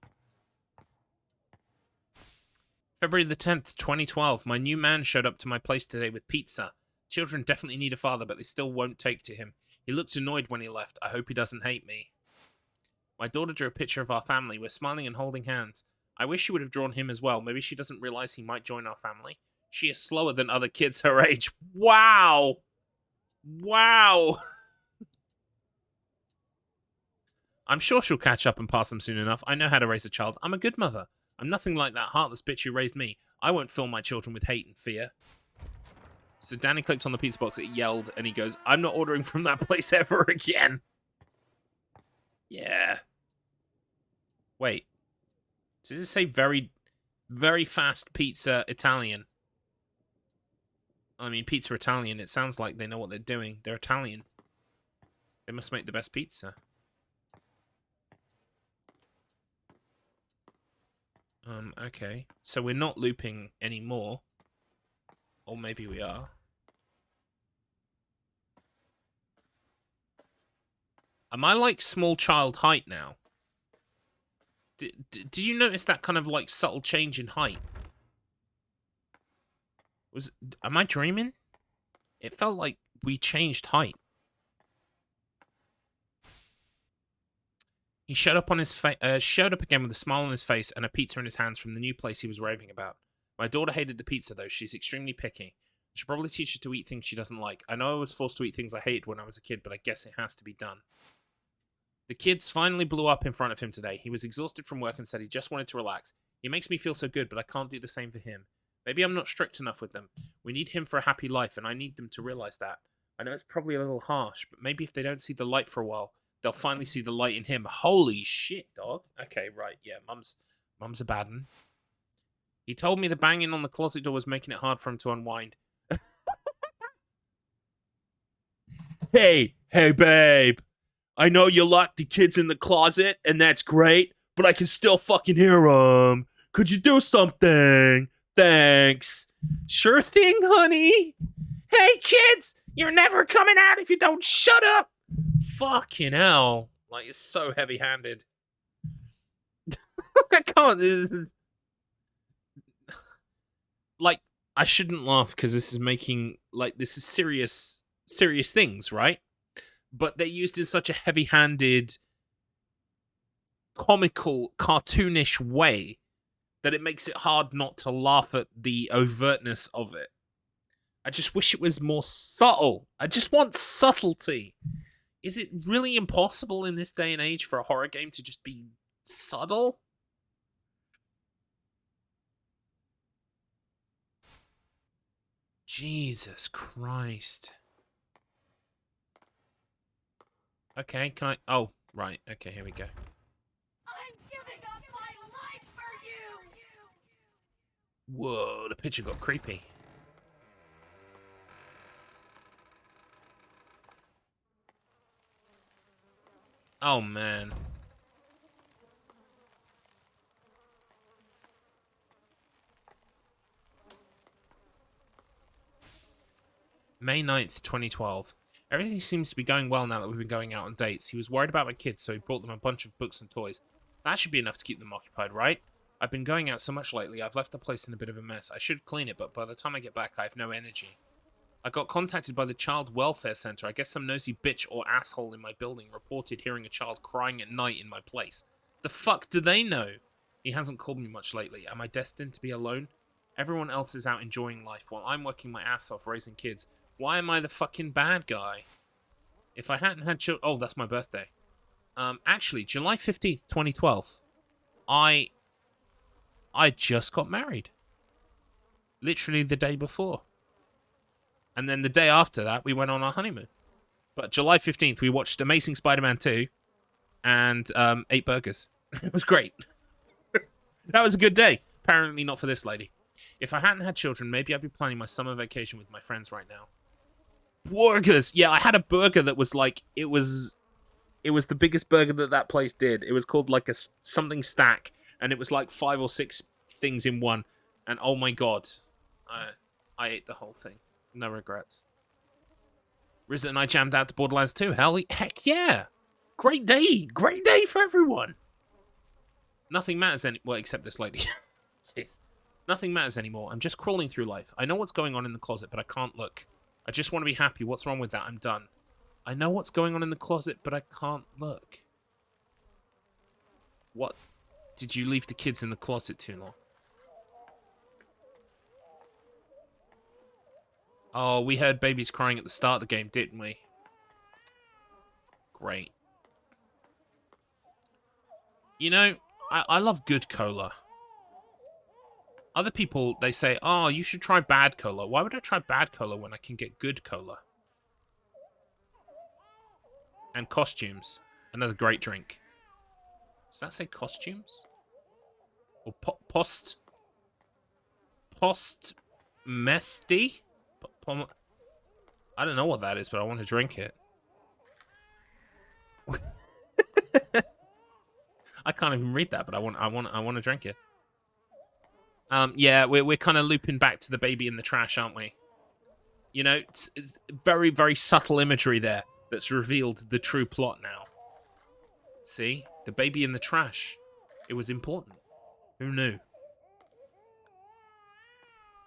February the 10th, 2012. My new man showed up to my place today with pizza. Children definitely need a father, but they still won't take to him. He looked annoyed when he left. I hope he doesn't hate me. My daughter drew a picture of our family. We're smiling and holding hands. I wish she would have drawn him as well. Maybe she doesn't realize he might join our family. She is slower than other kids her age. Wow! Wow! I'm sure she'll catch up and pass them soon enough. I know how to raise a child. I'm a good mother. I'm nothing like that heartless bitch who raised me. I won't fill my children with hate and fear. So Danny clicked on the pizza box, it yelled, and he goes, I'm not ordering from that place ever again. Yeah. Wait. Does it say very, very fast pizza Italian? I mean, pizza Italian, it sounds like they know what they're doing. They're Italian. They must make the best pizza. Okay. So we're not looping anymore. Or maybe we are. Am I like small child height now? Did you notice that kind of like subtle change in height? Am I dreaming? It felt like we changed height. He showed up on his showed up again with a smile on his face and a pizza in his hands from the new place he was raving about. My daughter hated the pizza though. She's extremely picky. I should probably teach her to eat things she doesn't like. I know I was forced to eat things I hated when I was a kid, but I guess it has to be done. The kids finally blew up in front of him today. He was exhausted from work and said he just wanted to relax. He makes me feel so good, but I can't do the same for him. Maybe I'm not strict enough with them. We need him for a happy life, and I need them to realize that. I know it's probably a little harsh, but maybe if they don't see the light for a while, they'll finally see the light in him. Holy shit, dog. Okay, right, yeah, Mum's a bad one. He told me the banging on the closet door was making it hard for him to unwind. Hey, babe. I know you locked the kids in the closet, and that's great, but I can still fucking hear them. Could you do something? Thanks. Sure thing, honey. Hey, kids, you're never coming out if you don't shut up. Fucking hell. Like, it's so heavy-handed. I can't. This is... Like, I shouldn't laugh because this is making, like, this is serious things, right? But they're used in such a heavy-handed, comical, cartoonish way that it makes it hard not to laugh at the overtness of it. I just wish it was more subtle. I just want subtlety. Is it really impossible in this day and age for a horror game to just be subtle? Jesus Christ. Okay, can I... Oh, right. Okay, here we go. I'm giving up my life for you! Whoa, the picture got creepy. Oh, man. May 9th, 2012. Everything seems to be going well now that we've been going out on dates. He was worried about my kids, so he brought them a bunch of books and toys. That should be enough to keep them occupied, right? I've been going out so much lately, I've left the place in a bit of a mess. I should clean it, but by the time I get back, I have no energy. I got contacted by the Child Welfare Center. I guess some nosy bitch or asshole in my building reported hearing a child crying at night in my place. The fuck do they know? He hasn't called me much lately. Am I destined to be alone? Everyone else is out enjoying life while I'm working my ass off raising kids. Why am I the fucking bad guy? If I hadn't had children... Oh, that's my birthday. Actually, July 15th, 2012. I just got married. Literally the day before. And then the day after that, we went on our honeymoon. But July 15th, we watched Amazing Spider-Man 2 and ate burgers. It was great. That was a good day. Apparently not for this lady. If I hadn't had children, maybe I'd be planning my summer vacation with my friends right now. Burgers! Yeah, I had a burger that was like, it was the biggest burger that place did. It was called like a something stack, and it was like 5 or 6 things in one. And oh my god, I ate the whole thing. No regrets. Rizza and I jammed out to Borderlands 2. Heck yeah! Great day for everyone. Nothing matters well, except this lady. Jeez. Nothing matters anymore. I'm just crawling through life. I know what's going on in the closet, but I can't look. I just want to be happy. What's wrong with that? I'm done. I know what's going on in the closet, but I can't look. What? Did you leave the kids in the closet too long? Oh, we heard babies crying at the start of the game, didn't we? Great. You know, I love good cola. Other people, they say, oh, you should try bad cola. Why would I try bad cola when I can get good cola? And costumes. Another great drink. Does that say costumes? Or post-mesty? I don't know what that is, but I want to drink it. I can't even read that, but I want to drink it. Yeah, we're kind of looping back to the baby in the trash, aren't we? You know, it's very, very subtle imagery there that's revealed the true plot now. See? The baby in the trash. It was important. Who knew?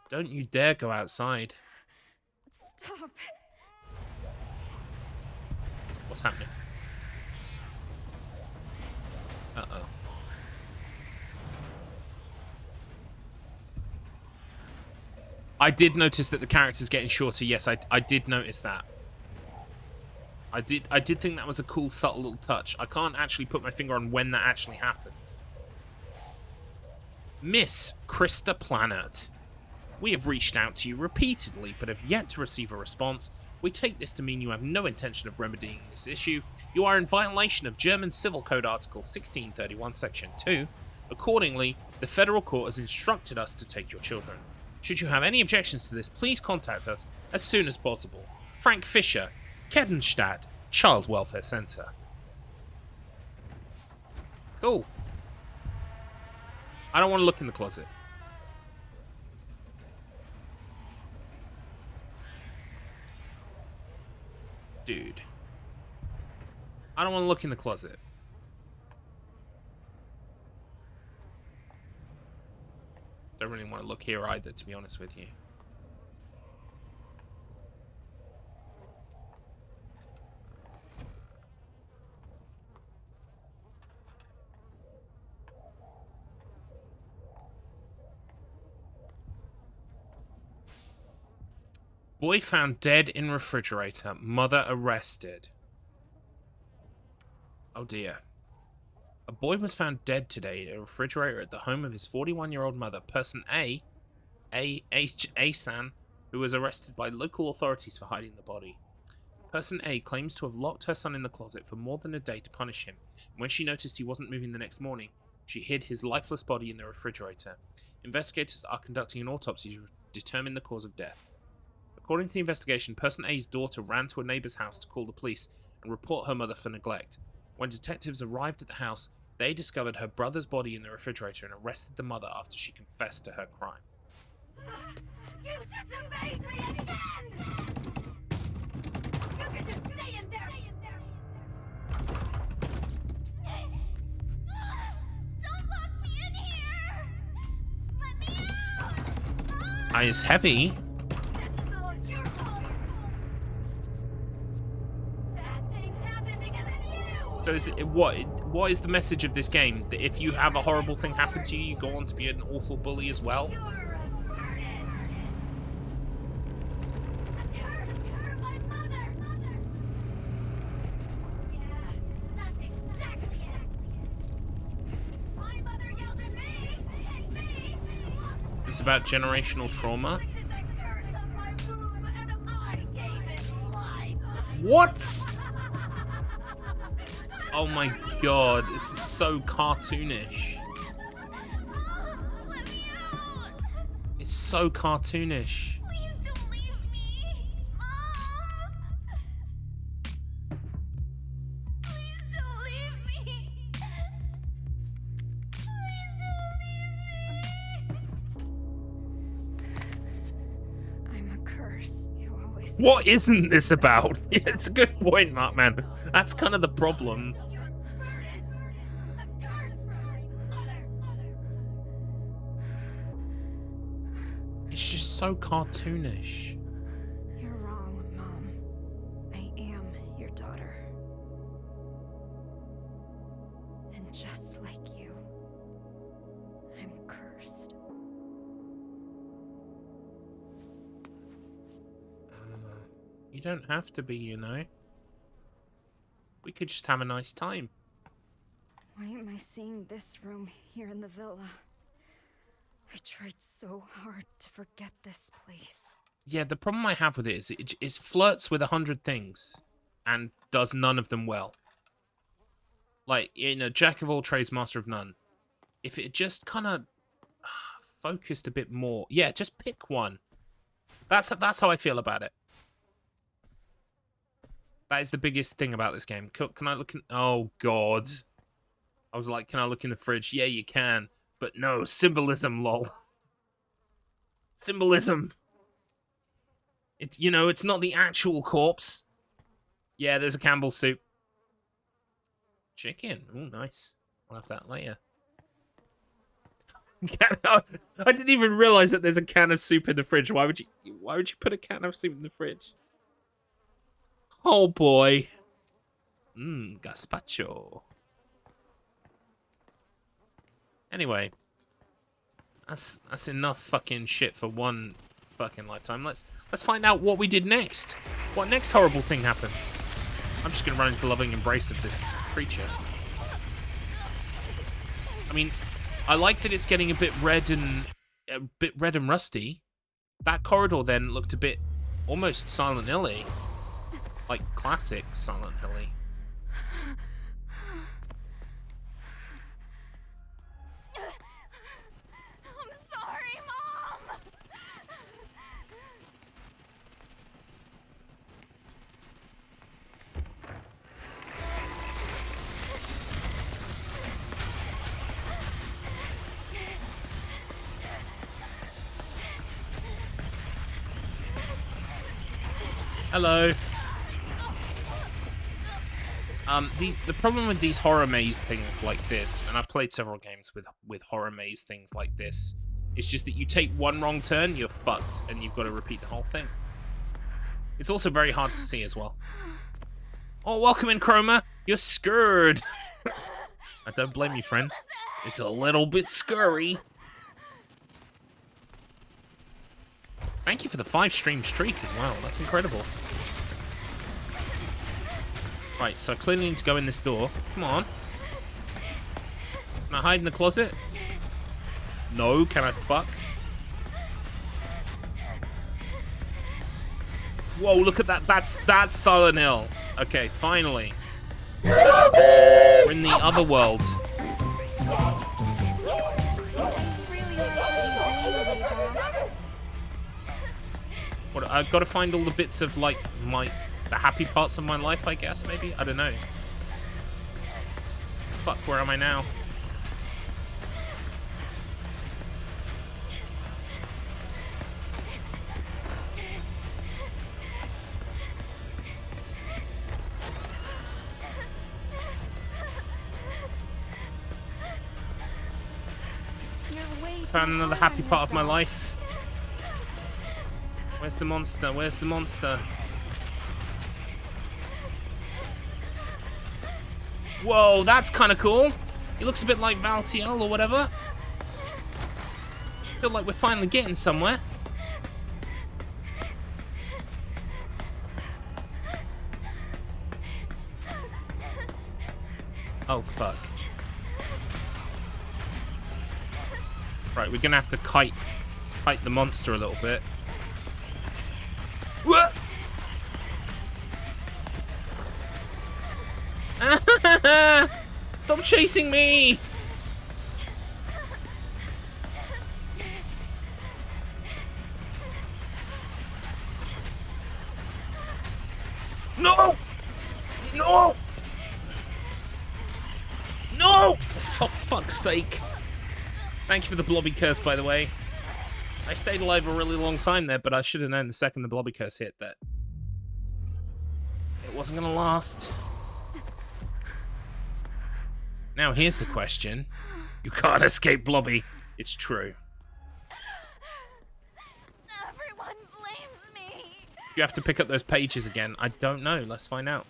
Don't you dare go outside. Stop. What's happening? Uh-oh. I did notice that the character's getting shorter. Yes, I did notice that. I did think that was a cool, subtle little touch. I can't actually put my finger on when that actually happened. Miss Krista Planet. We have reached out to you repeatedly, but have yet to receive a response. We take this to mean you have no intention of remedying this issue. You are in violation of German Civil Code Article 1631, Section 2. Accordingly, the federal court has instructed us to take your children. Should you have any objections to this, please contact us as soon as possible. Frank Fisher, Kedenstadt Child Welfare Center. Cool. I don't want to look in the closet. Dude. I don't want to look in the closet. Don't really want to look here either, to be honest with you. Boy found dead in refrigerator. Mother arrested. Oh dear. A boy was found dead today in a refrigerator at the home of his 41-year-old mother. Person A-san, who was arrested by local authorities for hiding the body. Person A claims to have locked her son in the closet for more than a day to punish him. When she noticed he wasn't moving the next morning, she hid his lifeless body in the refrigerator. Investigators are conducting an autopsy to determine the cause of death. According to the investigation, Person A's daughter ran to a neighbor's house to call the police and report her mother for neglect. When detectives arrived at the house, they discovered her brother's body in the refrigerator and arrested the mother after she confessed to her crime. You disobeyed me again! You can just stay in there! Don't lock me in here! Let me out! It's heavy. This is all your fault! Bad things happen because of you! So is it, what is the message of this game? That if you have a horrible thing happen to you, you go on to be an awful bully as well? You're a burden! You hurt my mother! Yeah, that's exactly it! My mother yelled at me! And me! It's about generational trauma. What? Oh my god, this is so cartoonish. Let me out! It's so cartoonish. Please don't leave me! Mom! Please don't leave me! Please don't leave me! I'm a curse. You always say What isn't this about? It's a good point, Mark, man. That's kind of the problem. you're a burden. A curse for our mother. It's just so cartoonish. You're wrong, Mom. I am your daughter. And just like you, I'm cursed. You don't have to be, you know. We could just have a nice time. Why am I seeing this room here in the villa? I tried so hard to forget this place. Yeah, the problem I have with it is it flirts with 100 things and does none of them well. Like, you know, jack of all trades, master of none. If it just kind of focused a bit more. Yeah, just pick one. That's how I feel about it. That is the biggest thing about this game. Can I look in... Oh, God. I was like, can I look in the fridge? Yeah, you can. But no, symbolism, lol. Symbolism. You know, it's not the actual corpse. Yeah, there's a Campbell's soup. Chicken. Oh, nice. I'll have that later. I didn't even realize that there's a can of soup in the fridge. Why would you put a can of soup in the fridge? Oh boy. Gazpacho. Anyway, that's enough fucking shit for one fucking lifetime. Let's find out what we did next. What next horrible thing happens? I'm just gonna run into the loving embrace of this creature. I mean, I like that it's getting a bit red and rusty. That corridor then looked a bit almost Silent Hill-y. Like classic Silent Hill-y. I'm sorry, Mom! Hello. The problem with these horror maze things like this, and I've played several games with horror maze things like this, it's just that you take one wrong turn, you're fucked, and you've got to repeat the whole thing. It's also very hard to see as well. Oh, welcome in, Chroma. You're scared. I don't blame you, friend. It's a little bit scurry. Thank you for the 5-stream streak as well. That's incredible. Right, so I clearly need to go in this door. Come on. Can I hide in the closet? No, can I fuck? Whoa, look at that. That's Silent Hill. Okay, finally. We're in the other world. What, I've got to find all the bits of, like, the happy parts of my life, I guess, maybe? I don't know. Fuck, where am I now? Found another happy part of my life. Where's the monster? Where's the monster? Whoa, that's kind of cool. He looks a bit like Valtiel or whatever. Feel like we're finally getting somewhere. Oh, fuck. Right, we're gonna have to kite the monster a little bit. What? Stop chasing me! No! No! No! For fuck's sake. Thank you for the blobby curse, by the way. I stayed alive a really long time there, but I should have known the second the blobby curse hit that it wasn't gonna last. Now here's the question. You can't escape blobby. It's true. Everyone blames me. You have to pick up those pages again. I don't know. Let's find out.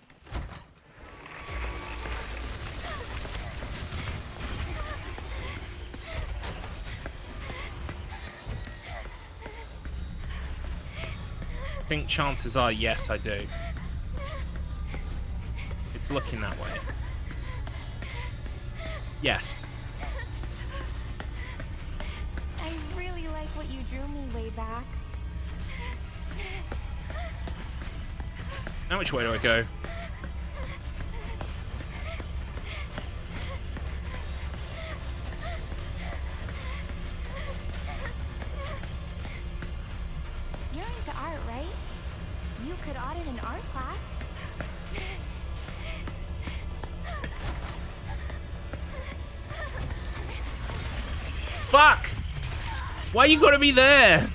I think chances are, yes, I do. It's looking that way. Yes. I really like what you drew me way back. Now which way do I go? You're into art, right? You could audit an art class. Fuck! Why you gotta be there?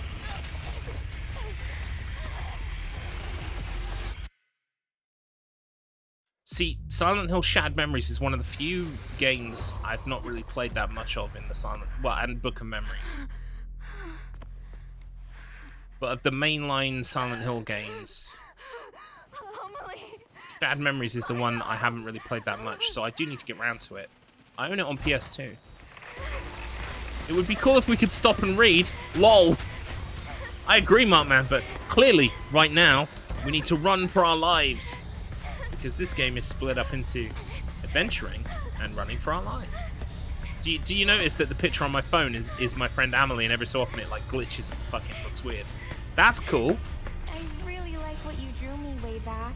See, Silent Hill Shattered Memories is one of the few games I've not really played that much of in the and Book of Memories. But of the mainline Silent Hill games, Shattered Memories is the one I haven't really played that much, so I do need to get round to it. I own it on PS2. It would be cool if we could stop and read. LOL. I agree, Markman, but clearly, right now, we need to run for our lives. Because this game is split up into adventuring and running for our lives. Do you notice that the picture on my phone is my friend Amelie, and every so often it like glitches and fucking looks weird? That's cool. I really like what you drew me way back.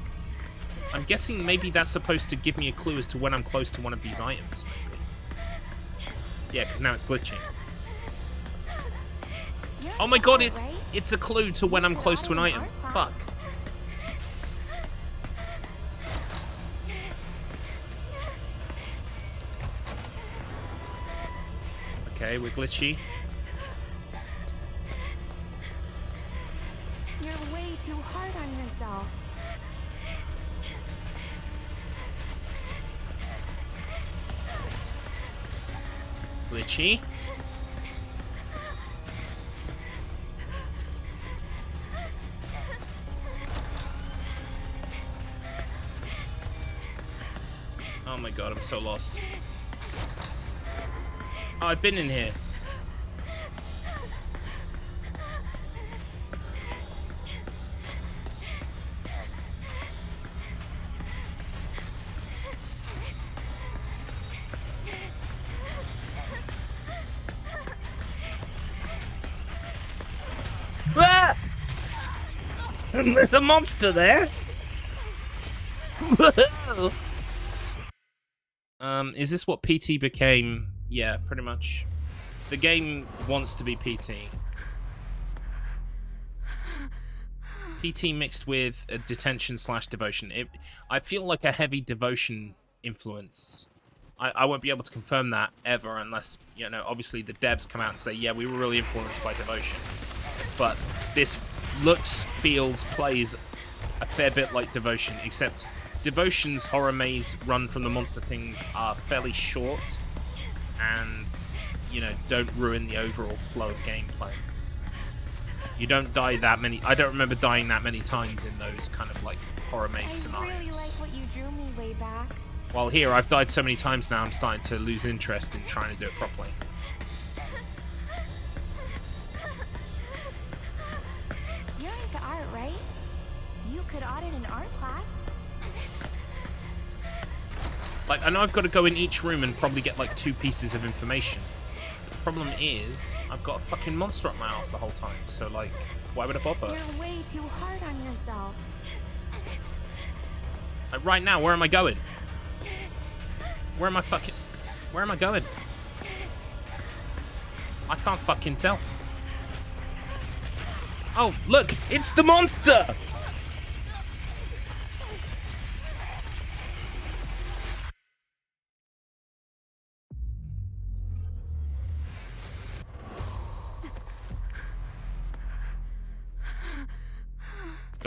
I'm guessing maybe that's supposed to give me a clue as to when I'm close to one of these items, maybe. Yeah, because now it's glitching. Oh my god, it's a clue to when I'm close to an item. Fuck. Okay, we're glitchy. You're way too hard on yourself. Glitchy. Oh my god, I'm so lost. Oh, I've been in here. Ah! There's a monster there. Is this what PT became? Yeah, pretty much. The game wants to be PT. PT mixed with a detention / devotion. I feel like a heavy devotion influence. I won't be able to confirm that ever unless, you know, obviously the devs come out and say, yeah, we were really influenced by devotion. But this looks, feels, plays a fair bit like devotion, except Devotion's horror maze run from the monster things are fairly short and, you know, don't ruin the overall flow of gameplay. You don't die that many. I don't remember dying that many times in those kind of like horror maze scenarios. I really like what you drew me way back. While here, I've died so many times now, I'm starting to lose interest in trying to do it properly. You're into art, right? You could audit an art class. Like, I know I've got to go in each room and probably get like 2 pieces of information. But the problem is, I've got a fucking monster up my ass the whole time. So like, why would I bother? You're way too hard on yourself. Like, right now, where am I going? Where am I going? I can't fucking tell. Oh, look! It's the monster!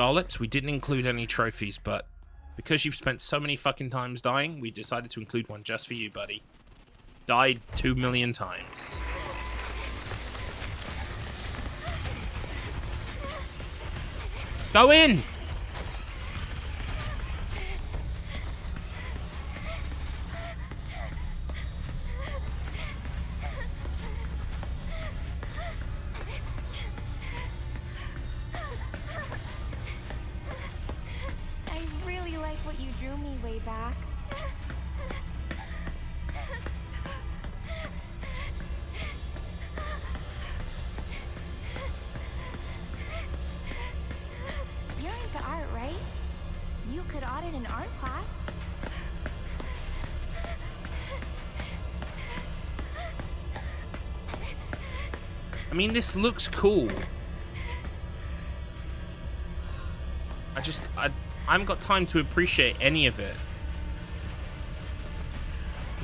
Garlips, we didn't include any trophies, but because you've spent so many fucking times dying, we decided to include one just for you, buddy. Died 2 million times. Go in! I really like what you drew me way back. You're into art, right? You could audit an art class. I mean, this looks cool. I haven't got time to appreciate any of it.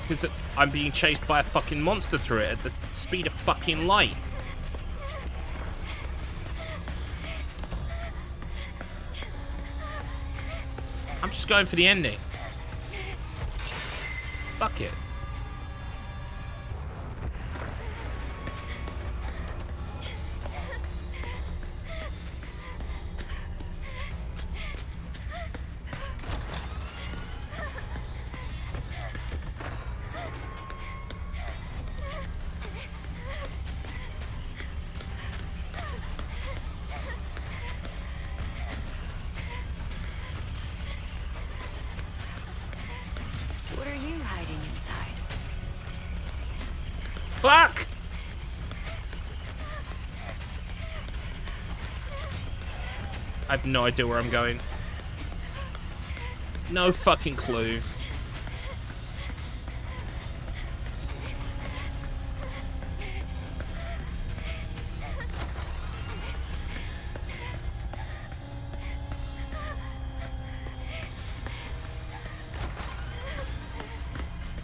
Because I'm being chased by a fucking monster through it at the speed of fucking light. I'm just going for the ending. Fuck it. What are you hiding inside? Fuck! I have no idea where I'm going. No fucking clue.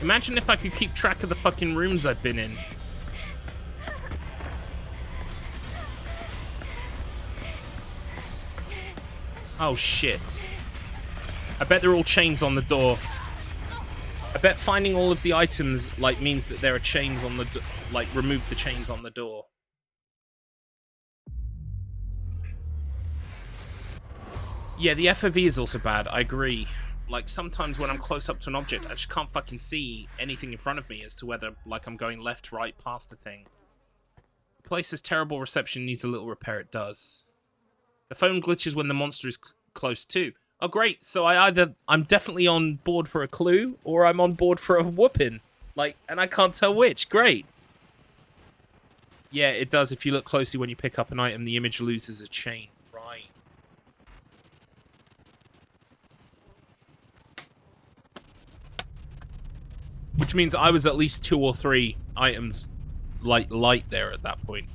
Imagine if I could keep track of the fucking rooms I've been in. Oh shit. I bet they're all chains on the door. I bet finding all of the items, like, means that there are chains on the like, remove the chains on the door. Yeah, the FOV is also bad, I agree. Like, sometimes when I'm close up to an object, I just can't fucking see anything in front of me as to whether, like, I'm going left, right, past the thing. The place has terrible reception, needs a little repair, it does. The phone glitches when the monster is close too. Oh, great. So I'm definitely on board for a clue, or I'm on board for a whooping. Like, and I can't tell which. Great. Yeah, it does. If you look closely when you pick up an item, the image loses a chain. Right. Which means I was at least 2 or 3 items, like, light there at that point.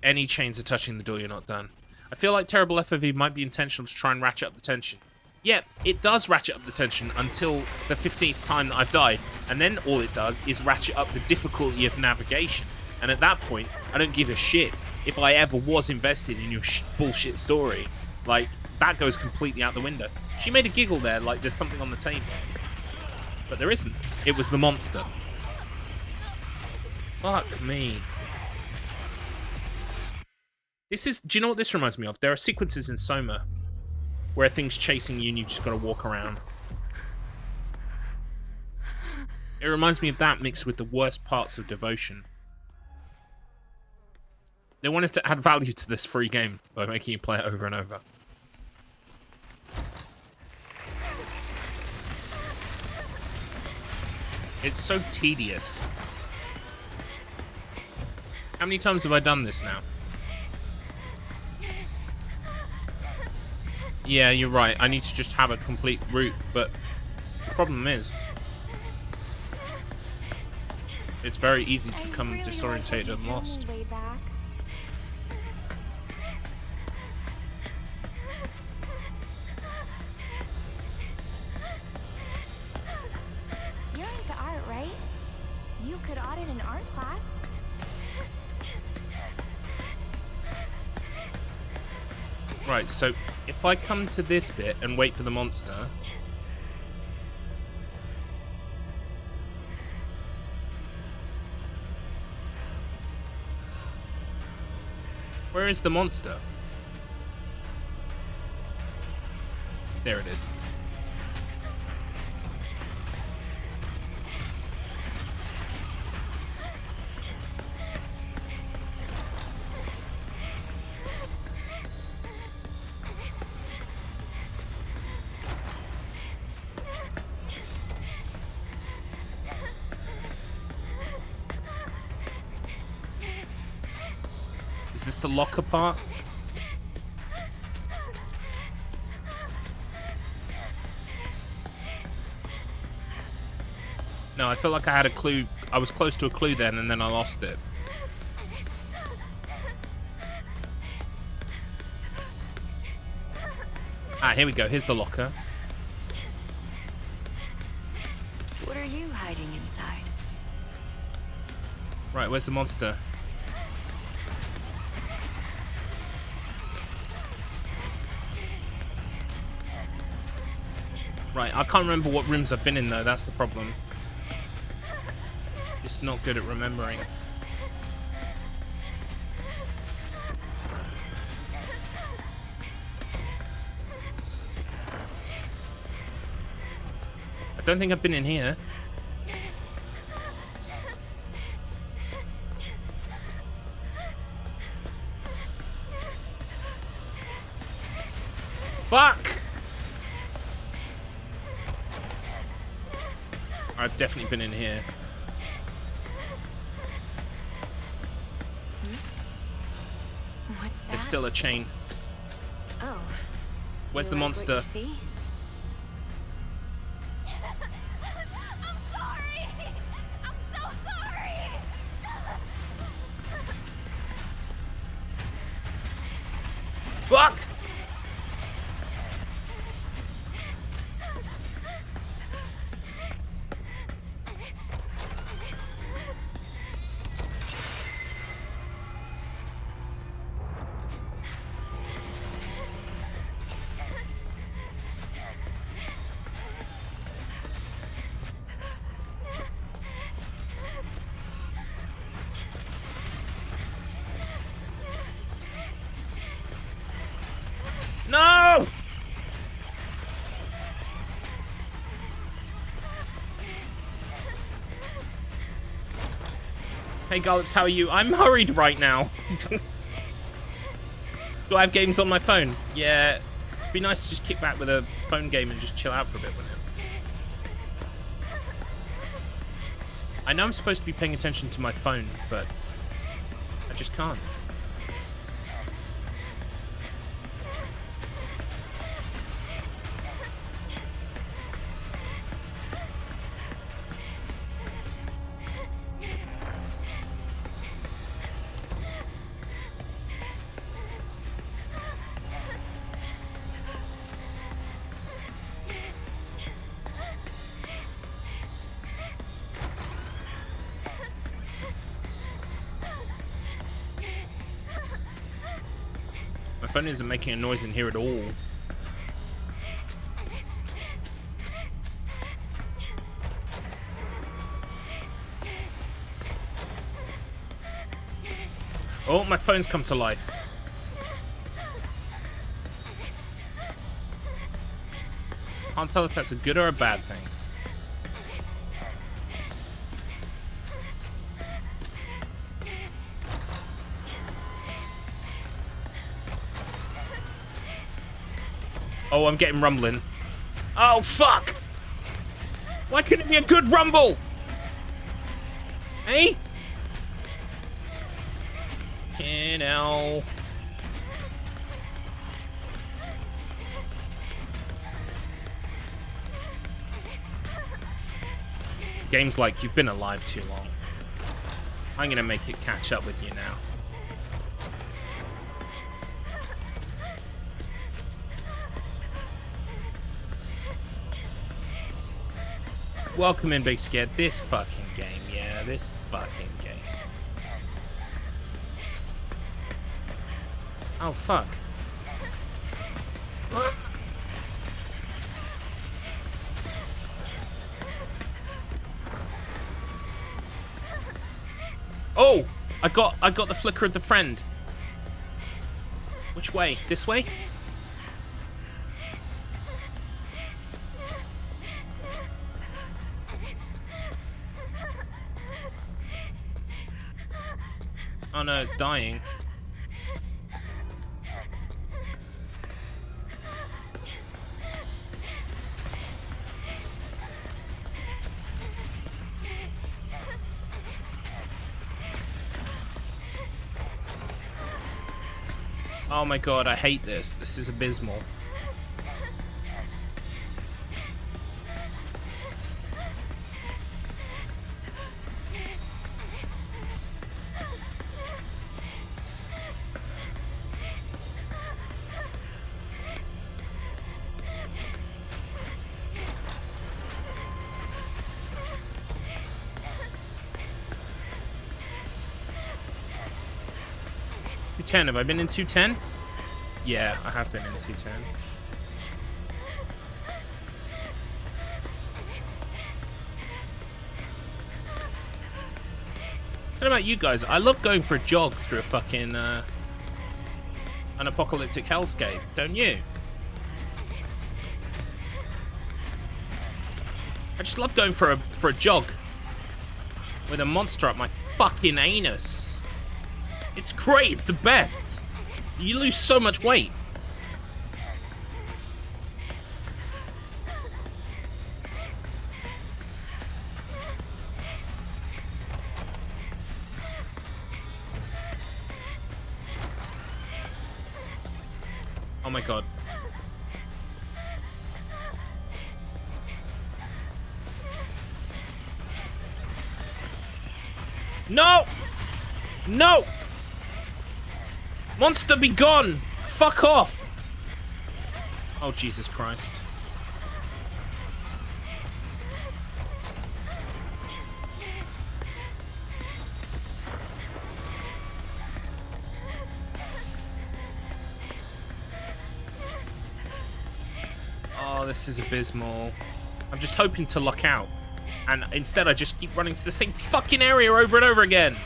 Any chains are touching the door, you're not done. I feel like terrible FOV might be intentional to try and ratchet up the tension. Yeah, it does ratchet up the tension until the 15th time that I've died, and then all it does is ratchet up the difficulty of navigation. And at that point, I don't give a shit if I ever was invested in your bullshit story. Like, that goes completely out the window. She made a giggle there, like there's something on the table. But there isn't. It was the monster. Fuck me. This is... Do you know what this reminds me of? There are sequences in Soma where things chasing you and you've just got to walk around. It reminds me of that mixed with the worst parts of Devotion. They wanted to add value to this free game by making you play it over and over. It's so tedious. How many times have I done this now? Yeah, you're right. I need to just have a complete route, but the problem is it's very easy to become disorientated and lost. You're into art, right? You could audit an art class. Right, so if I come to this bit and wait for the monster... Where is the monster? There it is. Is this the locker part? No, I felt like I had a clue. I was close to a clue then, and then I lost it. Ah, here we go. Here's the locker. What are you hiding inside? Right, where's the monster? Right, I can't remember what rooms I've been in, though. That's the problem. Just not good at remembering. I don't think I've been in here. Fuck! I've definitely been in here. What's that? There's still a chain. Oh. Where's You the like what monster? you see? I'm sorry! I'm so sorry! Fuck! No! Hey Garlips, how are you? I'm hurried right now. Do I have games on my phone? Yeah. It'd be nice to just kick back with a phone game and just chill out for a bit, wouldn't it? I know I'm supposed to be paying attention to my phone, but I just can't. My phone isn't making a noise in here at all. Oh, my phone's come to life. Can't tell if that's a good or a bad thing. Oh, I'm getting rumbling. Oh, fuck! Why couldn't it be a good rumble? Hey? You know. Game's like, you've been alive too long. I'm gonna make it catch up with you now. Welcome in, Big Scared. This fucking game, yeah, this fucking game. Oh, fuck. Oh! I got the flicker of the friend. Which way? This way? Oh no, it's dying. Oh my god, I hate this. This is abysmal. Have I been in 210? Yeah, I have been in 210. I don't know about you guys. I love going for a jog through a fucking an apocalyptic hellscape, don't you? I just love going for a jog with a monster up my fucking anus. It's great, it's the best. You lose so much weight. Oh my god. No! No! Monster, be gone! Fuck off! Oh, Jesus Christ. Oh, this is abysmal. I'm just hoping to luck out. And instead I just keep running to the same fucking area over and over again.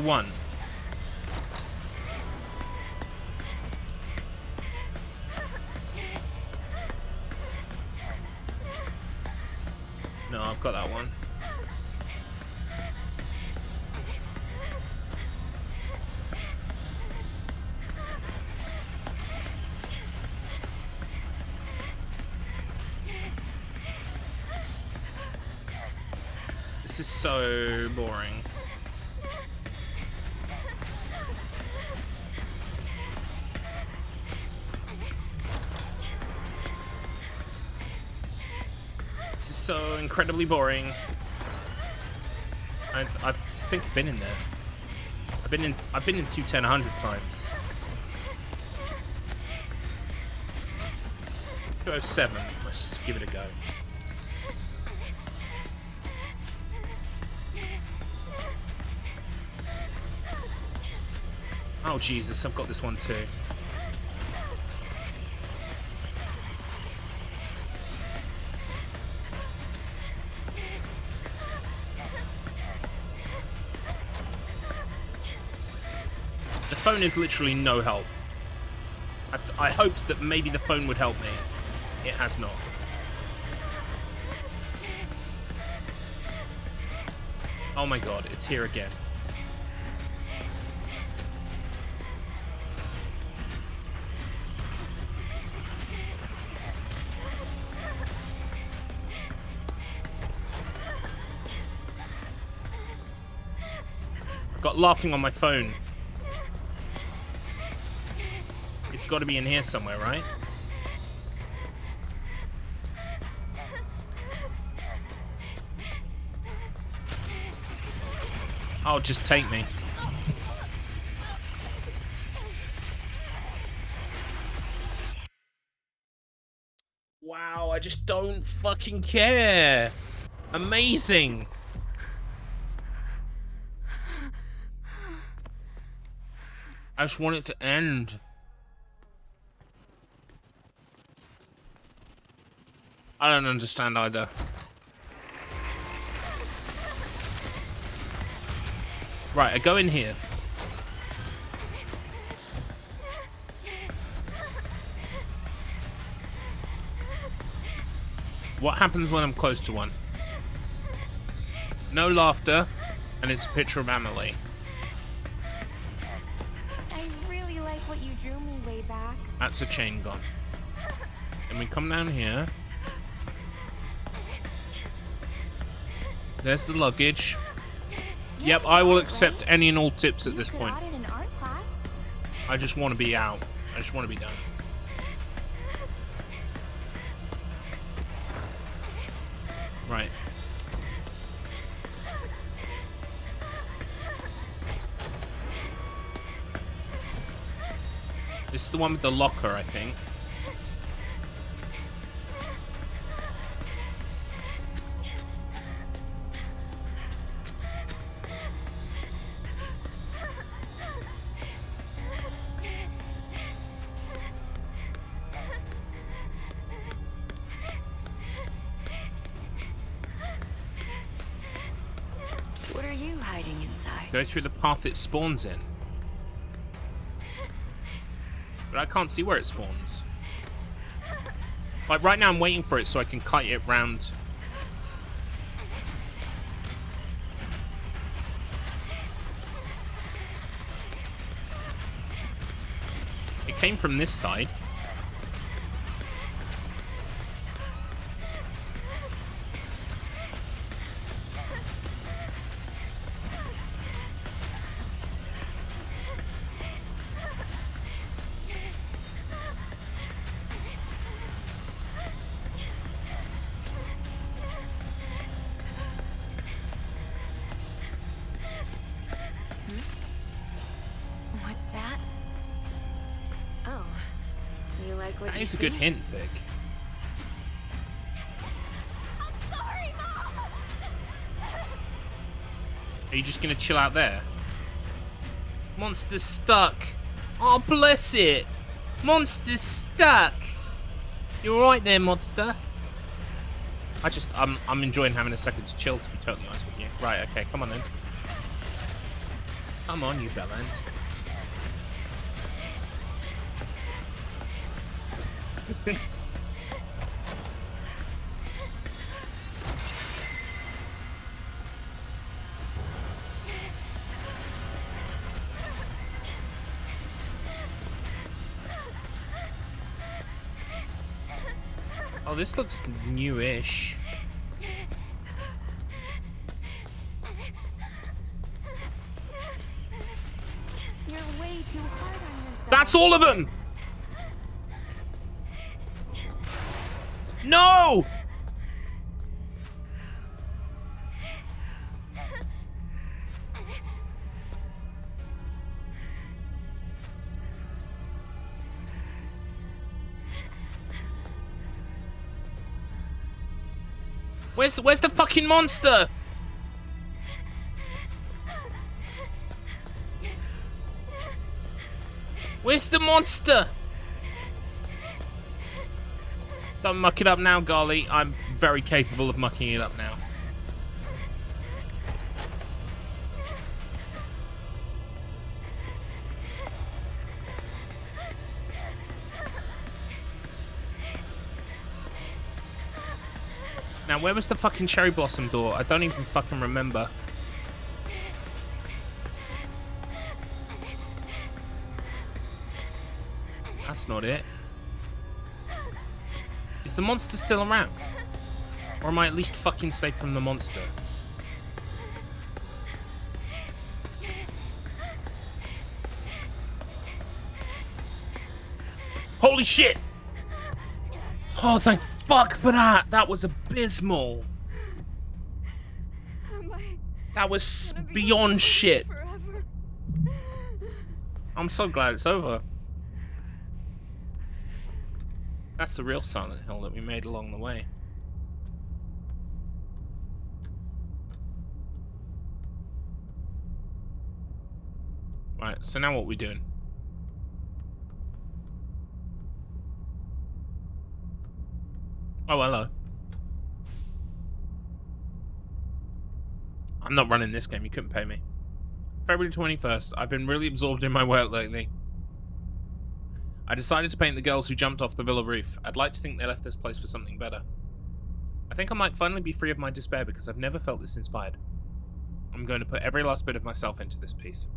One. No, I've got that one. This is so boring. So incredibly boring. I think I've been in there. I've been in 210 100 times. 207. Let's just give it a go. Oh Jesus, I've got this one too. The phone is literally no help. I hoped that maybe the phone would help me. It has not. Oh my god, it's here again. I've got laughing on my phone. It's got to be in here somewhere, right? Oh, just take me. Wow, I just don't fucking care. Amazing. I just want it to end. I don't understand either. Right, I go in here. What happens when I'm close to one? No laughter, and it's a picture of Emily. I really like what you drew me way back. That's a chain gun. And we come down here. There's the luggage. Yep, I will accept any and all tips at this point. In art class. I just want to be out. I just want to be done. Right. This is the one with the locker, I think. What are you hiding inside? Go through the path it spawns in. But I can't see where it spawns. Like, right now I'm waiting for it so I can kite it round. It came from this side. What's that? Oh, you like what That you is a see? good hint, Vic. I'm sorry, Mom. Are you just gonna chill out there? Monster's stuck. Oh, bless it. Monster's stuck. You alright there, monster? I'm enjoying having a second to chill, to be totally honest with you. Right, okay, come on then. Come on, you bellend. Oh, this looks newish. You're way too hard on yourself. That's all of them! No! Where's the fucking monster? Where's the monster? Don't muck it up now, Garly. I'm very capable of mucking it up now. Now, where was the fucking cherry blossom door? I don't even fucking remember. That's not it. Is the monster still around? Or am I at least fucking safe from the monster? Holy shit! Oh, thank fuck for that! That was abysmal! Am I That was Gonna be beyond alone shit. forever. I'm so glad it's over. That's the real Silent Hill that we made along the way. Right, so now what are we doing? Oh, hello. I'm not running this game, you couldn't pay me. February 21st, I've been really absorbed in my work lately. I decided to paint the girls who jumped off the villa roof. I'd like to think they left this place for something better. I think I might finally be free of my despair because I've never felt this inspired. I'm going to put every last bit of myself into this piece.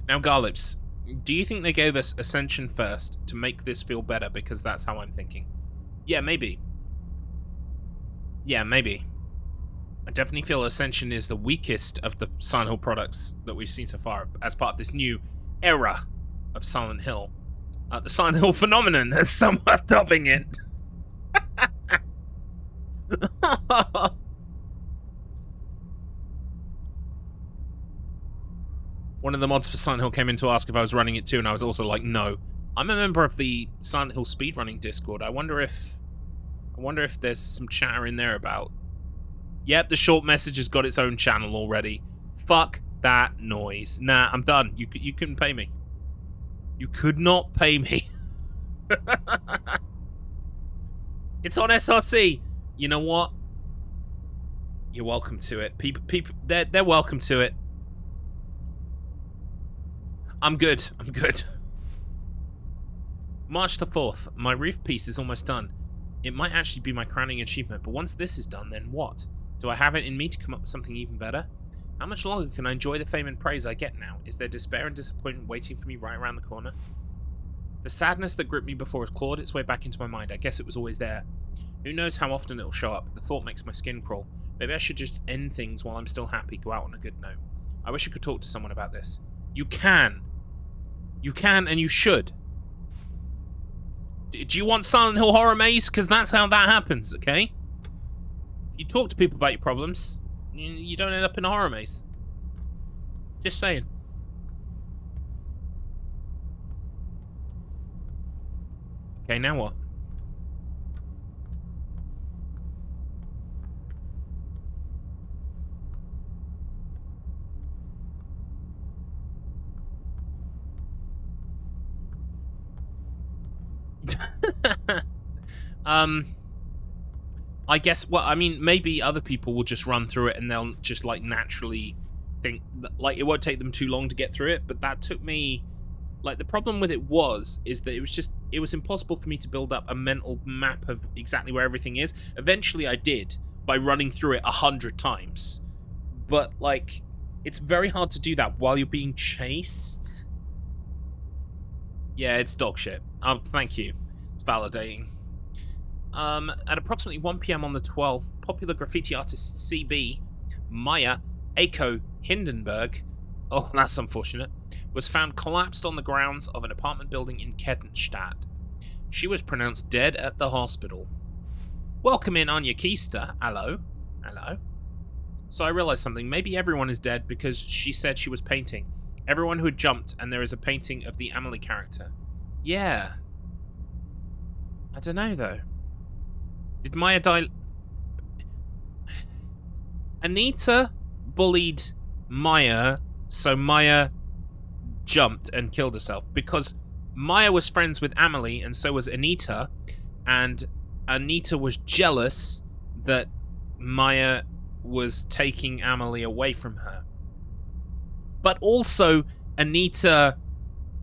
Now, Garlips, do you think they gave us Ascension first to make this feel better? Because that's how I'm thinking. Yeah, maybe. Yeah, maybe. I definitely feel Ascension is the weakest of the Silent Hill products that we've seen so far as part of this new era of Silent Hill. The Silent Hill phenomenon, as some are dubbing it. One of the mods for Silent Hill came in to ask if I was running it too, and I was also like, no. I'm a member of the Silent Hill speedrunning Discord. I wonder if there's some chatter in there about... Yep, the short message has got its own channel already. Fuck that noise. Nah, I'm done. You couldn't pay me. You could not pay me. It's on SRC. You know what? You're welcome to it. People, they're welcome to it. I'm good. I'm good. March the 4th. My roof piece is almost done. It might actually be my crowning achievement, but once this is done, then what? Do I have it in me to come up with something even better? How much longer can I enjoy the fame and praise I get now? Is there despair and disappointment waiting for me right around the corner? The sadness that gripped me before has clawed its way back into my mind. I guess it was always there. Who knows how often it'll show up? The thought makes my skin crawl. Maybe I should just end things while I'm still happy, go out on a good note. I wish I could talk to someone about this. You can. You can and you should. Do you want Silent Hill Horror Maze? Because that's how that happens, okay? If you talk to people about your problems, you don't end up in a horror maze. Just saying. Okay, now what? I guess, well, I mean, maybe other people will just run through it and they'll just, like, naturally think, that, like, it won't take them too long to get through it, but that took me, like, the problem with it is that it was impossible for me to build up a mental map of exactly where everything is. Eventually I did, by running through it 100 times. But, like, it's very hard to do that while you're being chased. Yeah, it's dog shit. Thank you. It's validating. At approximately 1 PM on the 12th, popular graffiti artist CB, Maya Aiko Hindenburg, oh, that's unfortunate, was found collapsed on the grounds of an apartment building in Kettenstadt. She was pronounced dead at the hospital. Welcome in, Anya Keister. Hello. Hello. So I realized something. Maybe everyone is dead because she said she was painting. Everyone who had jumped, and there is a painting of the Amelie character. Yeah. I don't know, though. Did Maya die? Anita bullied Maya, so Maya jumped and killed herself. Because Maya was friends with Amelie, and so was Anita. And Anita was jealous that Maya was taking Amelie away from her. But also, Anita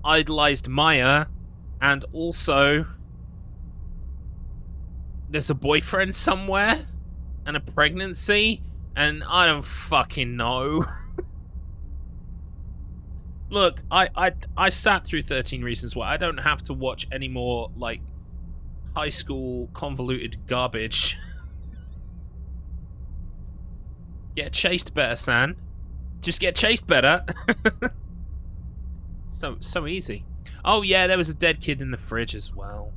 idolized Maya, and also... there's a boyfriend somewhere, and a pregnancy, and I don't fucking know. Look, I sat through 13 Reasons Why. I don't have to watch any more, like, high school convoluted garbage. Get chased better, San. Just get chased better. So easy. Oh yeah, there was a dead kid in the fridge as well.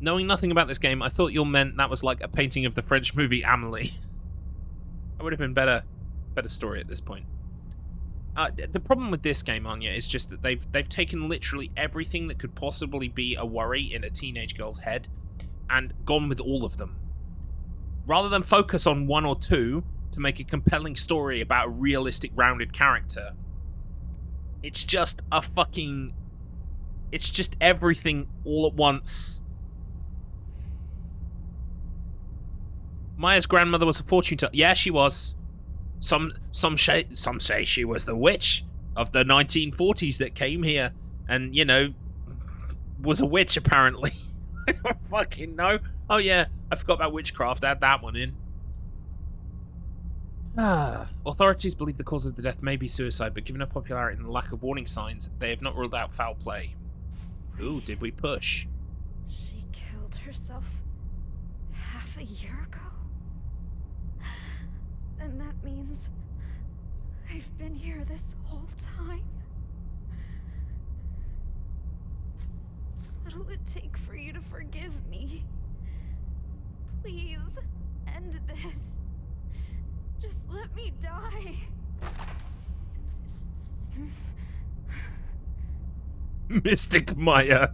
Knowing nothing about this game, I thought you meant that was like a painting of the French movie Amelie. That would have been better story at this point. The problem with this game, Anya, is just that they've taken literally everything that could possibly be a worry in a teenage girl's head and gone with all of them. Rather than focus on one or two to make a compelling story about a realistic, rounded character, it's just a fucking... It's just everything all at once. Maya's grandmother was a fortune teller. Yeah, she was. Some say she was the witch of the 1940s that came here and, you know, was a witch, apparently. I don't fucking know. Oh, yeah, I forgot about witchcraft. Add that one in. Authorities believe the cause of the death may be suicide, but given her popularity and the lack of warning signs, they have not ruled out foul play. Ooh, did we push? She killed herself half a year ago? And that means I've been here this whole time? What'll it take for you to forgive me? Please, end this. Just let me die. Mystic Maya.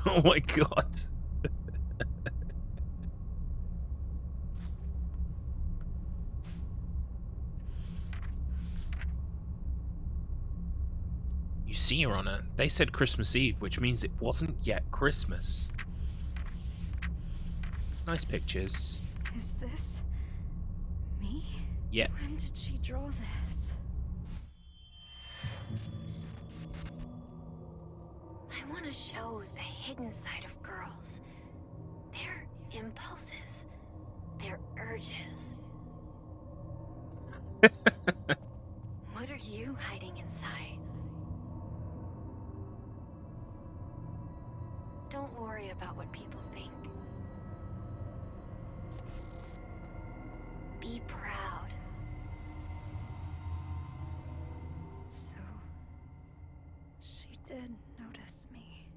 Oh my god. You see, Your Honor, they said Christmas Eve, which means it wasn't yet Christmas. Nice pictures. Is this me? Yeah. When did she draw this? I want to show the hidden side of girls. Their impulses. Their urges. What are you hiding inside? Don't worry about what people think. Be proud. So, she did notice me.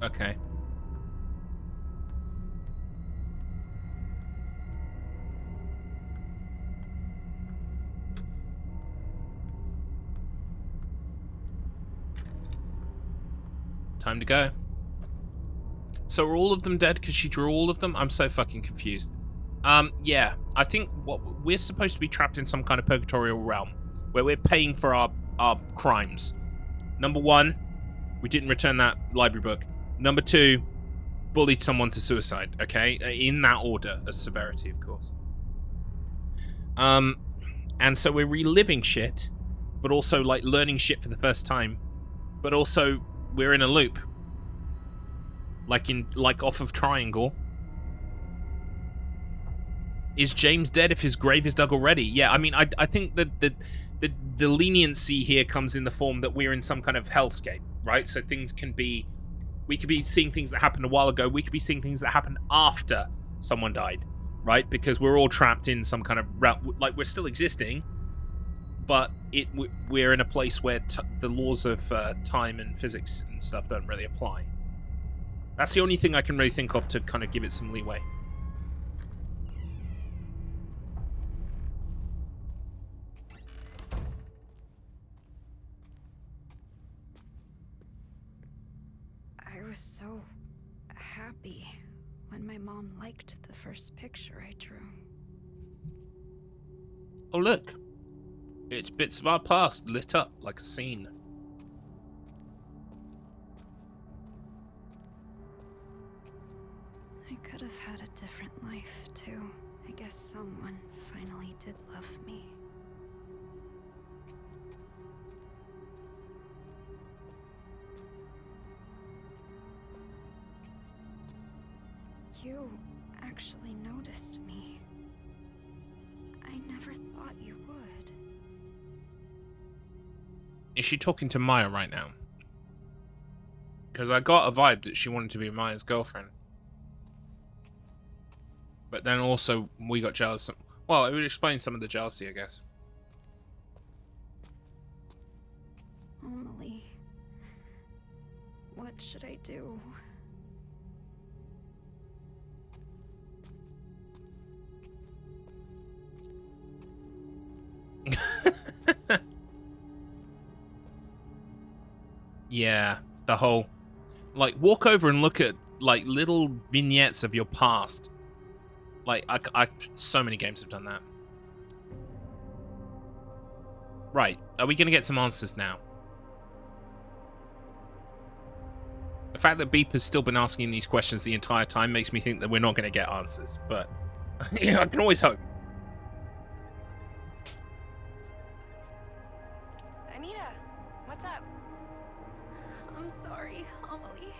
Okay. Time to go. So are all of them dead because she drew all of them? I'm so fucking confused. Yeah. I think what we're supposed to be trapped in some kind of purgatorial realm where we're paying for our crimes. Number one, we didn't return that library book. Number two, bullied someone to suicide, okay? In that order of severity, of course. And so we're reliving shit, but also, like, learning shit for the first time. But also, we're in a loop. Like off of Triangle. Is James dead if his grave is dug already? Yeah, I mean, I think that the leniency here comes in the form that we're in some kind of hellscape, right? So things can be... We could be seeing things that happened a while ago. We could be seeing things that happened after someone died, right? Because we're all trapped in some kind of... Like, we're still existing, but we're in a place where the laws of time and physics and stuff don't really apply. That's the only thing I can really think of to kind of give it some leeway. I was so happy when my mom liked the first picture I drew. Oh, look. It's bits of our past lit up like a scene. I could have had a different life, too. I guess someone finally did love me. You actually noticed me. I never thought you would. Is she talking to Maya right now? Because I got a vibe that she wanted to be Maya's girlfriend. But then also, we got jealous. Well, it would explain some of the jealousy, I guess. What should I do? Yeah, the whole, like, walk over and look at, like, little vignettes of your past. Like, so many games have done that. Right, are we gonna get some answers now? The fact that Beep has still been asking these questions the entire time makes me think that we're not gonna get answers, but yeah, I can always hope. Anita, what's up? I'm sorry, Amelie.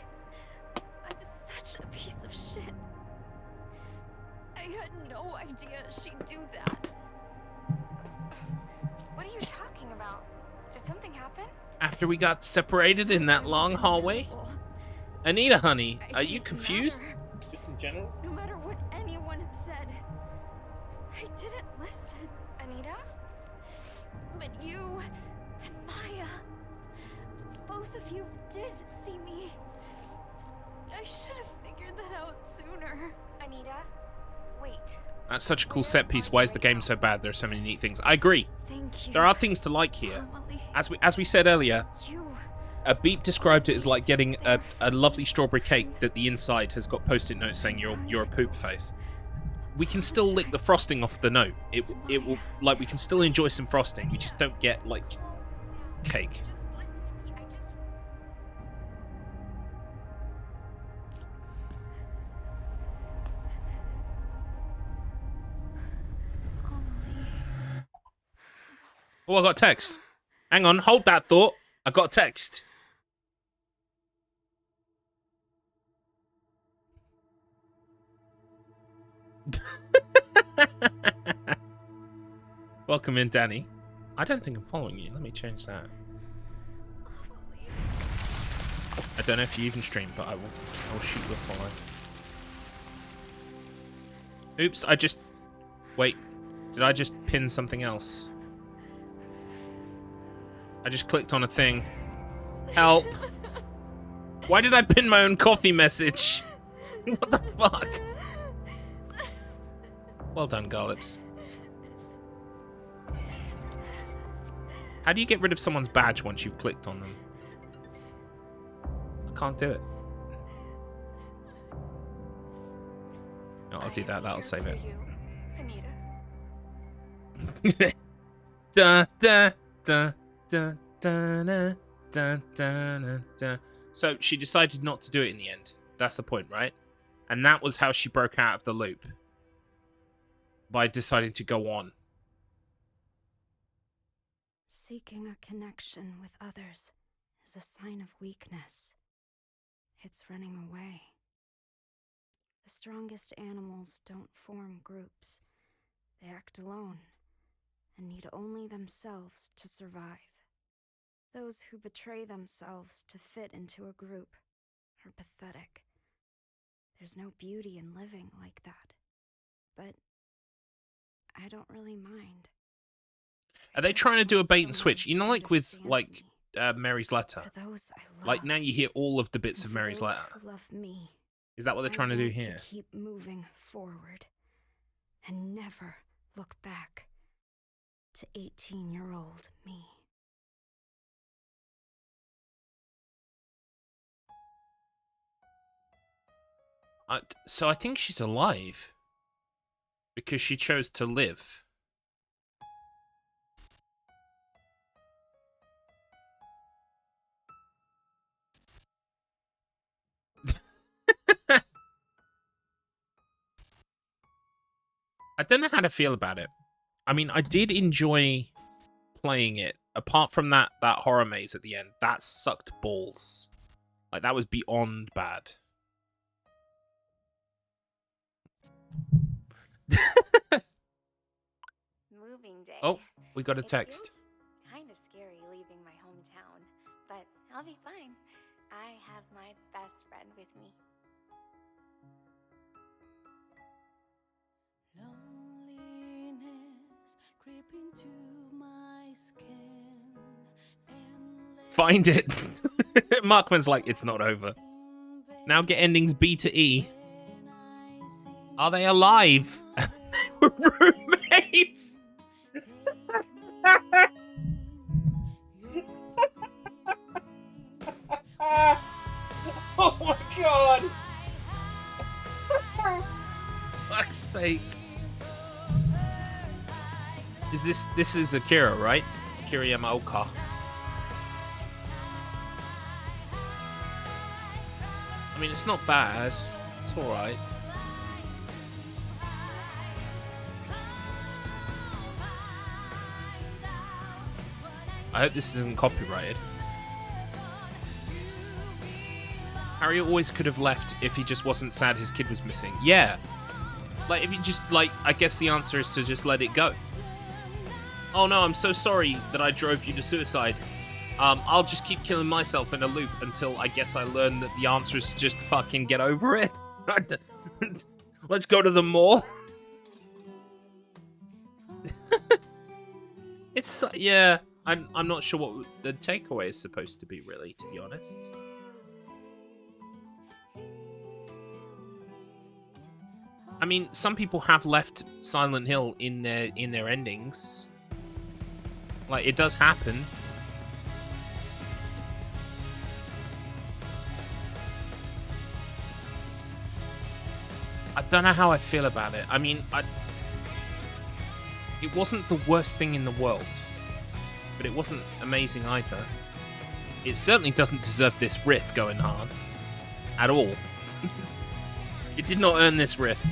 I'm such a piece of shit. I had no idea she'd do that. What are you talking about? Did something happen? After we got separated in that long hallway? Invisible. Anita, honey, I are you didn't confused? matter. Just in general? No matter what anyone said, I didn't listen. Anita? But you and Maya, both of you did see me. I should have figured that out sooner. Anita? Wait. That's such a cool set piece. Why is the game so bad? There's so many neat things. I agree. Thank you. There are things to like here. Amelie, As we said earlier, you. a Beep described it as like getting a lovely strawberry cake that the inside has got post-it notes saying you're a poop face. We can still lick the frosting off the note. It will, like, we can still enjoy some frosting. We just don't get like cake. Just listen to me. Amelie. Oh, I got a text. Hang on, hold that thought. I got a text. Welcome in, Danny. I don't think I'm following you. Let me change that. I don't know if you even stream, but I will shoot you a follow. Oops, I just... Wait. Did I just pin something else? I just clicked on a thing. Help. Why did I pin my own coffee message? What the fuck? Well done, Garlips. How do you get rid of someone's badge once you've clicked on them? I can't do it. No, I'll do that. That'll save it. Anita. Da, da, da, da, da, da, da, da, da. So she decided not to do it in the end. That's the point, right? And that was how she broke out of the loop. By deciding to go on. Seeking a connection with others is a sign of weakness. It's running away. The strongest animals don't form groups. They act alone and need only themselves to survive. Those who betray themselves to fit into a group are pathetic. There's no beauty in living like that. But I don't really mind. Are they trying to do a bait and switch? You know, like with Mary's letter. Those I love, Like now you hear all of the bits and of for Mary's those letter. who love me, Is that what they're trying to do here? To keep moving forward and never look back to 18-year-old me. So I think she's alive. Because she chose to live. I don't know how to feel about it. I mean, I did enjoy playing it. Apart from that horror maze at the end, that sucked balls. Like, that was beyond bad. Moving day. Oh, we got a text. Kind of scary leaving my hometown, but I'll be fine. I have my best friend with me. Loneliness creeping to my skin. Find it. Markman's like, it's not over. Now get endings B to E. Are they alive? They were roommates. Oh my god. Fuck's sake. This is Akira, right? Akira Yamaoka. I mean, it's not bad. It's alright. I hope this isn't copyrighted. Harry always could have left if he just wasn't sad his kid was missing. Yeah. Like, if you just, like, I guess the answer is to just let it go. Oh no, I'm so sorry that I drove you to suicide. I'll just keep killing myself in a loop until I guess I learn that the answer is to just fucking get over it. Let's go to the mall. It's, yeah, I'm not sure what the takeaway is supposed to be, really, to be honest. I mean, some people have left Silent Hill in their endings. Like, it does happen. I don't know how I feel about it. I mean, it wasn't the worst thing in the world, but it wasn't amazing either. It certainly doesn't deserve this riff going hard. At all. It did not earn this riff.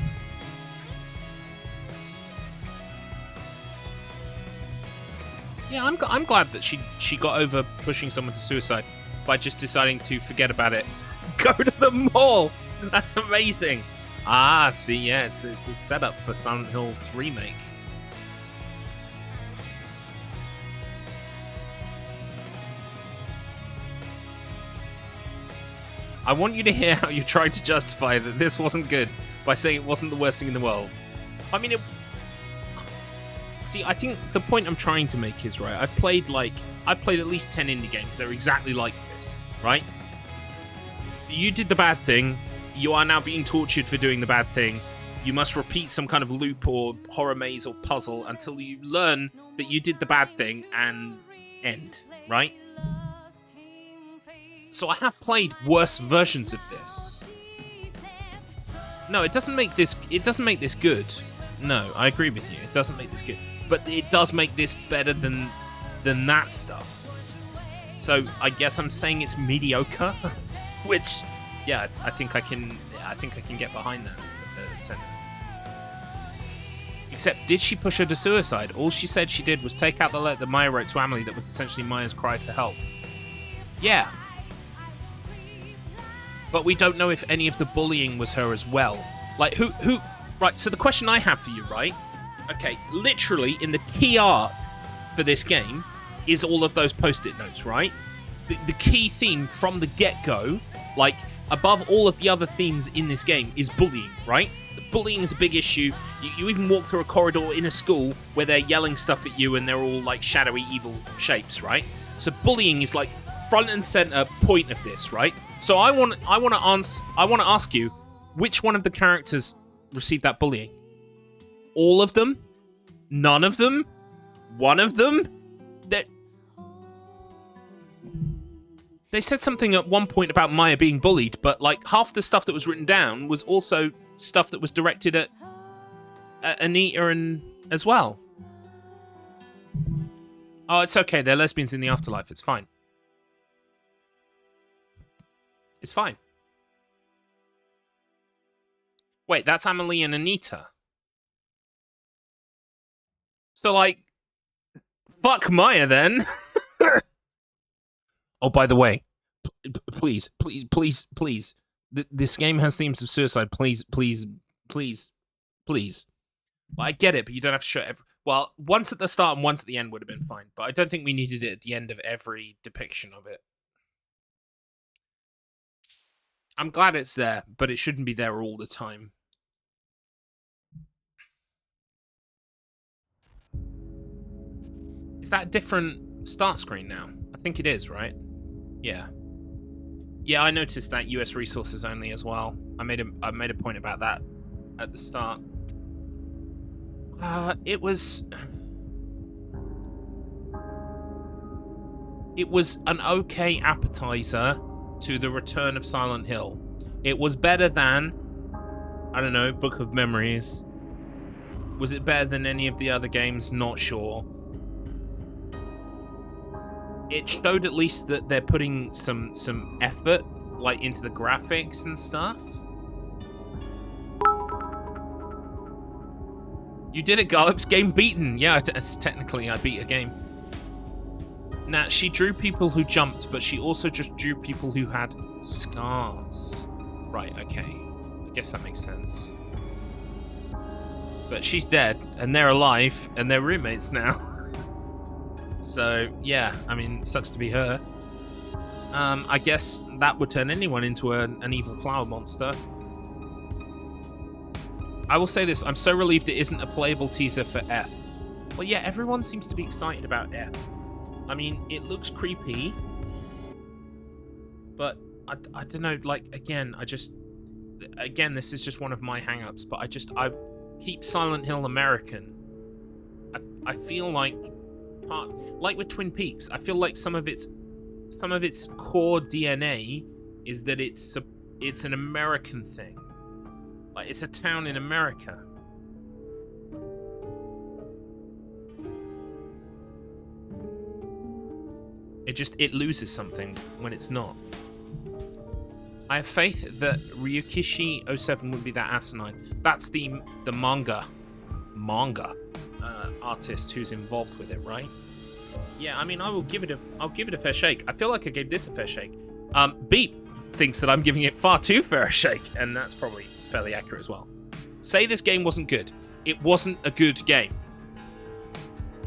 Yeah, I'm glad that she got over pushing someone to suicide by just deciding to forget about it. Go to the mall! That's amazing! Ah, see, yeah, it's a setup for Silent Hill remake. I want you to hear how you tried to justify that this wasn't good by saying it wasn't the worst thing in the world. I mean, see, I think the point I'm trying to make is, right, I've played at least 10 indie games that are exactly like this, right? You did the bad thing. You are now being tortured for doing the bad thing. You must repeat some kind of loop or horror maze or puzzle until you learn that you did the bad thing and end, right? So I have played worse versions of this. No, it doesn't make this good. No, I agree with you. It doesn't make this good. But it does make this better than that stuff. So I guess I'm saying it's mediocre, which, yeah, I think I can get behind that sentiment. Except, did she push her to suicide? All she said she did was take out the letter that Maya wrote to Amelie that was essentially Maya's cry for help. Yeah. But we don't know if any of the bullying was her as well. Like, who... Right, so the question I have for you, right? Okay, literally, in the key art for this game is all of those post-it notes, right? The key theme from the get-go, like, above all of the other themes in this game, is bullying, right? Bullying is a big issue. You even walk through a corridor in a school where they're yelling stuff at you and they're all, like, shadowy, evil shapes, right? So bullying is, like, front and center point of this, right? So I want to ask you, which one of the characters received that bullying? All of them? None of them? One of them? They said something at one point about Maya being bullied, but like half the stuff that was written down was also stuff that was directed at Anita and as well. Oh, it's okay. They're lesbians in the afterlife. It's fine. It's fine. Wait, that's Amelie and Anita. So, like, fuck Maya, then. Oh, by the way, please. This game has themes of suicide. Please. Well, I get it, but you don't have to show it. Well, once at the start and once at the end would have been fine, but I don't think we needed it at the end of every depiction of it. I'm glad it's there, but it shouldn't be there all the time. Is that a different start screen now? I think it is, right? Yeah. Yeah, I noticed that US resources only as well. I made a point about that at the start. It was an okay appetizer to the return of Silent Hill. It was better than, I don't know, Book of Memories. Was it better than any of the other games? Not sure. It showed at least that they're putting some effort, like, into the graphics and stuff. You did it, Garlips. Game beaten. Yeah, technically I beat a game. Now, she drew people who jumped, but she also just drew people who had scars. Right, okay. I guess that makes sense. But she's dead, and they're alive, and they're roommates now. So, yeah, I mean, it sucks to be her. I guess that would turn anyone into an evil flower monster. I will say this, I'm so relieved it isn't a playable teaser for F. Well, yeah, everyone seems to be excited about F. I mean, it looks creepy, but I don't know, like, again, this is just one of my hang-ups, but I keep Silent Hill American. I feel like, like with Twin Peaks, I feel like some of its core DNA is that it's an American thing. Like, it's a town in America. It loses something when it's not. I have faith that Ryukishi 07 would be that asinine. That's the manga artist who's involved with it, right? Yeah, I mean, I'll give it a fair shake. I feel like I gave this a fair shake. Beat thinks that I'm giving it far too fair a shake, and that's probably fairly accurate as well. Say this game wasn't good. It wasn't a good game.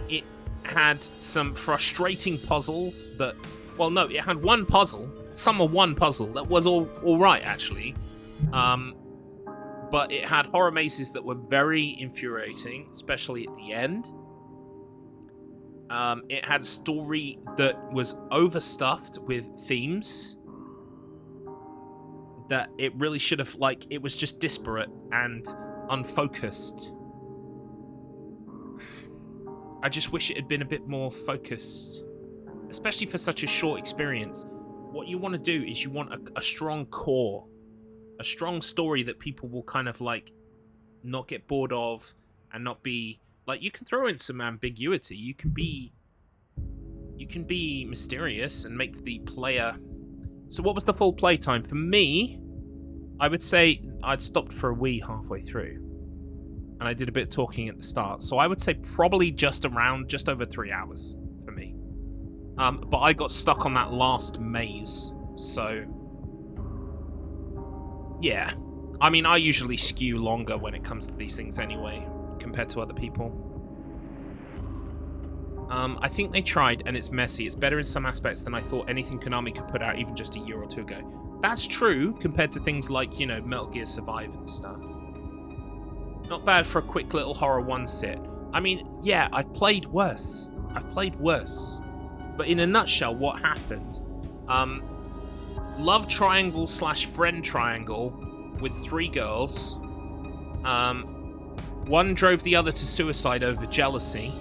It had some frustrating puzzles that... Well, no, it had one puzzle. One puzzle that was all right, actually. But it had horror mazes that were very infuriating, especially at the end. It had a story that was overstuffed with themes that it really should have, like, it was just disparate and unfocused. I just wish it had been a bit more focused, especially for such a short experience. What you want to do is you want a strong core, a strong story that people will kind of, like, not get bored of and not be... Like, you can throw in some ambiguity. You can be mysterious and make the player... So what was the full playtime? For me, I would say I'd stopped for a wee halfway through. And I did a bit of talking at the start. So I would say probably just over 3 hours for me. But I got stuck on that last maze. So, yeah. I mean, I usually skew longer when it comes to these things anyway, compared to other people. I think they tried, and it's messy. It's better in some aspects than I thought anything Konami could put out even just a year or two ago. That's true, compared to things like, you know, Metal Gear Survive and stuff. Not bad for a quick little horror one-sit. I mean, yeah, I've played worse. But in a nutshell, what happened? Love triangle / friend triangle with 3 girls. One drove the other to suicide over jealousy.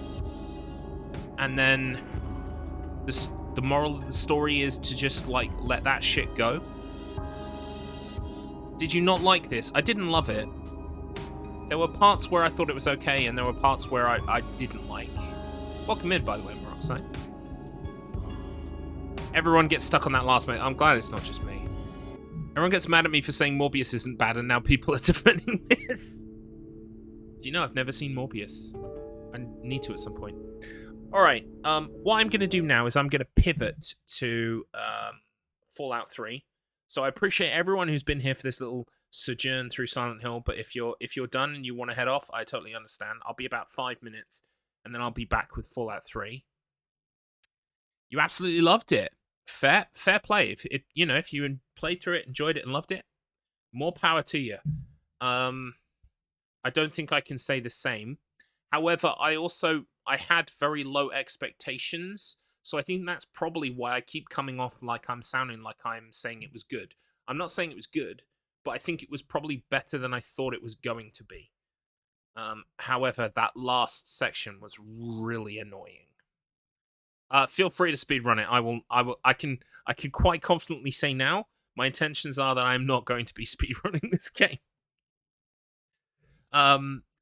And then the moral of the story is to just, like, let that shit go. Did you not like this? I didn't love it. There were parts where I thought it was okay, and there were parts where I didn't like. Welcome in, by the way, Moroxide. Everyone gets stuck on that last minute. I'm glad it's not just me. Everyone gets mad at me for saying Morbius isn't bad, and now people are defending this. Do you know I've never seen Morbius? I need to at some point. Alright, what I'm going to do now is I'm going to pivot to Fallout 3. So I appreciate everyone who's been here for this little sojourn through Silent Hill, but if you're done and you want to head off, I totally understand. I'll be about 5 minutes, and then I'll be back with Fallout 3. You absolutely loved it. Fair play. If you played through it, enjoyed it, and loved it, more power to you. I don't think I can say the same. However, I had very low expectations, So I think that's probably why I keep coming off like I'm sounding like I'm saying it was good. I'm not saying it was good, but I think it was probably better than I thought it was going to be. However, that last section was really annoying. Feel free to speedrun it. I can quite confidently say now, my intentions are that I'm not going to be speedrunning this game.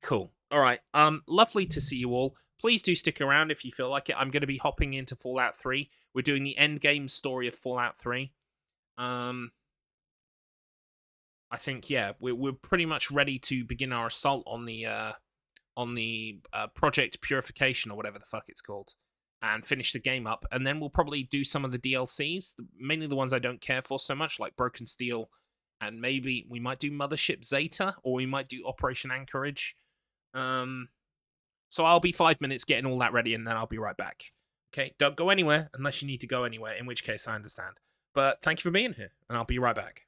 Cool. All right. Lovely to see you all. Please do stick around if you feel like it. I'm going to be hopping into Fallout 3. We're doing the end game story of Fallout 3. I think we're pretty much ready to begin our assault on the Project Purification or whatever the fuck it's called, and finish the game up. And then we'll probably do some of the DLCs, mainly the ones I don't care for so much, like Broken Steel, and maybe we might do Mothership Zeta, or we might do Operation Anchorage. So I'll be 5 minutes getting all that ready, and then I'll be right back. Okay, don't go anywhere unless you need to go anywhere, in which case I understand. But thank you for being here, and I'll be right back.